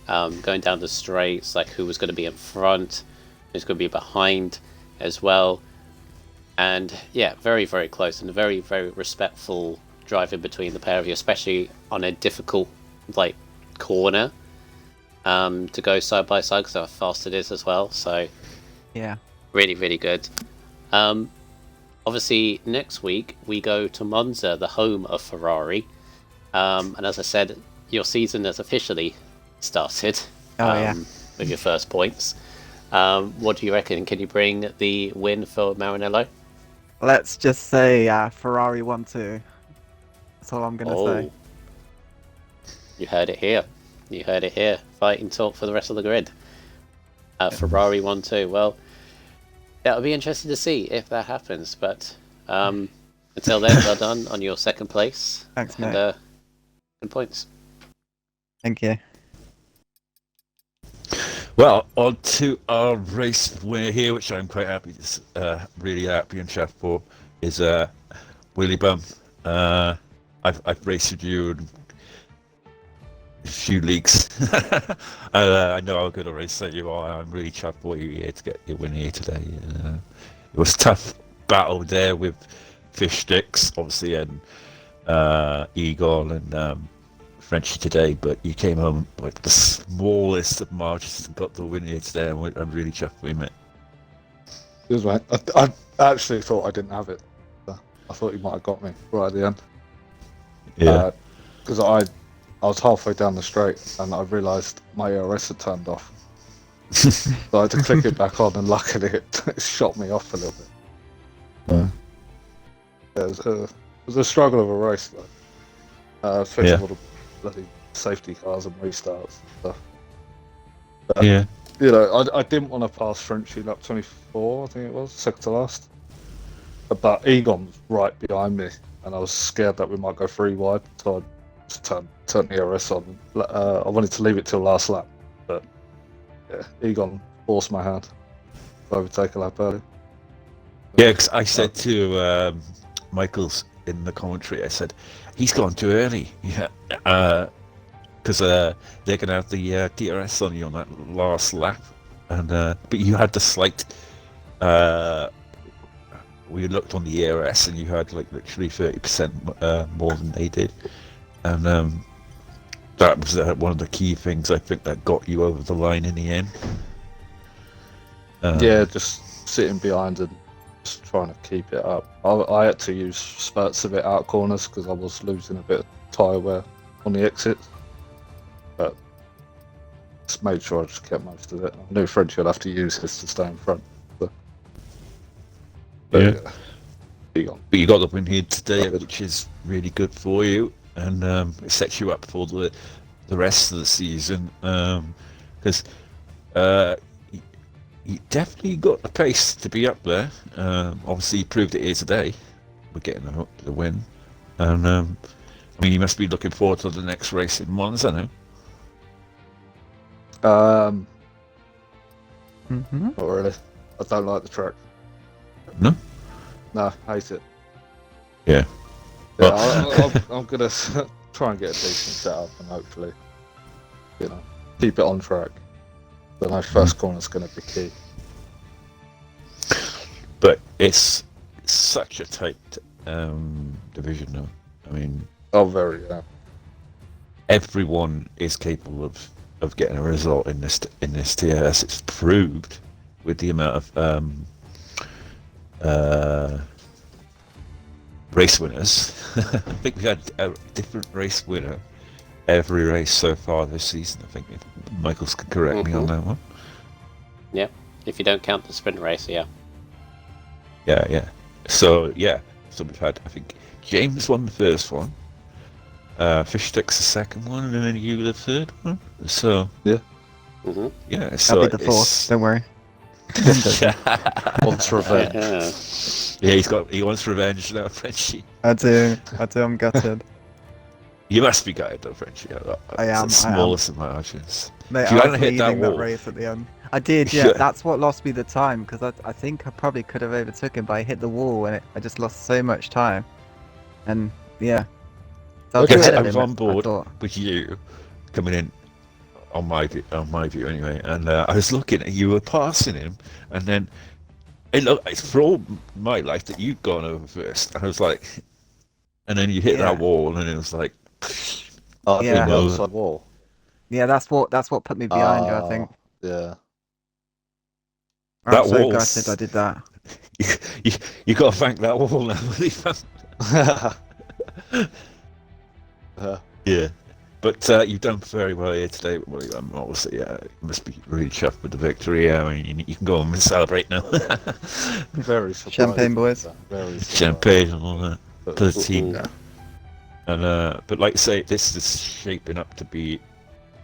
going down the straights, like who was going to be in front, who's going to be behind as well. And yeah, very, very close and a very, very respectful driving between the pair of you, especially on a difficult corner to go side by side because how fast it is as well. So yeah, really, really good. Obviously, next week we go to Monza, the home of Ferrari. And as I said, your season has officially started. With your first points. What do you reckon? Can you bring the win for Maranello? Let's just say Ferrari 1-2. That's all I'm going to say. You heard it here. You heard it here. Fighting talk for the rest of the grid. Ferrari won too. Well, that'll be interesting to see if that happens. But until then, well done on your second place. Thanks, And mate. good points. Thank you. Well, on to our race winner here, which I'm quite happy, really happy and chuffed for, is Willy Bum. I've raced with you in a few leagues. I know how good a racer you are. I'm really chuffed for you here to get your win here today. It was a tough battle there with Fish Sticks, obviously, and Eagle and Frenchie today, but you came home like the smallest of margins and got the win here today, and I'm really chuffed for you, mate. Cheers, mate. I actually thought I didn't have it. I thought you might have got me right at the end. Yeah. Because I was halfway down the straight and I realised my ERS had turned off. So I had to click it back on, and luckily it shot me off a little bit. Yeah, it was a struggle of a race, though. Especially with all the bloody safety cars and restarts and stuff. But, Yeah. You know, I didn't want to pass Frenchie lap 24, I think it was, second to last. But Egon was right behind me, and I was scared that we might go 3 wide, so I just turned the ERS on. I wanted to leave it till last lap, but yeah, Egon forced my hand to overtake a lap early. Yeah, because I said to Michael's in the commentary, I said, he's gone too early. Yeah. Because they're going to have the DRS on you on that last lap. And but you had the slight... we looked on the ERS and you had like literally 30% more than they did. And that was one of the key things I think that got you over the line in the end. Yeah, just sitting behind and just trying to keep it up. I had to use spurts of it out corners because I was losing a bit of tyre wear on the exit. But just made sure I just kept most of it. I knew Frenchie would have to use his to stay in front. So. Yeah. Egon. But you got the win here today, which is really good for you, and it sets you up for the rest of the season. Because you definitely got the pace to be up there. Obviously, you proved it here today. We're getting the win, and I mean, you must be looking forward to the next race in Monza now. Not really. I don't like the track. No? No, hate it. Yeah. Yeah, I'm gonna try and get a decent setup and hopefully, you know, keep it on track. But my first corner's gonna be key. But it's such a tight division now. I mean, Oh, very, yeah. everyone is capable of getting a result in this TS. It's proved with the amount of race winners. I think we had a different race winner every race so far this season. I think Michaels can correct me on that one. Yeah, if you don't count the sprint race, yeah. Yeah. So we've had, I think James won the first one, Fish Sticks the second one, and then you the third one. So Yeah. yeah, so I'll be the fourth. Don't worry. Wants revenge. Yeah. he wants revenge now, Frenchie. I do. I'm gutted. You must be gutted though, Frenchie. I am. It's the smallest of margins. Mate, If you I hadn't was hit that leading that wall- race at the end. I did, yeah. Yeah. That's what lost me the time because I think I probably could have overtook him, but I hit the wall and I just lost so much time. And yeah, so Okay, ahead I of was him, on board I thought. with you coming in on my view anyway, and I was looking at you were passing him, and then it looked for all my life that you'd gone over first. I was like, and then you hit Yeah. that wall, and it was like, Oh, I Yeah. think the outside wall. Yeah, that's what put me behind you. I think. Yeah. That I'm so wall's- gutted I did that. you got to thank that wall now. Yeah, but you've done very well here today. Obviously, you must be really chuffed with the victory. I mean, you can go on and celebrate now. Very surprised. Champagne, boys. Very surprised. Champagne and all that But- for the team. Yeah. And but like I say, this is shaping up to be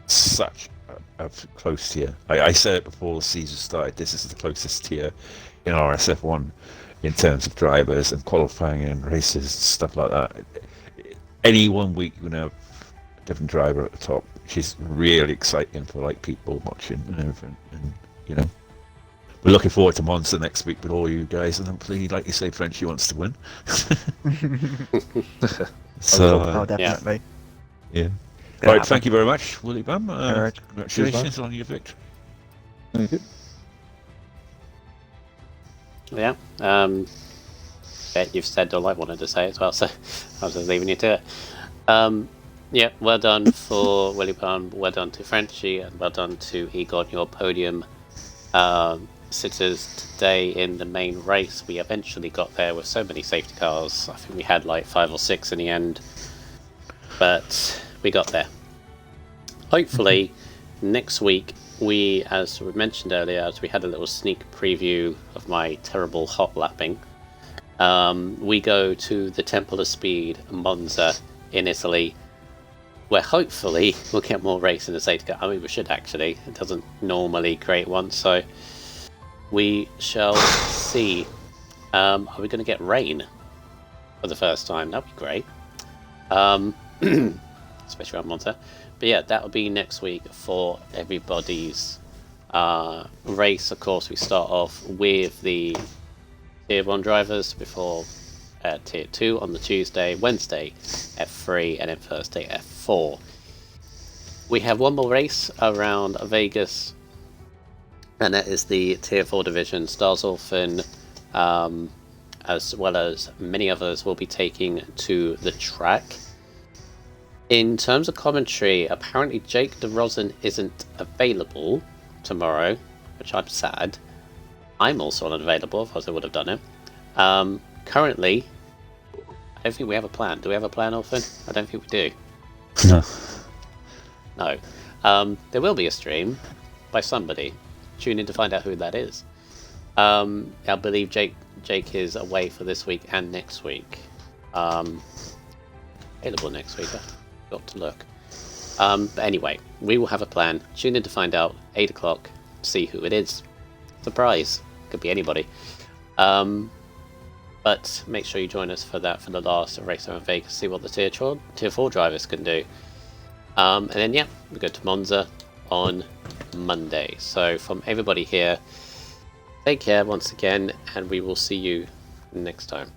such a close tier. I said it before the season started. This is the closest tier in RSF1 in terms of drivers and qualifying and races and stuff like that. Any one week you're gonna have a different driver at the top, which is really exciting for like people watching and everything. And you know, we're looking forward to Monza next week with all you guys, and hopefully, like you say, Frenchie wants to win. So Oh, definitely. yeah. Gonna Right, happen. thank you very much, Willie Bam. Alright. Congratulations on your victory. Thank you. Yeah. Yeah, you've said all I wanted to say as well, so I was just leaving you to it. Yeah, well done for Willie Palm, well done to Frenchie, and well done to Egon, your podium sitters today in the main race. We eventually got there with so many safety cars. I think we had like 5 or 6 in the end, but we got there. Hopefully, next week, we, as we mentioned earlier, as we had a little sneak preview of my terrible hot lapping, we go to the Temple of Speed, Monza, in Italy, where hopefully we'll get more racing in safety car. I mean, we should actually. It doesn't normally create one, so we shall see. Are we going to get rain for the first time? That'd be great. Especially around Monza. But yeah, that'll be next week for everybody's race. Of course, we start off with the Tier 1 drivers before Tier 2 on the Tuesday, Wednesday F3, and then Thursday F4. We have one more race around Vegas, and that is the Tier 4 division. Starzolfen, as well as many others, will be taking to the track. In terms of commentary, apparently Jake DeRozan isn't available tomorrow, which I'm sad. I'm also unavailable, otherwise I would have done it. Currently, I don't think we have a plan. Do we have a plan, Orphan? I don't think we do. No. No. There will be a stream by somebody. Tune in to find out who that is. I believe Jake is away for this week and next week. Available next week. I got to look. But anyway, we will have a plan. Tune in to find out. 8 o'clock. See who it is. Surprise. Could be anybody. But make sure you join us for that, for the last race around Vegas, see what the Tier 4 drivers can do. And then, yeah, we go to Monza on Monday. So from everybody here, take care once again, and we will see you next time.